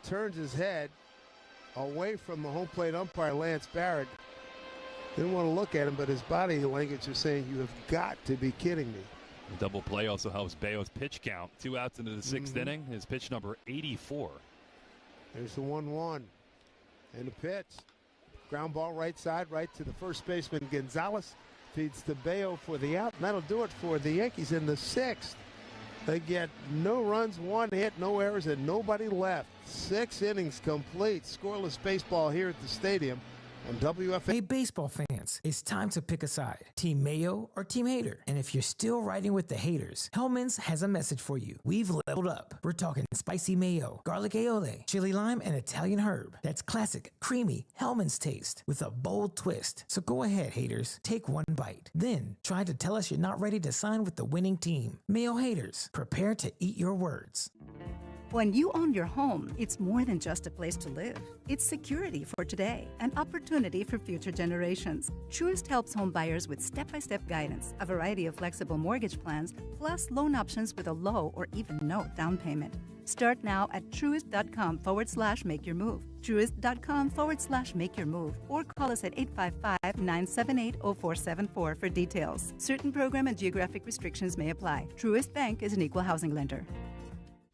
S7: turns his head away from the home plate umpire, Lance Barrett. Didn't want to look at him, but his body language is saying, you have got to be kidding me.
S9: The double play also helps Bello's pitch count. 2 outs into the 6th inning. His pitch number 84.
S7: There's the 1-1. And the pitch. Ground ball right side, right to the first baseman, Gonzalez. Feeds to Bello for the out, and that'll do it for the Yankees in the 6th. They get no runs, 1 hit, no errors, and nobody left. 6 innings complete. Scoreless baseball here at the stadium on WFA.
S1: Hey, baseball fans, it's time to pick a side. Team Mayo or Team Hater. And if you're still riding with the haters, Hellman's has a message for you. We've leveled up. We're talking spicy mayo, garlic aioli, chili lime, and Italian herb. That's classic, creamy Hellman's taste with a bold twist. So go ahead, haters. Take 1 bite. Then try to tell us you're not ready to sign with the winning team. Mayo haters, prepare to eat your words.
S13: When you own your home, it's more than just a place to live. It's security for today and opportunity for future generations. Truist helps home buyers with step-by-step guidance, a variety of flexible mortgage plans, plus loan options with a low or even no down payment. Start now at truist.com/make-your-move. Truist.com/make-your-move. Or call us at 855-978-0474 for details. Certain program and geographic restrictions may apply. Truist Bank is an equal housing lender.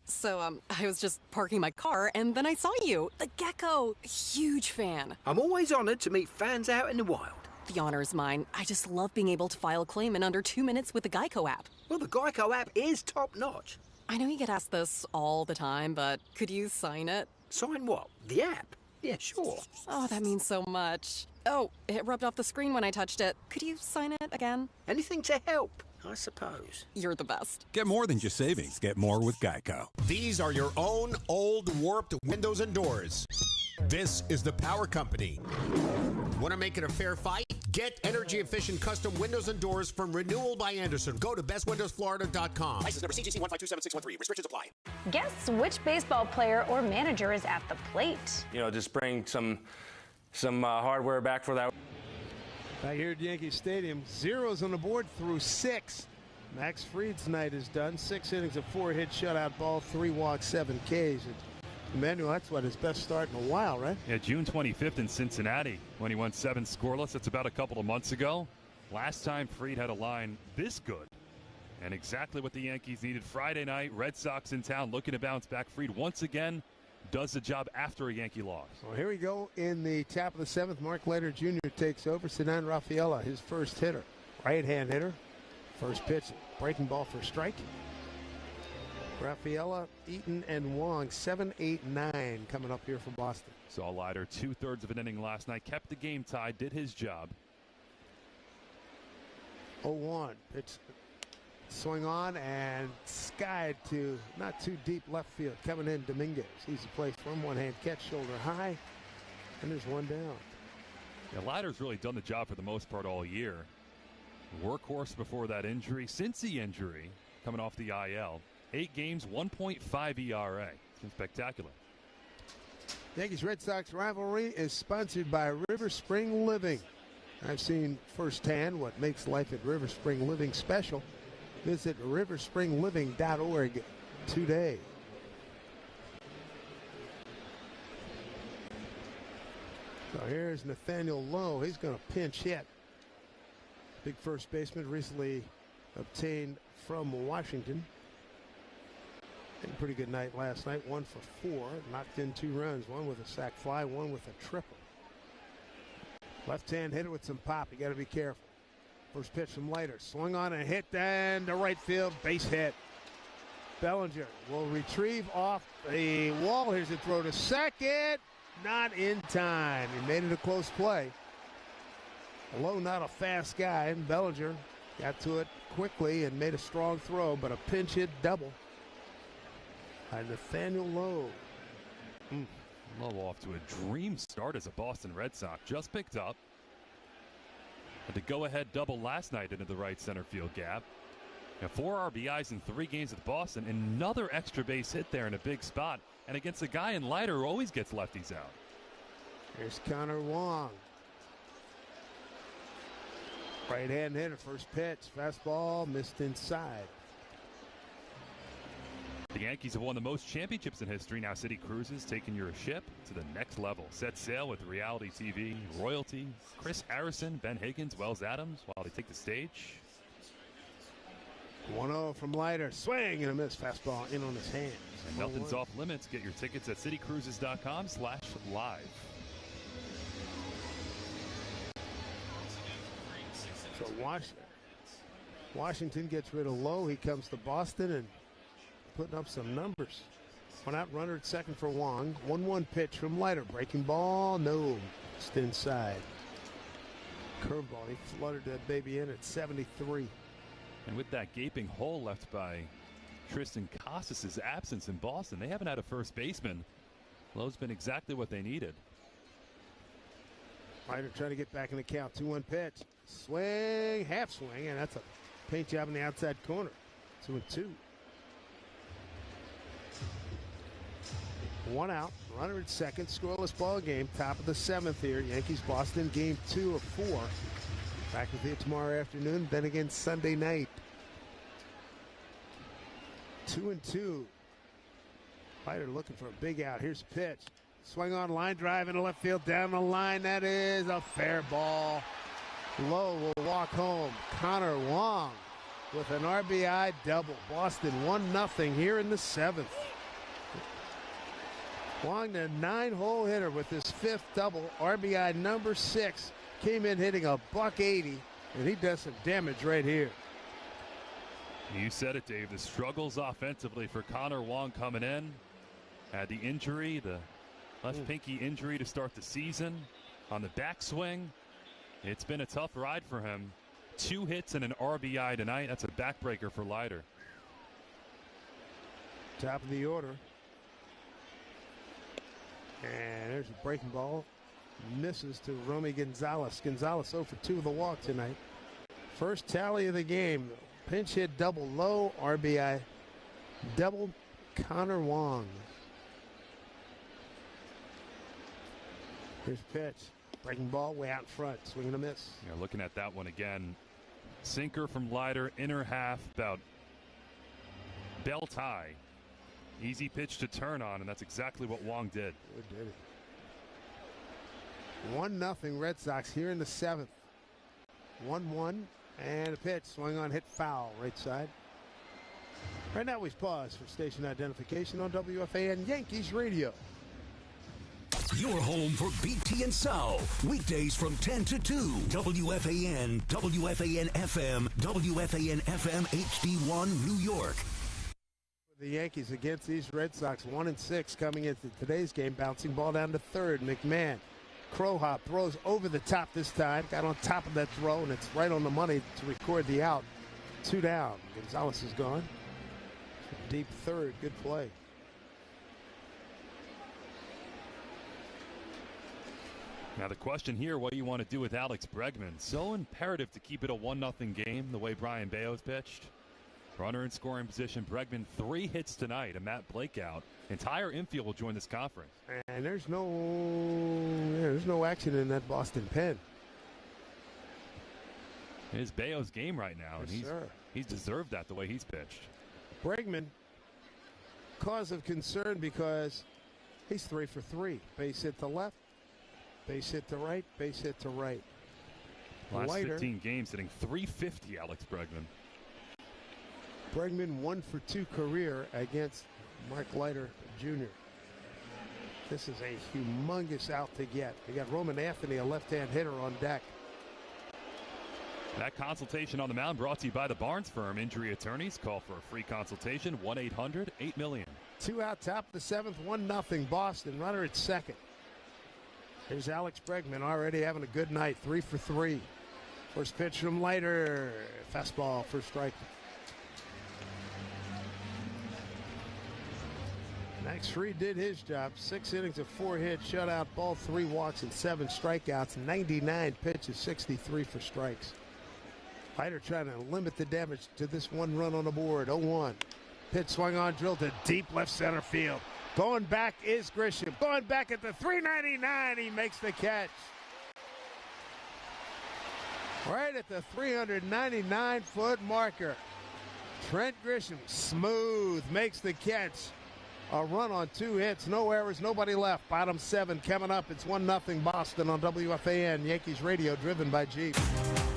S4: So, I was just parking my car, and then I saw you. The gecko. Huge fan.
S21: I'm always honored to meet fans out in the wild.
S4: The honor is mine. I just love being able to file a claim in under 2 minutes with the Geico app.
S21: Well, the Geico app is top-notch.
S4: I know you get asked this all the time, but could you sign it?
S21: Sign what? The app? Yeah, sure.
S4: Oh, that means so much. Oh, it rubbed off the screen when I touched it. Could you sign it again?
S21: Anything to help. I suppose.
S4: You're the best.
S22: Get more than just savings. Get more with Geico.
S2: These are your own old warped windows and doors. This is the Power Company. Want to make it a fair fight? Get energy-efficient custom windows and doors from Renewal by Anderson. Go to bestwindowsflorida.com.
S3: License number CGC 1527613. Restrictions apply.
S11: Guess which baseball player or manager is at the plate?
S14: Just bring some hardware back for that.
S7: Back here at Yankee Stadium, zeros on the board through 6. Max Fried's night is done. 6 innings of 4-hit shutout ball, 3 walks, 7 Ks. And Emmanuel, that's what his best start in a while, right?
S9: Yeah, June 25th in Cincinnati when he won 7 scoreless. That's about a couple of months ago. Last time Fried had a line this good. And exactly what the Yankees needed Friday night. Red Sox in town looking to bounce back. Fried once again does the job after a Yankee loss.
S7: Well, here we go in the top of the 7th. Mark Leiter Jr. takes over. Sinan Rafaela, his first hitter. Right-hand hitter. First pitch, breaking ball for strike. Rafaela, Eaton, and Wong, 7, 8, 9 coming up here from Boston.
S9: Saw Leiter 2/3 of an inning last night. Kept the game tied, did his job.
S7: 0-1. Pitch swing on and skied to not too deep left field. Coming in, Dominguez. Easy place from one-hand catch, shoulder high. And there's one down.
S9: Yeah, Leiter's really done the job for the most part all year. Workhorse before that injury. Since the injury, coming off the IL, 8 games, 1.5 ERA. It's been spectacular.
S7: Yankees Red Sox rivalry is sponsored by River Spring Living. I've seen firsthand what makes life at River Spring Living special. Visit riverspringliving.org today. So here's Nathaniel Lowe. He's going to pinch hit. Big first baseman, recently obtained from Washington. Had a pretty good night last night. 1 for 4. Knocked in 2 runs. 1 with a sac fly, 1 with a triple. Left-hand hitter with some pop. You got to be careful. First pitch from Leiter. Swung on and hit down to right field. Base hit. Bellinger will retrieve off the wall. Here's a throw to second. Not in time. He made it a close play. Lowe not a fast guy. And Bellinger got to it quickly and made a strong throw, but a pinch hit double by Nathaniel Lowe.
S9: Lowe off to a dream start as a Boston Red Sox. Just picked up. Had the go-ahead double last night into the right center field gap. 4 RBIs in 3 games with Boston. Another extra base hit there in a big spot. And against a guy in Leiter who always gets lefties out.
S7: Here's Connor Wong. Right-hand hitter, first pitch. Fastball missed inside.
S9: The Yankees have won the most championships in history. Now City Cruises taking your ship to the next level. Set sail with reality TV, royalty, Chris Harrison, Ben Higgins, Wells Adams while they take the stage.
S7: 1-0 from Leiter. Swing and a miss. Fastball in on his hands.
S9: And nothing's off limits. Get your tickets at citycruises.com/live.
S7: So Washington gets rid of Lowe. He comes to Boston and putting up some numbers. 1 out, runner at second for Wong. 1-1 pitch from Leiter. Breaking ball, no. Just inside. Curveball. He fluttered that baby in at 73.
S9: And with that gaping hole left by Tristan Casas' absence in Boston, they haven't had a first baseman. Lowe's been exactly what they needed.
S7: Leiter trying to get back in the count. 2-1 pitch. Swing, half swing, and that's a paint job in the outside corner. 2-2. 1 out, runner at second, scoreless ball game. Top of the 7th here. Yankees Boston, game 2 of 4. Back with you tomorrow afternoon, then again Sunday night. 2-2. Leiter looking for a big out. Here's a pitch. Swing on, line drive into left field, down the line. That is a fair ball. Lowe will walk home. Connor Wong with an RBI double. Boston 1-0 here in the 7th. Wong, the 9-hole hitter with his 5th double. RBI number 6. Came in hitting a .180, and he does some damage right here.
S9: You said it, Dave. The struggles offensively for Connor Wong coming in. Had the injury, the left pinky injury to start the season. On the backswing, it's been a tough ride for him. 2 hits and an RBI tonight. That's a backbreaker for Leiter.
S7: Top of the order. And there's a breaking ball. Misses to Romy Gonzalez. Gonzalez 0 for 2 with a walk tonight. First tally of the game. Pinch hit double low. RBI double Connor Wong. Here's pitch. Breaking ball way out in front. Swing and a miss.
S9: Yeah, looking at that one again. Sinker from Leiter. Inner half. About belt high. Easy pitch to turn on, and that's exactly what Wong did.
S7: Good did it. 1-0 Red Sox here in the 7th. 1-1 and a pitch. Swung on, hit foul right side. Right now we pause for station identification on WFAN Yankees Radio.
S6: Your home for BT and Sal. Weekdays from 10 to 2. WFAN, WFAN FM, WFAN FM HD1 New York.
S7: The Yankees against these Red Sox 1-6 coming into today's game. Bouncing ball down to third. McMahon. Crow hop throws over the top this time. Got on top of that throw, and it's right on the money to record the out. 2 down. Gonzalez is gone. Deep third. Good play.
S9: Now the question here, what do you want to do with Alex Bregman? So imperative to keep it a 1-0 game the way Brayan Bello's pitched. Runner in scoring position. Bregman 3 hits tonight. A Matt Blake out. Entire infield will join this conference.
S7: And there's no action in that Boston pen.
S9: It is Bello's game right now,
S7: Yes,
S9: and
S7: sir.
S9: he's deserved that the way he's pitched.
S7: Bregman, cause of concern because he's 3 for 3. Base hit to left, base hit to right, base hit to right.
S9: Last
S7: Leiter,
S9: 15 games hitting .350, Alex Bregman.
S7: Bregman 1 for 2 career against Mark Leiter Jr. This is a humongous out to get. We got Roman Anthony, a left-hand hitter, on deck.
S9: That consultation on the mound brought to you by the Barnes Firm Injury Attorneys. Call for a free consultation, 1-800-8-million.
S7: 2 out, top of the 7th, 1-0 Boston. Runner at second. Here's Alex Bregman already having a good night, 3 for 3. First pitch from Leiter. Fastball for strike. Max Fried did his job. 6 innings of 4 hits, shutout, ball, 3 walks, and 7 strikeouts. 99 pitches, 63 for strikes. Leiter trying to limit the damage to this 1 run on the board. 0-1. Pitch swung on, drilled to deep left center field. Going back is Grisham. Going back at the 399. He makes the catch. Right at the 399-foot marker. Trent Grisham, smooth, makes the catch. A run on 2 hits, no errors, nobody left. Bottom 7 coming up. It's 1-0 Boston on WFAN Yankees Radio, driven by Jeep.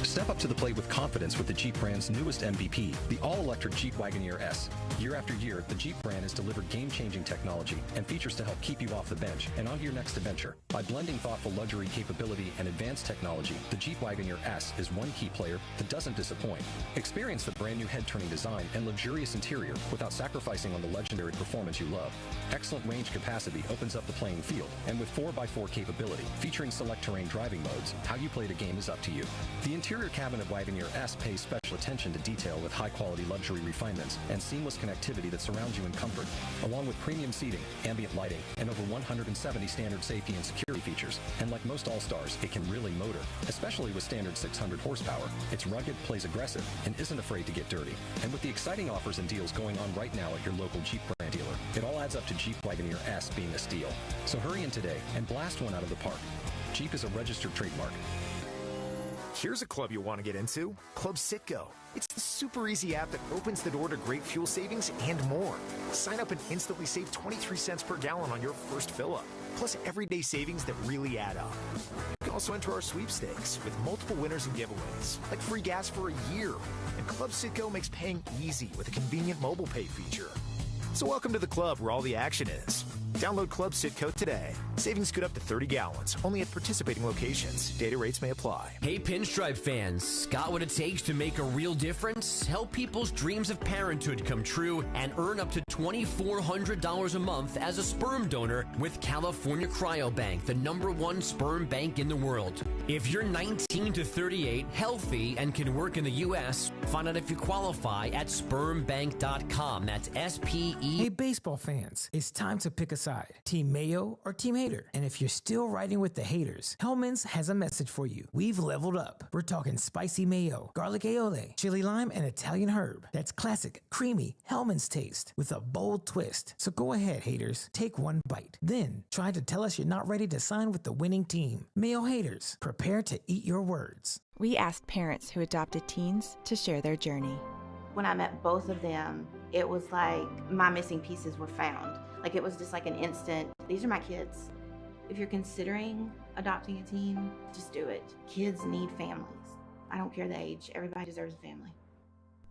S8: Step up to the plate with confidence with the Jeep brand's newest MVP, the all-electric Jeep Wagoneer S. Year after year, the Jeep brand has delivered game-changing technology and features to help keep you off the bench and on to your next adventure. By blending thoughtful luxury capability and advanced technology, the Jeep Wagoneer S is one key player that doesn't disappoint. Experience the brand new head-turning design and luxurious interior without sacrificing on the legendary performance you love. Excellent range capacity opens up the playing field, and with 4x4 capability, featuring select terrain driving modes, how you play the game is up to you. The interior cabin of Wagoneer S pays special attention to detail with high-quality luxury refinements and seamless connectivity that surrounds you in comfort, along with premium seating, ambient lighting, and over 170 standard safety and security features. And like most All-Stars, it can really motor, especially with standard 600 horsepower. It's rugged, plays aggressive, and isn't afraid to get dirty. And with the exciting offers and deals going on right now at your local Jeep brand dealer, it all adds up to Jeep Wagoneer S being a steal. So hurry in today and blast one out of the park. Jeep is a registered trademark.
S15: Here's a club you'll want to get into, Club Citgo. It's the super easy app that opens the door to great fuel savings and more. Sign up and instantly save 23 cents per gallon on your first fill-up, plus everyday savings that really add up. You can also enter our sweepstakes with multiple winners and giveaways, like free gas for a year. And Club Citgo makes paying easy with a convenient mobile pay feature. So welcome to the club where all the action is. Download Club Citgo today. Savings good up to 30 gallons, only at participating locations. Data rates may apply.
S5: Hey, Pinstripe fans, got what it takes to make a real difference? Help people's dreams of parenthood come true and earn up to $2,400 a month as a sperm donor with California Cryobank, the #1 sperm bank in the world. If you're 19 to 38, healthy, and can work in the U.S., find out if you qualify at spermbank.com. That's SPE.
S1: Hey, baseball fans, it's time to pick a side. Team Mayo or Team Hater? And if you're still riding with the haters, Hellman's has a message for you. We've leveled up. We're talking spicy mayo, garlic aioli, chili lime, and Italian herb. That's classic, creamy Hellman's taste with a bold twist. So go ahead, haters. Take one bite. Then try to tell us you're not ready to sign with the winning team. Mayo haters, prepare to eat your words.
S10: We asked parents who adopted teens to share their journey.
S16: When I met both of them, it was like my missing pieces were found. Like it was just like an instant, these are my kids. If you're considering adopting a teen, just do it. Kids need families. I don't care the age, everybody deserves a family.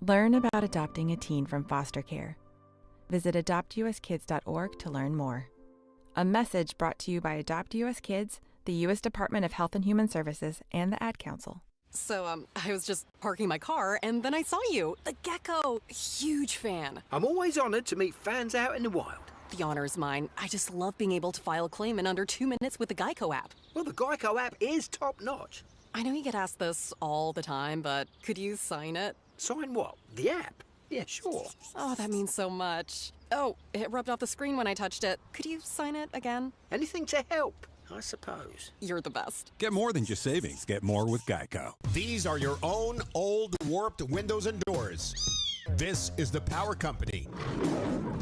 S10: Learn about adopting a teen from foster care. Visit adoptuskids.org to learn more. A message brought to you by Adopt US Kids, the U.S. Department of Health and Human Services, and the Ad Council.
S4: So, I was just parking my car, and then I saw you. The gecko. Huge fan.
S21: I'm always honored to meet fans out in the wild.
S4: The honor is mine. I just love being able to file a claim in under 2 minutes with the Geico app.
S21: Well, the Geico app is top-notch.
S4: I know you get asked this all the time, but could you sign it?
S21: Sign what? The app? Yeah, sure.
S4: Oh, that means so much. Oh, it rubbed off the screen when I touched it. Could you sign it again?
S21: Anything to help, I suppose.
S4: You're the best.
S22: Get more than just savings. Get more with Geico.
S2: These are your own old warped windows and doors. This is the Power Company.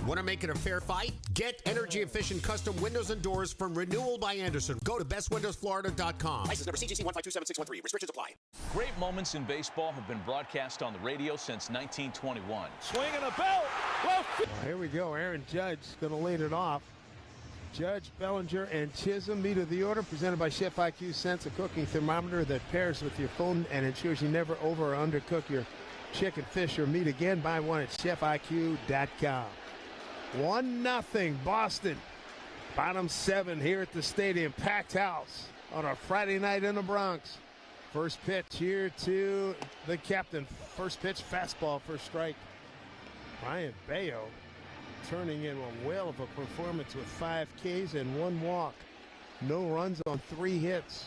S2: Want to make it a fair fight? Get energy-efficient custom windows and doors from Renewal by Andersen. Go to bestwindowsflorida.com.
S3: License number CGC 1527613. Restrictions apply.
S17: Great moments in baseball have been broadcast on the radio since 1921.
S7: Swinging a belt. Well, here we go. Aaron Judge going to lead it off. Judge, Bellinger, and Chisholm. Meat of the order presented by Chef IQ Sense, a cooking thermometer that pairs with your phone and ensures you never over or undercook your chicken, fish, or meat. Again, buy one at chefiq.com. 1-0 Boston. Bottom 7 here at the stadium. Packed house on a Friday night in the Bronx. First pitch here to the captain. First pitch, fastball, first strike. Brayan Bello turning in a whale of a performance with 5 Ks and 1 walk. No runs on 3 hits.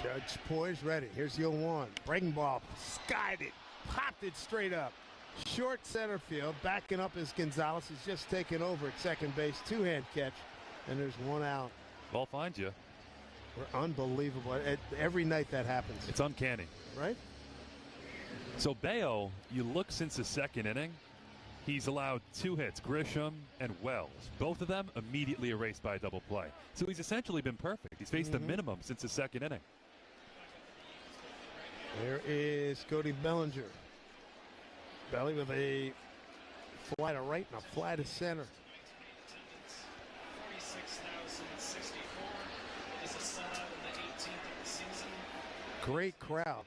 S7: Judge poised, ready. Here's the 0-1. Breaking ball, skied it, popped it straight up. Short center field, backing up is Gonzalez. He's just taken over at second base. 2-hand catch, and there's 1 out.
S9: Ball finds you.
S7: We're unbelievable. Every night that happens.
S9: It's uncanny.
S7: Right?
S9: So Bello, you look since the second inning, he's allowed 2 hits, Grisham and Wells. Both of them immediately erased by a double play. So he's essentially been perfect. He's faced the minimum since the second inning.
S7: There is Cody Bellinger. Belly with a fly to right and a fly to center.
S18: 46,064 is a sellout in the 18th of the season.
S7: Great crowd.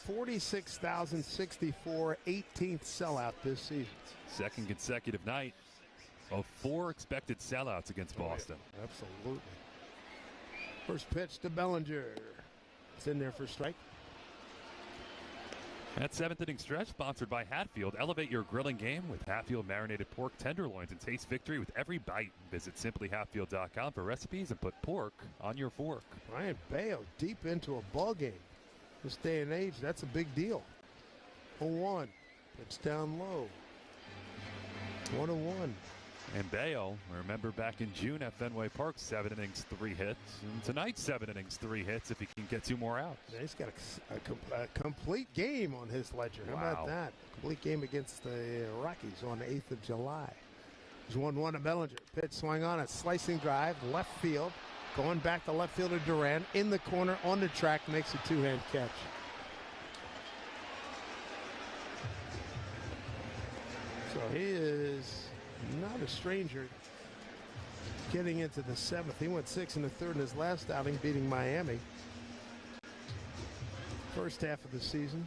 S7: 46,064, 18th sellout this season.
S9: Second consecutive night of 4 expected sellouts against Boston.
S7: Oh, yeah. Absolutely. First pitch to Bellinger. It's in there for strike.
S9: That 7th inning stretch sponsored by Hatfield. Elevate your grilling game with Hatfield marinated pork tenderloins and taste victory with every bite. Visit simplyhatfield.com for recipes and put pork on your fork.
S7: Brayan Bello deep into a ball game. This day and age, that's a big deal. 0-1. It's down low. 1-1.
S9: And Bello, remember back in June at Fenway Park, 7 innings, 3 hits. And tonight, 7 innings, 3 hits if he can get 2 more outs.
S7: Yeah, he's got a complete game on his ledger. How about that? Complete game against the Rockies on the 8th of July. There's 1-1 to Bellinger. Pitch swung on a slicing drive, left field. Going back to left fielder Duran. In the corner, on the track, makes a 2-hand catch. So he is not a stranger getting into the 7th. He went 6 1/3 in his last outing, beating Miami. First half of the season.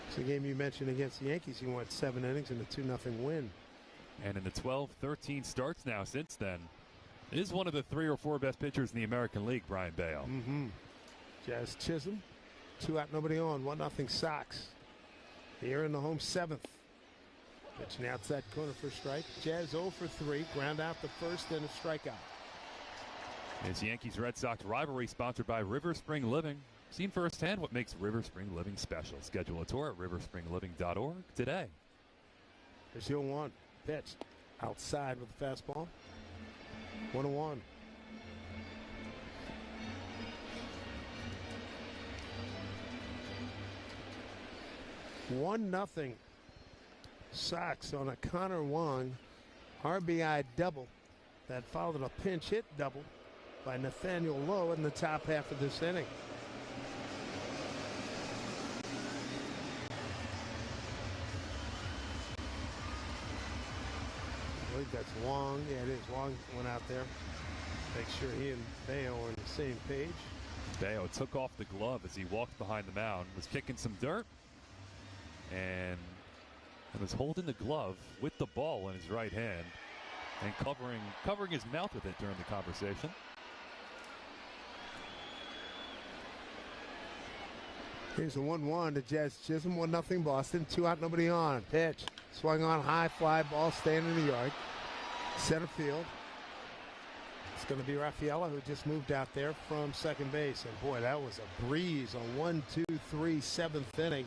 S7: It's the game you mentioned against the Yankees. He went 7 innings and a 2-0 win.
S9: And in the 12-13 starts now since then, is one of the 3 or 4 best pitchers in the American League, Brayan Bello.
S7: Jazz Chisholm, 2 out, nobody on, 1-0 Sox. Here in the home 7th. Pitching outside corner for a strike. Jazz 0 for 3, ground out the first and a strikeout.
S9: It's Yankees Red Sox rivalry sponsored by River Spring Living. Seen firsthand what makes River Spring Living special. Schedule a tour at riverspringliving.org today.
S7: There's 0-1. Pitch outside with the fastball. 1-1. One nothing Sox on a Connor Wong RBI double that followed a pinch hit double by Nathaniel Lowe in the top half of this inning. I believe that's Wong. Yeah, it is. Wong went out there. Make sure he and Bello are on the same page.
S9: Bello took off the glove as he walked behind the mound, was kicking some dirt, and was holding the glove with the ball in his right hand and covering his mouth with it during the conversation.
S7: Here's a 1-1 to Jazz Chisholm. 1-0 Boston. 2 out, nobody on. Pitch. Swung on high, fly ball, staying in the yard. Center field. It's going to be Raffaella, who just moved out there from second base. And boy, that was a breeze on 1-2-3 7th inning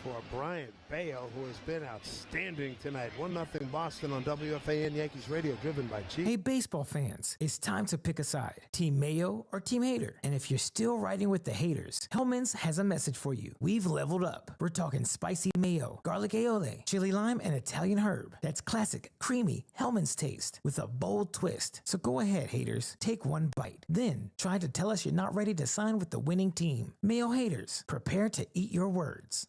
S7: for Brayan Bello, who has been outstanding tonight. 1-0 Boston on WFAN Yankees Radio, driven by Chief.
S1: Hey, baseball fans, it's time to pick a side. Team Mayo or Team Hater. And if you're still riding with the haters, Hellman's has a message for you. We've leveled up. We're talking spicy mayo, garlic aioli, chili lime, and Italian herb. That's classic, creamy Hellman's taste with a bold twist. So go ahead, haters. Take one bite. Then try to tell us you're not ready to sign with the winning team. Mayo haters, prepare to eat your words.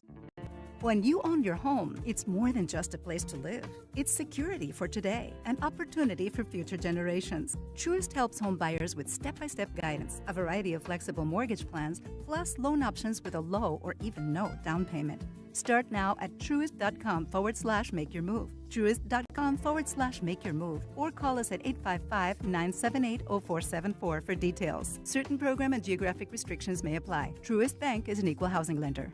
S13: When you own your home, it's more than just a place to live. It's security for today and opportunity for future generations. Truist helps home buyers with step-by-step guidance, a variety of flexible mortgage plans, plus loan options with a low or even no down payment. Start now at truist.com/make your move. Truist.com/make your move. Or call us at 855-978-0474 for details. Certain program and geographic restrictions may apply. Truist Bank is an equal housing lender.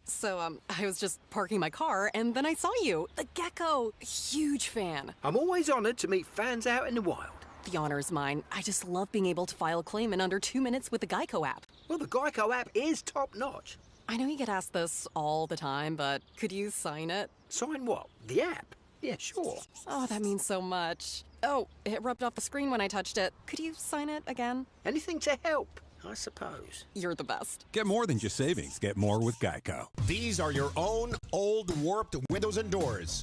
S4: So, I was just parking my car, and then I saw you. The gecko. Huge fan.
S21: I'm always honored to meet fans out in the wild.
S4: The honor is mine. I just love being able to file a claim in under 2 minutes with the Geico app.
S21: Well, the Geico app is top-notch.
S4: I know you get asked this all the time, but could you sign it?
S21: Sign what? The app? Yeah, sure.
S4: Oh, that means so much. Oh, it rubbed off the screen when I touched it. Could you sign it again?
S21: Anything to help, I suppose.
S4: You're the best.
S22: Get more than just savings. Get more with Geico.
S2: These are your own old warped windows and doors.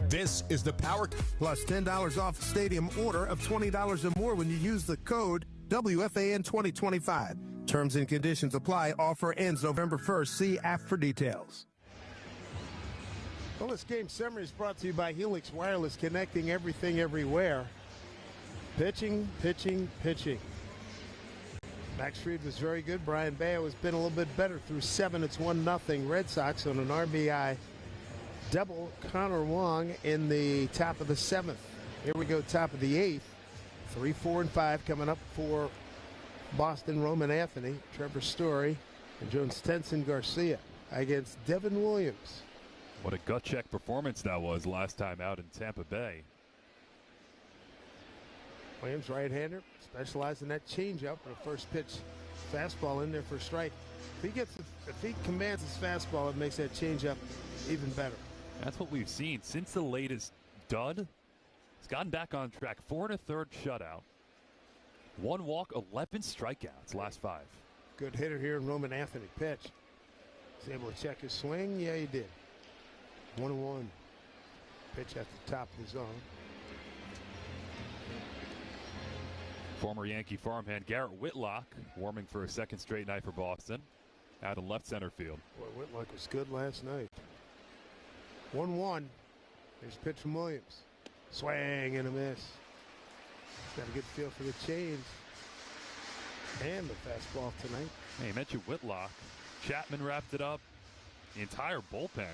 S2: This is the Power.
S7: Plus $10 off stadium order of $20 or more when you use the code WFAN 2025. Terms and conditions apply. Offer ends November 1st. See app for details. Well, this game summary is brought to you by Helix Wireless, connecting everything everywhere. Pitching, pitching, pitching. Max Fried was very good. Brayan Bello has been a little bit better through 7. It's 1-0 Red Sox on an RBI double. Connor Wong in the top of the 7th. Here we go, top of the 8th. 3, 4, and 5 coming up for Boston. Roman Anthony, Trevor Story, and Jones Stenson Garcia against Devin Williams.
S9: What a gut check performance that was last time out in Tampa Bay.
S7: Williams, right-hander, specialized in that changeup. And a first pitch fastball in there for a strike. If he commands his fastball, it makes that changeup even better.
S9: That's what we've seen since the latest dud. He's gotten back on track. 4 1/3 shutout. 1 walk, 11 strikeouts last 5.
S7: Good hitter here in Roman Anthony. Pitch. He's able to check his swing. Yeah, he did. 1-1. Pitch at the top of the zone.
S9: Former Yankee farmhand Garrett Whitlock warming for a second straight night for Boston out in left center field.
S7: Boy, Whitlock was good last night. 1-1. Here's pitch from Williams. Swing and a miss. Got a good feel for the change and the fastball tonight.
S9: Hey, you mentioned Whitlock. Chapman wrapped it up. The entire bullpen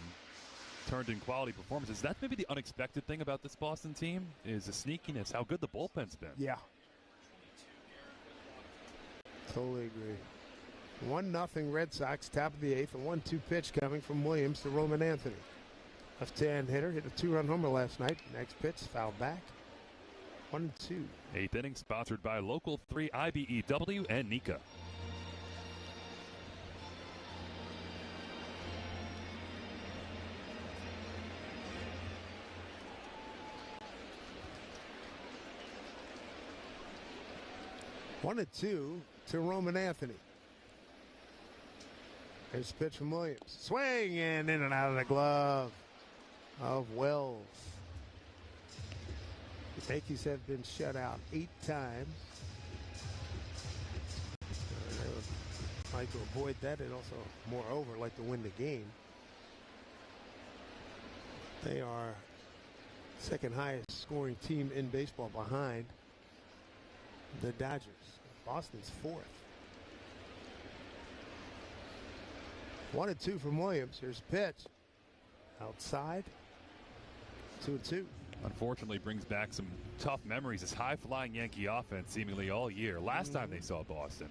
S9: turned in quality performances. That's maybe the unexpected thing about this Boston team is the sneakiness, how good the bullpen's been.
S7: Yeah. Totally agree. 1-0 Red Sox, top of the 8th. A 1-2 pitch coming from Williams to Roman Anthony. Left-hand hitter hit a 2-run homer last night. Next pitch, fouled back. 1-2.
S9: 8th inning sponsored by Local 3 IBEW and Nika.
S7: One and two to Roman Anthony. Here's a pitch from Williams. Swing and in and out of the glove of Wells. The Yankees have been shut out 8 times. They would like to avoid that and also, moreover, like to win the game. They are second highest scoring team in baseball behind the Dodgers. Boston's 4th. 1-2 from Williams. Here's a pitch. Outside. 2-2.
S9: Unfortunately, brings back some tough memories. This high-flying Yankee offense seemingly all year. Last time they saw Boston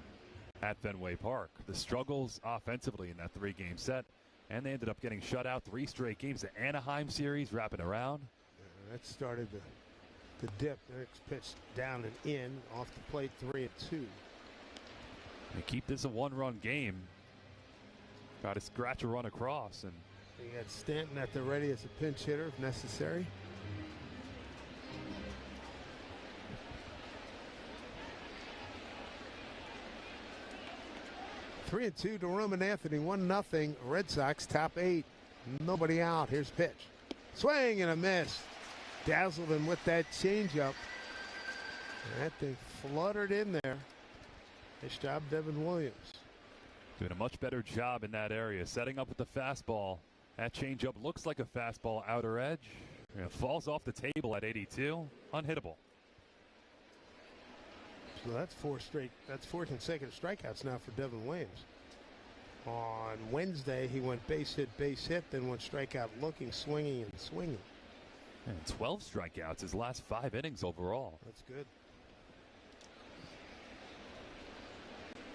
S9: at Fenway Park, the struggles offensively in that 3-game set, and they ended up getting shut out 3 straight games. The Anaheim series wrapping around.
S7: That started the dip. The next pitch down and in, off the plate, 3-2.
S9: They keep this a 1-run game. Got to scratch a run across, and
S7: you got Stanton at the ready as a pinch hitter if necessary. Three and 2 to Roman Anthony. 1-0 Red Sox, top 8. Nobody out. Here's pitch. Swing and a miss. Dazzled him with that changeup. That thing fluttered in there. Nice job, Devin Williams.
S9: Doing a much better job in that area, setting up with the fastball. That changeup looks like a fastball outer edge. It falls off the table at 82. Unhittable.
S7: So that's 4 consecutive strikeouts now for Devin Williams. On Wednesday, he went base hit, then went strikeout looking, swinging, and swinging.
S9: And 12 strikeouts his last 5 innings overall.
S7: That's good.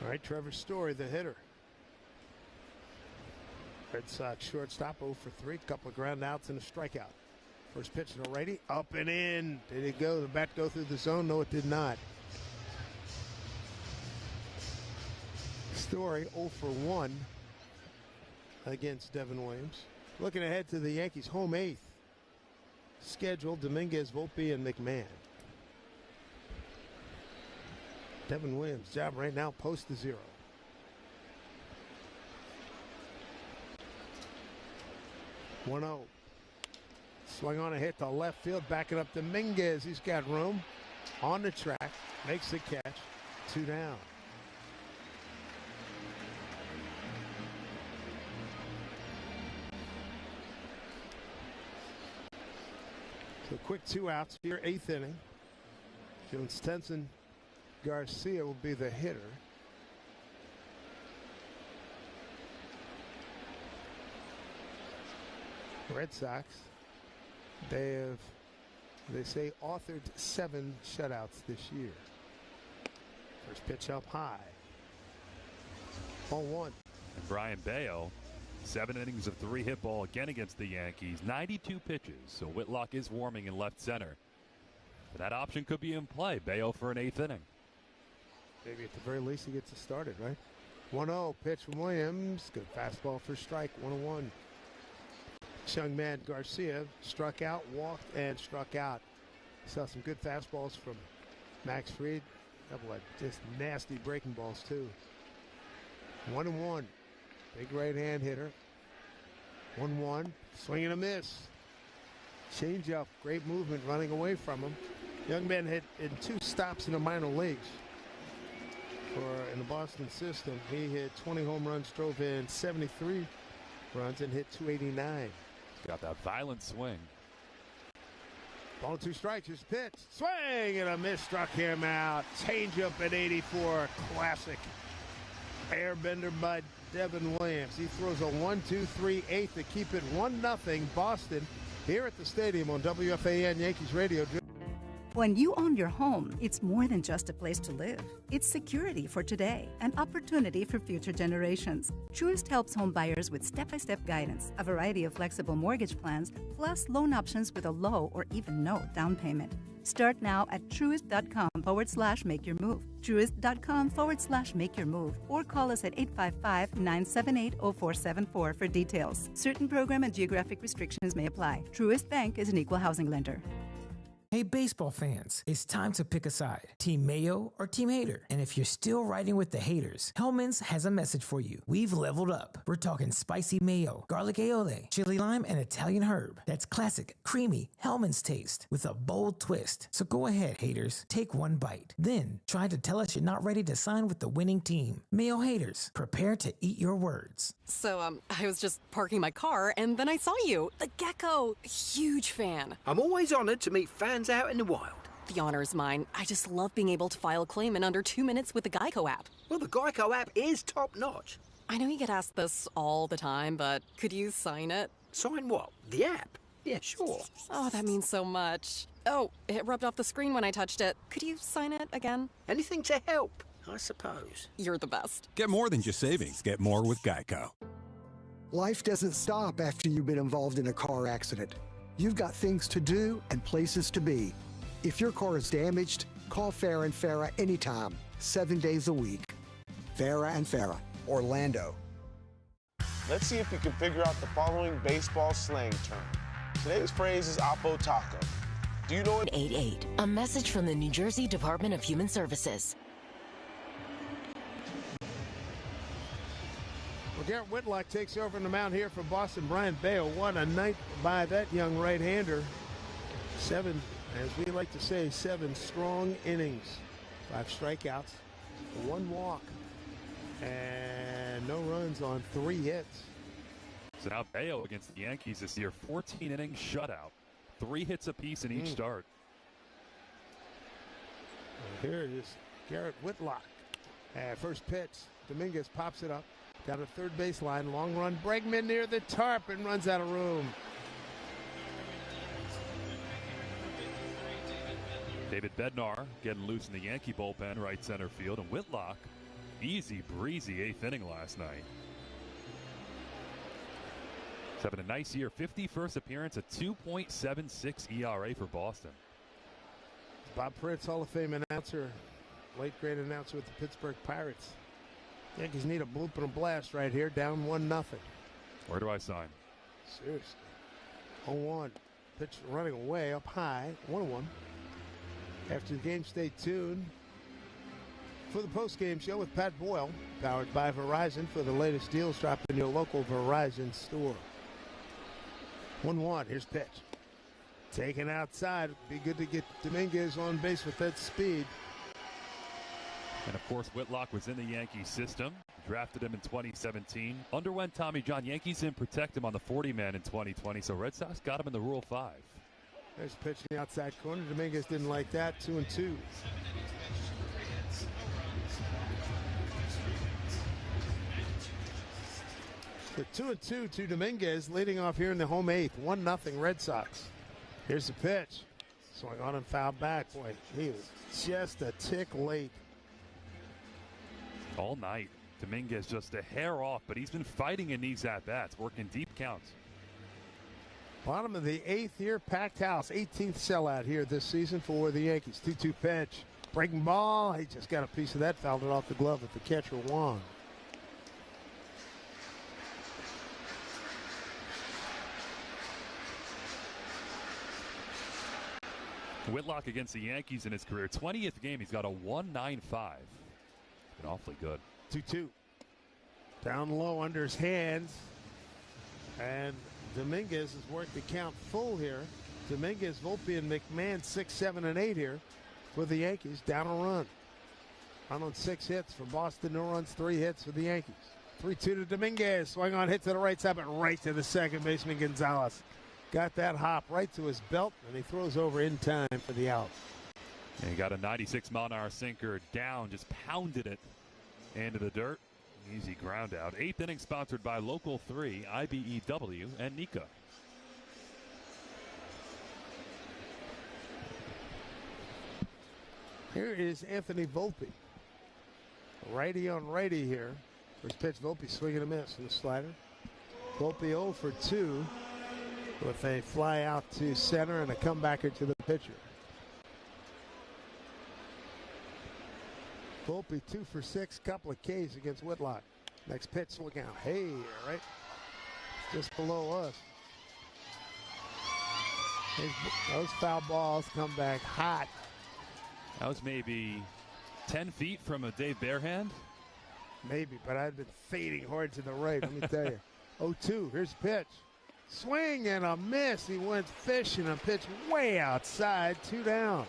S7: All right, Trevor Story, the hitter. Red Sox shortstop 0 for 3, couple of ground outs and a strikeout. First pitch to the righty, up and in. Did it go? The bat go through the zone? No, it did not. Story 0 for 1 against Devin Williams. Looking ahead to the Yankees' home 8th. Scheduled Dominguez, Volpe, and McMahon. Devin Williams' job right now, post to 0. One 0. Swing on a hit to left field, backing up Dominguez. He's got room on the track, makes the catch. 2 down. So quick 2 outs here, 8th inning. Jones Stenson Garcia will be the hitter. Red Sox, they say, authored 7 shutouts this year. First pitch up high. 0-1.
S9: And Brayan Bello, 7 innings of 3 hit ball again against the Yankees. 92 pitches, so Whitlock is warming in left center. But that option could be in play. Bello for an 8th inning.
S7: Maybe at the very least he gets it started, right? 1-0 pitch from Williams. Good fastball for strike. 1-1. Young man Garcia struck out, walked, and struck out. Saw some good fastballs from Max Fried. A couple of just nasty breaking balls, too. 1-1. Big right hand hitter. 1-1. Swing and a miss. Change up. Great movement running away from him. Young man hit in 2 stops in the minor leagues. In the Boston system, he hit 20 home runs, drove in 73 runs, and hit 289.
S9: Got that violent swing.
S7: Ball 2 strikes. His pitch. Swing and a miss. Struck him out. Change up at 84. Classic. Airbender by Devin Williams. He throws a 1-2-3-8 to keep it 1-0 Boston here at the stadium on WFAN Yankees Radio.
S13: When you own your home, it's more than just a place to live. It's security for today and opportunity for future generations. Truist helps home buyers with step-by-step guidance, a variety of flexible mortgage plans, plus loan options with a low or even no down payment. Start now at truist.com/make-your-move. Truist.com/make-your-move. Or call us at 855-978-0474 for details. Certain program and geographic restrictions may apply. Truist Bank is an equal housing lender.
S1: Hey, baseball fans, it's time to pick a side. Team Mayo or Team Hater. And if you're still riding with the haters, Hellman's has a message for you. We've leveled up. We're talking spicy mayo, garlic aioli, chili lime, and Italian herb. That's classic, creamy Hellman's taste with a bold twist. So go ahead, haters. Take one bite. Then try to tell us you're not ready to sign with the winning team. Mayo haters, prepare to eat your words.
S4: So, I was just parking my car, and then I saw you. The gecko. Huge fan.
S21: I'm always honored to meet fans out in the wild.
S4: The honor is mine. I just love being able to file a claim in under 2 minutes with the Geico app.
S21: Well, the Geico app is top-notch.
S4: I know you get asked this all the time, but could you sign it?
S21: Sign what? The app? Yeah, sure.
S4: Oh, that means so much. Oh, it rubbed off the screen when I touched it. Could you sign it again?
S21: Anything to help, I suppose.
S4: You're the best.
S22: Get more than just savings. Get more with Geico.
S12: Life doesn't stop after you've been involved in a car accident. You've got things to do and places to be. If your car is damaged, call Farah and Farah anytime, 7 days a week. Farah and Farah, Orlando.
S19: Let's see if we can figure out the following baseball slang term. Today's phrase is Oppo Taco. Do you know it?
S20: 88. A message from the New Jersey Department of Human Services.
S7: Well, Garrett Whitlock takes over on the mound here for Boston. Brayan Bello, what a night by that young right-hander. 7, as we like to say, 7 strong innings. 5 strikeouts, 1 walk, and no runs on 3 hits.
S9: So now Bello against the Yankees this year, 14-inning shutout. 3 hits apiece in each start.
S7: And here is Garrett Whitlock. First pitch, Dominguez pops it up. Down the third baseline, long run. Bregman near the tarp and runs out of room.
S9: David Bednar getting loose in the Yankee bullpen, right center field. And Whitlock, easy breezy 8th inning last night. He's having a nice year. 51st appearance, a 2.76 ERA for Boston.
S7: Bob Pritz, Hall of Fame announcer, late great announcer with the Pittsburgh Pirates. Yankees need a bloop and a blast right here, down 1-0.
S9: Where do I sign?
S7: Seriously. 0-1. Pitch running away up high, 1-1. After the game, stay tuned for the post-game show with Pat Boyle, powered by Verizon. For the latest deals, drop in your local Verizon store. 1-1. Here's pitch. Taken outside. Be good to get Dominguez on base with that speed.
S9: And, of course, Whitlock was in the Yankee system. Drafted him in 2017. Underwent Tommy John. Yankees didn't protect him on the 40-man in 2020, so Red Sox got him in the Rule 5.
S7: There's pitch in the outside corner. Dominguez didn't like that. 2-2. The 2-2 to Dominguez, leading off here in the home 8th. 1-0 Red Sox. Here's the pitch. Swung on and fouled back. Boy, he was just a tick late.
S9: All night, Dominguez just a hair off, but he's been fighting in these at-bats, working deep counts.
S7: Bottom of the 8th here, packed house. 18th sellout here this season for the Yankees. 2-2 pitch. Breaking ball. He just got a piece of that, fouled it off the glove of the catcher, Wong.
S9: Whitlock against the Yankees in his career. 20th game, he's got a 1.95. Been awfully good.
S7: 2-2. Down low under his hands. And Dominguez has worked the count full here. Dominguez, Volpe, and McMahon 6, 7, and 8 here for the Yankees. Down a run. Run on 6 hits for Boston. No runs, 3 hits for the Yankees. 3-2 to Dominguez. Swing on, hit to the right side, but right to the second baseman, Gonzalez. Got that hop right to his belt, and he throws over in time for the out.
S9: And he got a 96-mile-an-hour sinker down, just pounded it into the dirt. Easy ground out. 8th inning sponsored by Local 3, IBEW, and Nika.
S7: Here is Anthony Volpe. Righty on righty here. First pitch, Volpe swinging a miss from the slider. Volpe 0 for 2 with a fly out to center and a comebacker to the pitcher. Volpe 2 for 6, couple of Ks against Whitlock. Next pitch, swing out. Hey, right? Just below us. Those foul balls come back hot.
S9: That was maybe 10 feet from a Dave Bearhand.
S7: Maybe, but I'd been fading hard to the right, let me tell you. 0-2, here's the pitch. Swing and a miss. He went fishing, a pitch way outside, 2 down.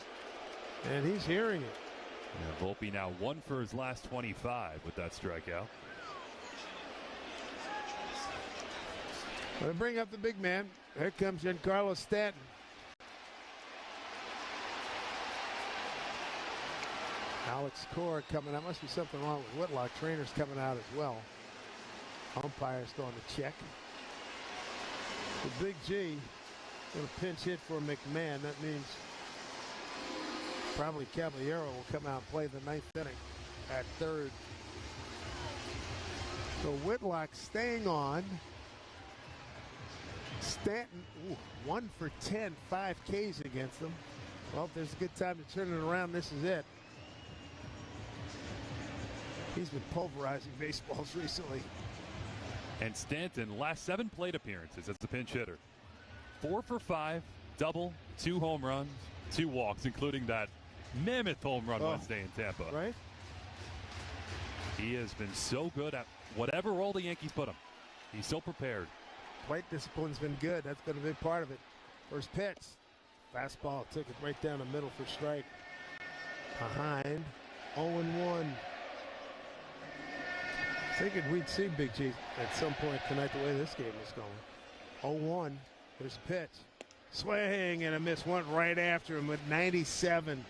S7: And he's hearing it.
S9: Yeah, Volpe now 1 for his last 25 with that strikeout.
S7: Going to bring up the big man. Here comes Giancarlo Stanton. Alex Cora coming out. Must be something wrong with Whitlock. Trainer's coming out as well. Umpire's going to check. The Big G going to pinch hit for McMahon. That means probably Caballero will come out and play the 9th inning at third. So Whitlock staying on. Stanton, 1 for 10, 5 Ks against them. Well, if there's a good time to turn it around, this is it. He's been pulverizing baseballs recently.
S9: And Stanton, last 7 plate appearances as a pinch hitter. 4 for 5, double, 2 home runs, 2 walks, including that mammoth home run Wednesday in Tampa.
S7: Right.
S9: He has been so good at whatever role the Yankees put him. He's so prepared.
S7: Plate discipline's been good. That's been a big part of it. First pitch. Fastball took it right down the middle for strike. Behind. 0-1. Figured we'd see Big G at some point tonight the way this game is going. 0-1. There's a pitch. Swing and a miss. Went right after him with 97.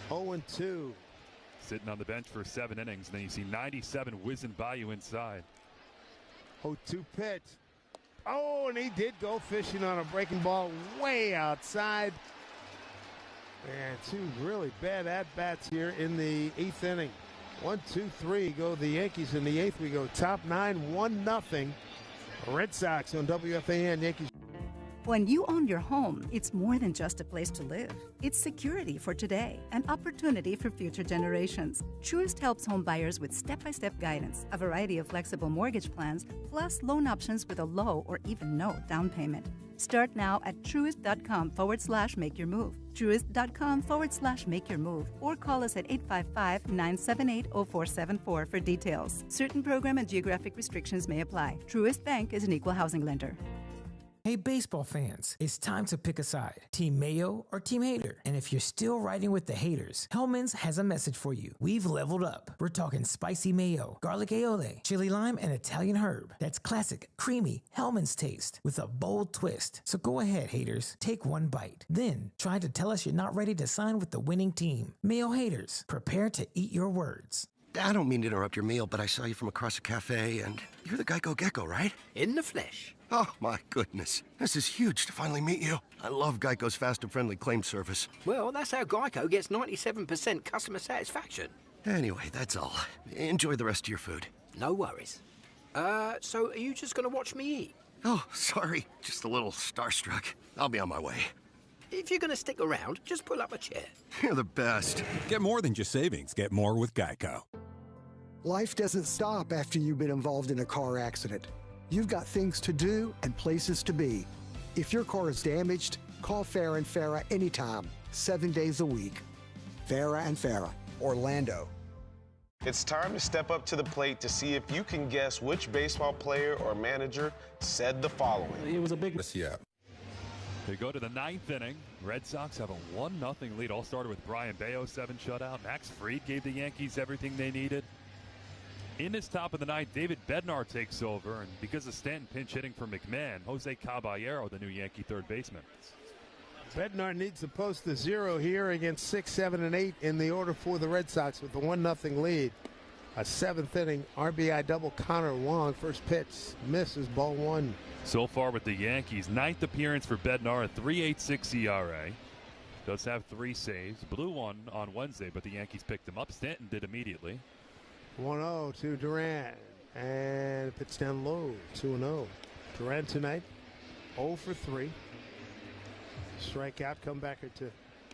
S7: 0-2.
S9: Sitting on the bench for 7 innings. Then you see 97 whizzing by you inside.
S7: 0-2 pitch. Oh, and he did go fishing on a breaking ball way outside. And 2 really bad at-bats here in the 8th inning. 1, 2, 3 go the Yankees. In the 8th, we go top 9, 1-0. Red Sox on WFAN. Yankees.
S13: When you own your home, it's more than just a place to live. It's security for today and opportunity for future generations. Truist helps home buyers with step-by-step guidance, a variety of flexible mortgage plans, plus loan options with a low or even no down payment. Start now at truist.com/make your move. Truist.com/make your move. Or call us at 855-978-0474 for details. Certain program and geographic restrictions may apply. Truist Bank is an equal housing lender.
S1: Hey, baseball fans, it's time to pick a side. Team Mayo or Team Hater? And if you're still riding with the haters, Hellman's has a message for you. We've leveled up. We're talking spicy mayo, garlic aioli, chili lime, and Italian herb. That's classic, creamy Hellman's taste with a bold twist. So go ahead, haters. Take one bite. Then try to tell us you're not ready to sign with the winning team. Mayo haters, prepare to eat your words.
S11: I don't mean to interrupt your meal, but I saw you from across a cafe, and you're the Geico Gecko, right?
S21: In the flesh.
S11: Oh, my goodness. This is huge to finally meet you. I love Geico's fast and friendly claim service.
S21: Well, that's how Geico gets 97% customer satisfaction.
S11: Anyway, that's all. Enjoy the rest of your food.
S21: No worries. So are you just going to watch me eat?
S11: Oh, sorry. Just a little starstruck. I'll be on my way.
S21: If you're going to stick around, just pull up a chair.
S11: You're the best.
S22: Get more than just savings. Get more with Geico.
S12: Life doesn't stop after you've been involved in a car accident. You've got things to do and places to be. If your car is damaged, call Farah and Farah anytime, 7 days a week. Farah and Farah, Orlando.
S19: It's time to step up to the plate to see if you can guess which baseball player or manager said the following.
S14: It was a big... Let's see that.
S9: They go to the 9th inning. Red Sox have a 1-0 lead. All started with Brayan Bello, 7 shutout. Max Fried gave the Yankees everything they needed. In this top of the 9th, David Bednar takes over, and because of Stanton pinch hitting for McMahon, Jose Caballero, the new Yankee third baseman.
S7: Bednar needs to post the 0 here against 6, 7, and 8 in the order for the Red Sox with the 1-0 lead. A 7th inning RBI double. Connor Wong, first pitch, misses, ball 1.
S9: So far with the Yankees, 9th appearance for Bednar, a 3.86 ERA. Does have 3 saves. Blew one on Wednesday, but the Yankees picked him up. Stanton did immediately.
S7: 1-0 to Duran. And pitch down low, 2-0. Duran tonight, 0 for 3. Strikeout, comebacker to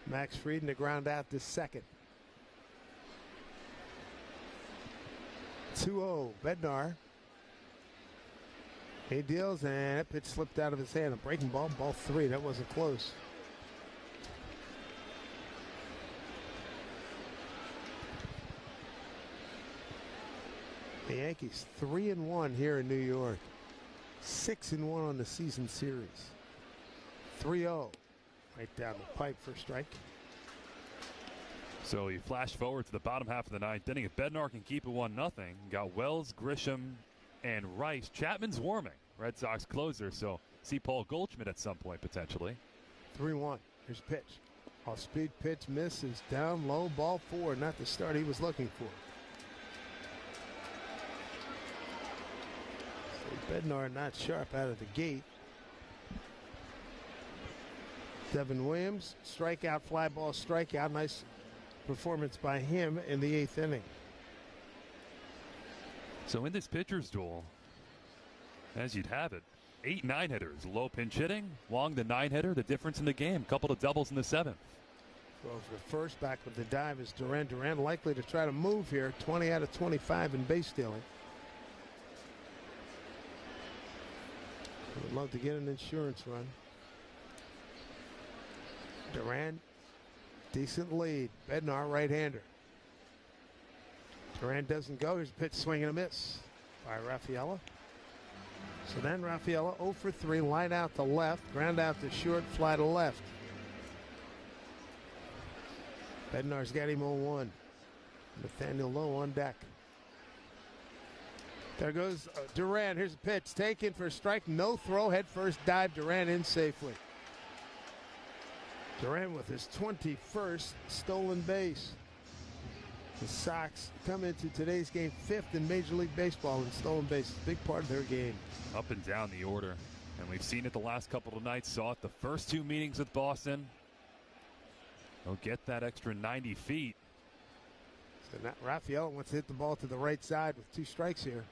S7: Max Fried, and the ground out to second. 2-0, Bednar. He deals, and that pitch slipped out of his hand. A breaking ball, ball 3. That wasn't close. The Yankees 3-1 here in New York. 6-1 on the season series. 3-0. Right down the pipe for strike.
S9: So you flash forward to the bottom half of the 9th inning. If Bednar can keep it 1-0, got Wells, Grisham, and Rice. Chapman's warming, Red Sox closer, so see Paul Goldschmidt at some point potentially.
S7: 3-1. Here's pitch. Off-speed pitch misses. Down low, ball 4. Not the start he was looking for. So Bednar not sharp out of the gate. Devin Williams, strikeout, fly ball, strikeout. Nice performance by him in the 8th inning.
S9: So in this pitcher's duel, as you'd have it, 8 9-hitters, low pinch hitting. Wong, the 9-hitter, the difference in the game. Couple of doubles in the 7th.
S7: Well, for the first, back with the dive is Duran. Duran likely to try to move here. 20 out of 25 in base stealing. Would love to get an insurance run. Duran, decent lead. Bednar, right-hander. Duran doesn't go. Here's a pitch, swing and a miss by Raffaella. So then Raffaella 0 for 3, line out to left, ground out to short, fly to left. Bednar's got him 0-1. Nathaniel Lowe on deck. There goes Duran. Here's a pitch, taken for a strike, no throw, head first dive. Duran in safely. Duran with his 21st stolen base. The Sox come into today's game 5th in Major League Baseball in stolen bases. Big part of their game.
S9: Up and down the order. And we've seen it the last couple of nights. Saw it the first 2 meetings with Boston. They'll get that extra 90 feet.
S7: So now Raffaella wants to hit the ball to the right side with 2 strikes here.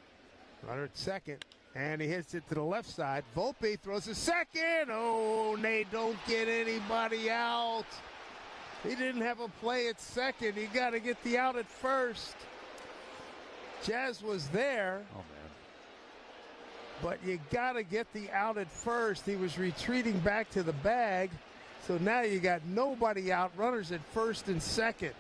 S7: Runner at second. And he hits it to the left side. Volpe throws a second. Oh, they don't get anybody out. He didn't have a play at second. You got to get the out at first. Jazz was there.
S9: Oh, man.
S7: But you got to get the out at first. He was retreating back to the bag. So now you got nobody out. Runners at first and second.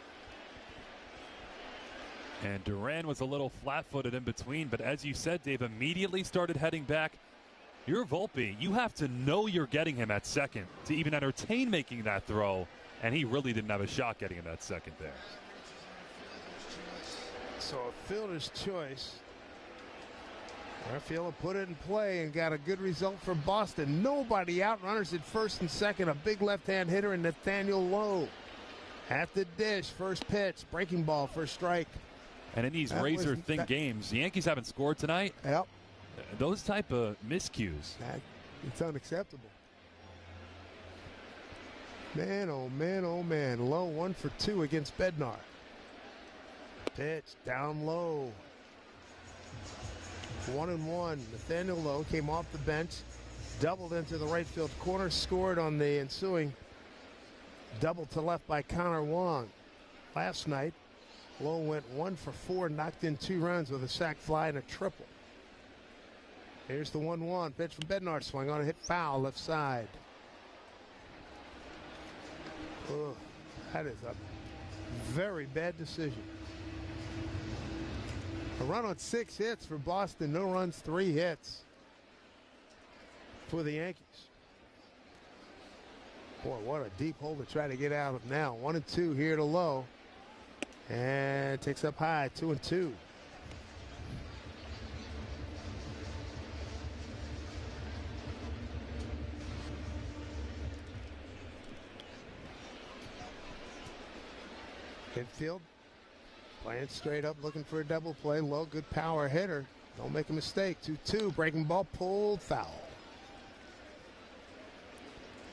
S9: And Duran was a little flat-footed in between, but as you said, Dave, immediately started heading back. You're Volpe. You have to know you're getting him at second to even entertain making that throw, and he really didn't have a shot getting him at second there.
S7: So a fielder's choice. Raffaella put it in play and got a good result for Boston. Nobody out. Runners at first and second. A big left-hand hitter in Nathaniel Lowe. At the dish, first pitch, breaking ball, first strike.
S9: And in these razor-thin games, the Yankees haven't scored tonight.
S7: Yep.
S9: Those type of miscues.
S7: It's unacceptable. Man, oh man, oh man. Low 1 for 2 against Bednar. Pitch down low. 1-1. Nathaniel Lowe came off the bench, doubled into the right field corner, scored on the ensuing double to left by Connor Wong. Last night, Lowe went 1 for 4, knocked in 2 runs with a sac fly and a triple. Here's the 1-1 pitch from Bednar, swung on a hit foul left side. Oh, that is a very bad decision. A run on 6 hits for Boston, no runs, 3 hits for the Yankees. Boy, what a deep hole to try to get out of now. 1-2 here to Lowe. And takes up high, 2-2. Infield. Playing straight up, looking for a double play. Low, good power hitter. Don't make a mistake. 2-2, breaking ball, pulled, foul.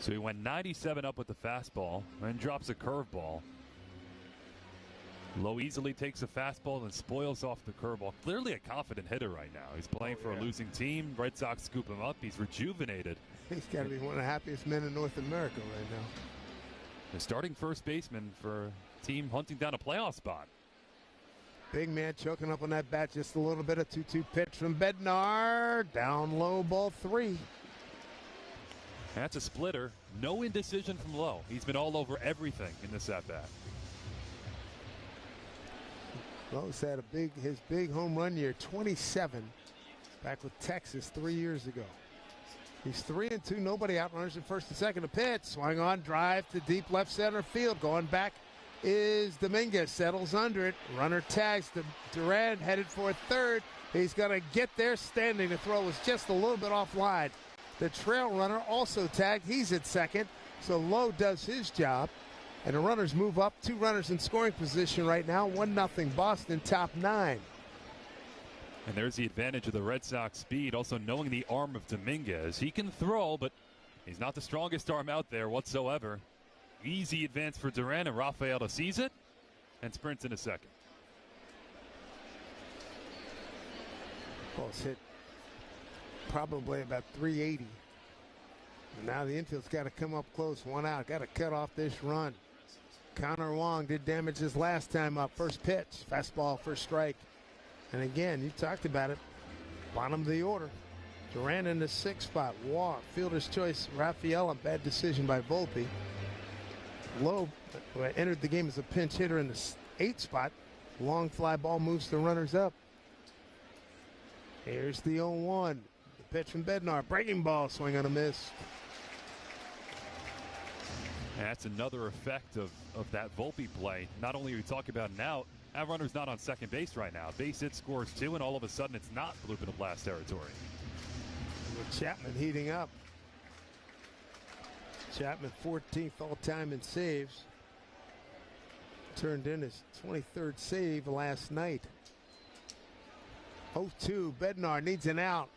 S9: So he went 97 up with the fastball and drops a curveball. Lowe easily takes a fastball and spoils off the curveball. Clearly a confident hitter right now. He's playing for a losing team. Red Sox scoop him up. He's rejuvenated.
S7: He's got to be one of the happiest men in North America right now.
S9: The starting first baseman for a team hunting down a playoff spot.
S7: Big man choking up on that bat just a little bit. A 2-2 pitch from Bednar. Down low, ball 3.
S9: That's a splitter. No indecision from Lowe. He's been all over everything in this at-bat.
S7: Lowe's had his big home run year, 27, back with Texas 3 years ago. He's 3-2, nobody out, runners in first and second. A pitch, swung on, drive to deep left center field. Going back is Dominguez, settles under it. Runner tags Duran, headed for third. He's going to get there standing. The throw was just a little bit offline. The trail runner also tagged. He's at second, so Lowe does his job. And the runners move up. 2 runners in scoring position right now. 1-0 Boston, top 9.
S9: And there's the advantage of the Red Sox speed. Also knowing the arm of Dominguez. He can throw, but he's not the strongest arm out there whatsoever. Easy advance for Duran, and Rafaela sees it and sprints in a second.
S7: Ball's hit probably about 380. And now the infield's got to come up close. 1 out. Got to cut off this run. Connor Wong did damage his last time up. First pitch, fastball, first strike. And again, you talked about it. Bottom of the order. Duran in the 6th spot. Walk. Fielder's choice. Rafaela. Bad decision by Volpe. Lowe entered the game as a pinch hitter in the 8th spot. Long fly ball moves the runners up. Here's the 0-1. The pitch from Bednar. Breaking ball. Swing on a miss.
S9: That's another effect of that Volpe play. Not only are we talking about an out, that runner's not on second base right now. Base hit, scores 2, and all of a sudden it's not bloop in the blast territory.
S7: With Chapman heating up. Chapman 14th all-time in saves. Turned in his 23rd save last night. 0-2, Bednar needs an out.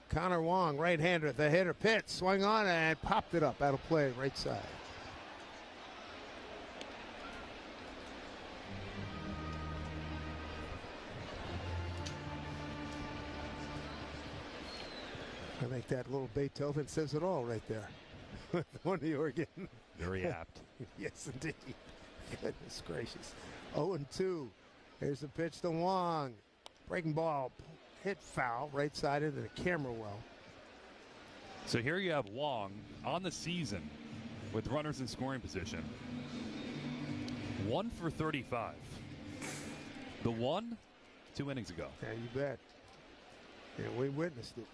S7: Connor Wong, right-hander, the hitter, pitch, swung on and popped it up out of play, right side. I think that little Beethoven says it all right there. On the organ.
S9: Very apt.
S7: Yes, indeed. Goodness gracious. 0-2. Here's the pitch to Wong. Breaking ball. Hit foul. Right side into the camera well.
S9: So here you have Wong on the season with runners in scoring position. 1 for 35. The 1 2 innings ago.
S7: Yeah, you bet. Yeah, we witnessed it.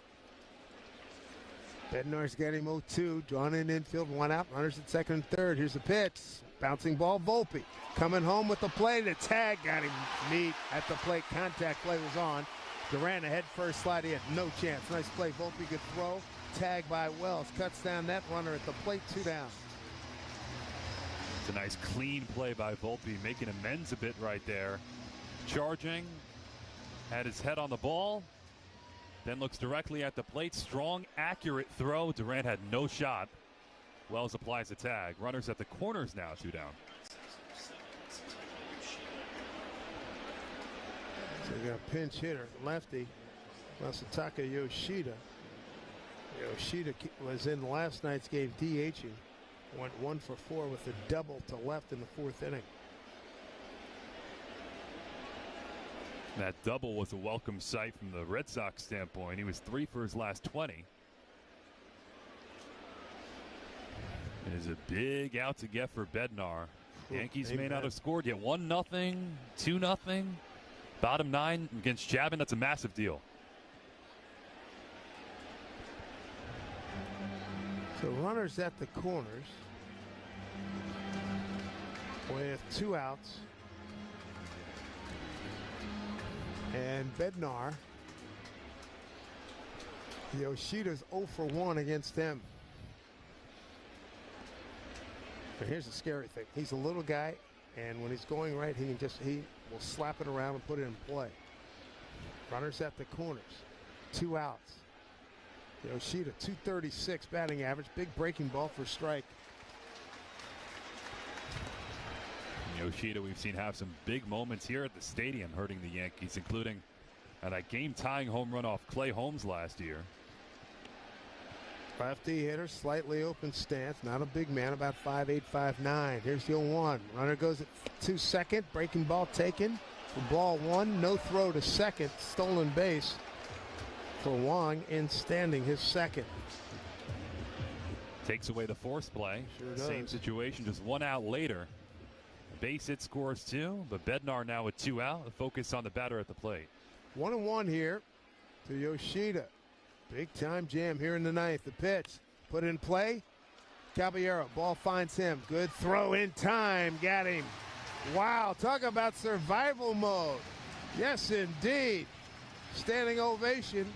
S7: Bednar's got him 0-2. Drawn in infield, 1 out. Runners at second and third. Here's the pitch. Bouncing ball, Volpe. Coming home with the play. The tag got him neat at the plate. Contact play was on. Duran ahead first slide. He had no chance. Nice play. Volpe good throw. Tag by Wells. Cuts down that runner at the plate. 2 down.
S9: It's a nice clean play by Volpe, making amends a bit right there. Charging. Had his head on the ball. Then looks directly at the plate. Strong, accurate throw. Duran had no shot. Wells applies a tag. Runners at the corners now, 2 down.
S7: So you got a pinch hitter, lefty, Masataka Yoshida. Yoshida was in last night's game DHing. Went 1 for 4 with a double to left in the 4th inning.
S9: That double was a welcome sight from the Red Sox standpoint. He was 3 for his last 20. It is a big out to get for Bednar. Yankees may not have scored yet. 1-0, 2-0. Bottom 9 against Chapman. That's a massive deal.
S7: So runners at the corners with 2 outs. And Bednar, Yoshida's 0 for 1 against him. But here's the scary thing. He's a little guy. And when he's going right, he will slap it around and put it in play. Runners at the corners. 2 outs. Yoshida, 236 batting average. Big breaking ball for strike.
S9: Yoshida, we've seen have some big moments here at the stadium hurting the Yankees, including that game-tying home run off Clay Holmes last year.
S7: Lefty hitter, slightly open stance. Not a big man, about 5'8", 5'9". Here's the 0-1. Runner goes to second. Breaking ball taken. For ball 1, no throw to second. Stolen base for Wong in standing, his second.
S9: Takes away the force play.
S7: Sure does.
S9: Same situation, just 1 out later. Base hit scores 2, but Bednar now with 2 out. The focus on the batter at the plate.
S7: 1-1 here to Yoshida. Big time jam here in the 9th. The pitch put in play. Caballero, ball finds him. Good throw in time. Got him. Wow, talk about survival mode. Yes, indeed. Standing ovation.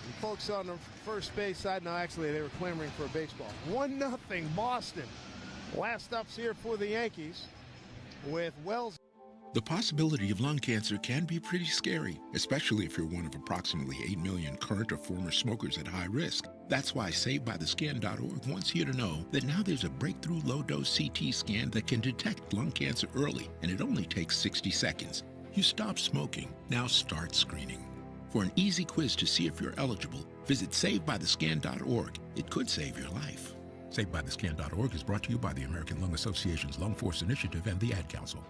S7: And folks on the first base side, no, actually, they were clamoring for a baseball. 1-0 Boston. Last ups here for the Yankees with Wells.
S6: The possibility of lung cancer can be pretty scary, especially if you're one of approximately 8 million current or former smokers at high risk. That's why SaveByTheScan.org wants you to know that now there's a breakthrough low-dose CT scan that can detect lung cancer early, and it only takes 60 seconds. You stop smoking, now start screening. For an easy quiz to see if you're eligible, visit SaveByTheScan.org. It could save your life. SaveByTheScan.org is brought to you by the American Lung Association's Lung Force Initiative and the Ad Council.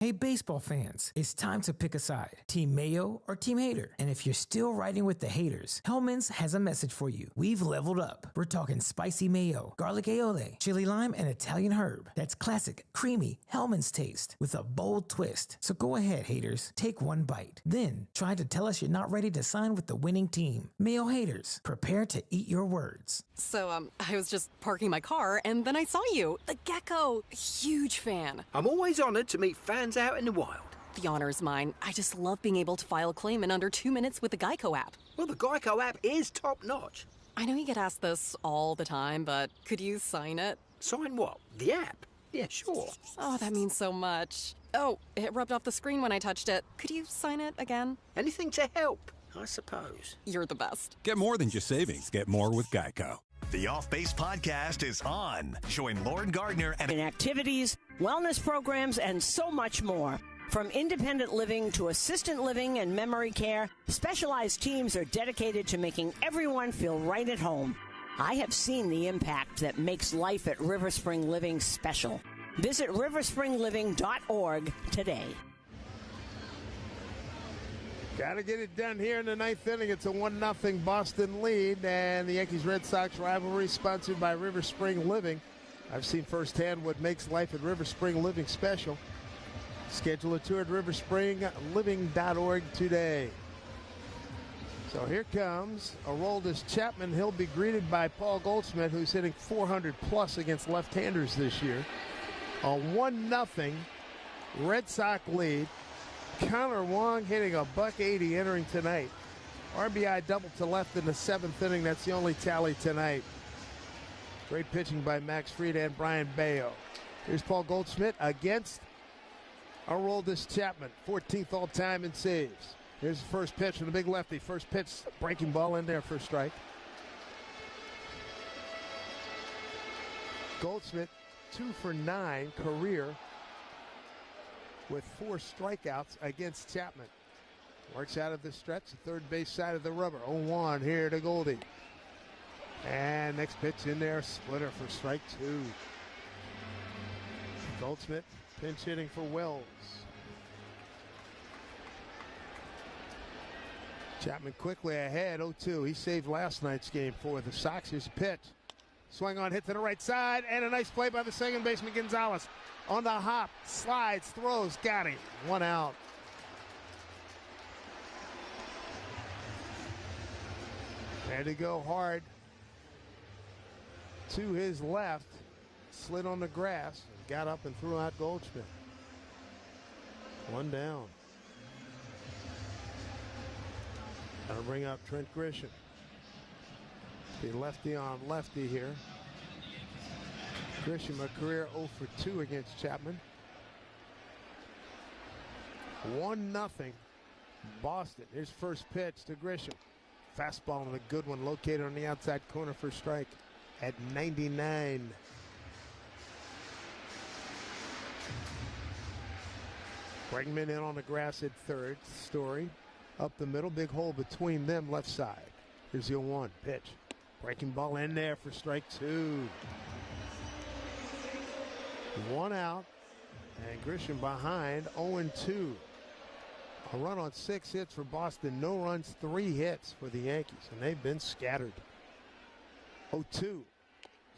S1: Hey, baseball fans, it's time to pick a side. Team Mayo or Team Hater. And if you're still riding with the haters, Hellman's has a message for you. We've leveled up. We're talking spicy mayo, garlic aioli, chili lime, and Italian herb. That's classic, creamy Hellman's taste with a bold twist. So go ahead, haters. Take one bite. Then try to tell us you're not ready to sign with the winning team. Mayo haters, prepare to eat your words.
S4: So, I was just parking my car, and then I saw you. The gecko. Huge fan.
S21: I'm always honored to meet fans out in the wild.
S4: The honor's mine. I just love being able to file a claim in under 2 minutes with the Geico app.
S21: Well, the Geico app is top-notch.
S4: I know you get asked this all the time, but could you sign it?
S21: Sign what? The app? Yeah, sure.
S4: Oh, that means so much. Oh, it rubbed off the screen when I touched it. Could you sign it again?
S21: Anything to help, I suppose.
S4: You're the best.
S22: Get more than just savings. Get more with Geico.
S14: The Off Base Podcast is on. Join Lauren Gardner and
S23: activities, wellness programs, and so much more. From independent living to assisted living and memory care, specialized teams are dedicated to making everyone feel right at home. I have seen the impact that makes life at River Spring Living special. Visit riverspringliving.org today.
S7: Got to get it done here in the 9th inning. It's a 1-0 Boston lead, and the Yankees Red Sox rivalry sponsored by River Spring Living. I've seen firsthand what makes life at River Spring Living special. Schedule a tour at riverspringliving.org today. So here comes Aroldis Chapman. He'll be greeted by Paul Goldschmidt, who's hitting 400 plus against left-handers this year. A 1-0 Red Sox lead. Connor Wong hitting a .180 entering tonight. RBI double to left in the 7th inning. That's the only tally tonight. Great pitching by Max Fried and Brayan Bello. Here's Paul Goldschmidt against Aroldis Chapman, 14th all-time in saves. Here's the first pitch from the big lefty. First pitch, breaking ball in there for a strike. Goldschmidt, 2 for 9 career with 4 strikeouts against Chapman. Works out of the stretch, the third base side of the rubber. 0-1 here to Goldie. And next pitch in there, splitter for strike 2. Goldschmidt pinch hitting for Wells. Chapman quickly ahead, 0-2. He saved last night's game for the Sox. Here's a pitch. Swing on, hit to the right side, and a nice play by the second baseman Gonzalez. On the hop, slides, throws, got him. 1 out. Had to go hard to his left. Slid on the grass, got up and threw out Goldschmidt. 1 down. Gonna bring up Trent Grisham. The lefty on lefty here. Grisham a career 0 for 2 against Chapman. 1-0 Boston. Here's first pitch to Grisham. Fastball and a good one located on the outside corner for strike at 99. Bregman in on the grass at third. Story up the middle. Big hole between them left side. Here's the 0-1 pitch. Breaking ball in there for strike 2. 1 out. And Grisham behind 0-2. A run on 6 hits for Boston. No runs, 3 hits for the Yankees. And they've been scattered. 0-2.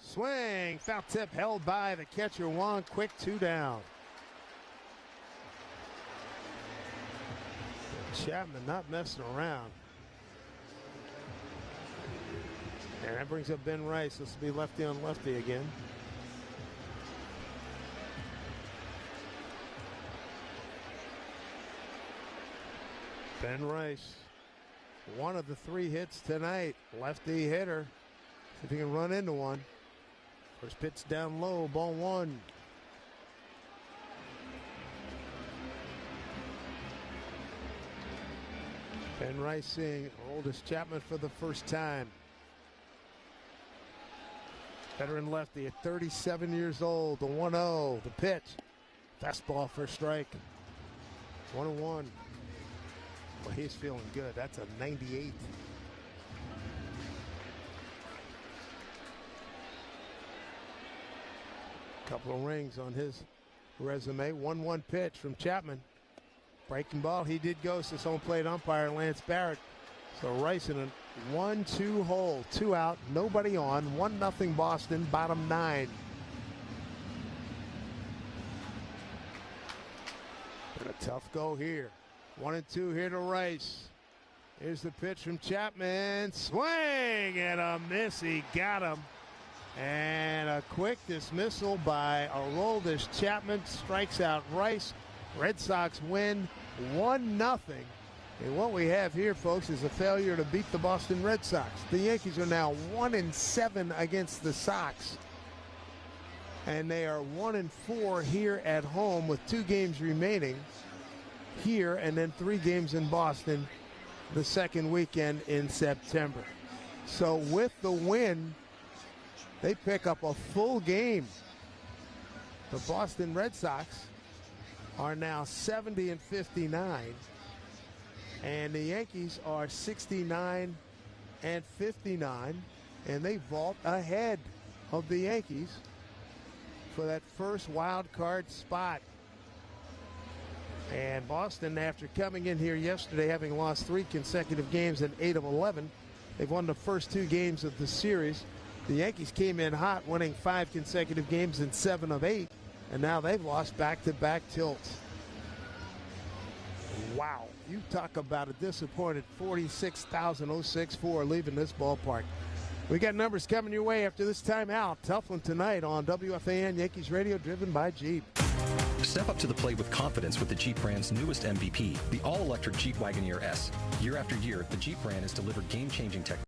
S7: Swing. Foul tip held by the catcher Wong. Quick 2 down. Chapman not messing around. And that brings up Ben Rice. This will be lefty on lefty again. Ben Rice, one of the 3 hits tonight. Lefty hitter. See if he can run into one. First pitch down low, ball 1. Ben Rice seeing oldest Chapman for the first time. Veteran lefty at 37 years old. The 1-0, the pitch. Fastball for strike. 1-1. Well, he's feeling good. That's a 98. Couple of rings on his resume. 1-1 pitch from Chapman. Breaking ball. He did ghost his home plate umpire, Lance Barrett. So Rice in a 1-2 hole. 2 out. Nobody on. 1-0 Boston. Bottom 9. And a tough go here. 1-2 here to Rice. Here's the pitch from Chapman. Swing and a miss. He got him. And a quick dismissal by Aroldis Chapman. Strikes out Rice. Red Sox win 1-0. And what we have here, folks, is a failure to beat the Boston Red Sox. The Yankees are now 1-7 against the Sox. And they are 1-4 here at home with 2 games remaining here and then 3 games in Boston the second weekend in September. So with the win, they pick up a full game. The Boston Red Sox are now 70-59, and the Yankees are 69-59, and they vault ahead of the Yankees for that first wild card spot. And Boston, after coming in here yesterday, having lost 3 consecutive games in 8 of 11, they've won the first 2 games of the series. The Yankees came in hot, winning 5 consecutive games in 7 of 8, and now they've lost back-to-back tilts. Wow, you talk about a disappointed 46,064 leaving this ballpark. We got numbers coming your way after this timeout. Tough one tonight on WFAN Yankees Radio, driven by Jeep.
S5: Step up to the plate with confidence with the Jeep brand's newest MVP, the all-electric Jeep Wagoneer S. Year after year, the Jeep brand has delivered game-changing technology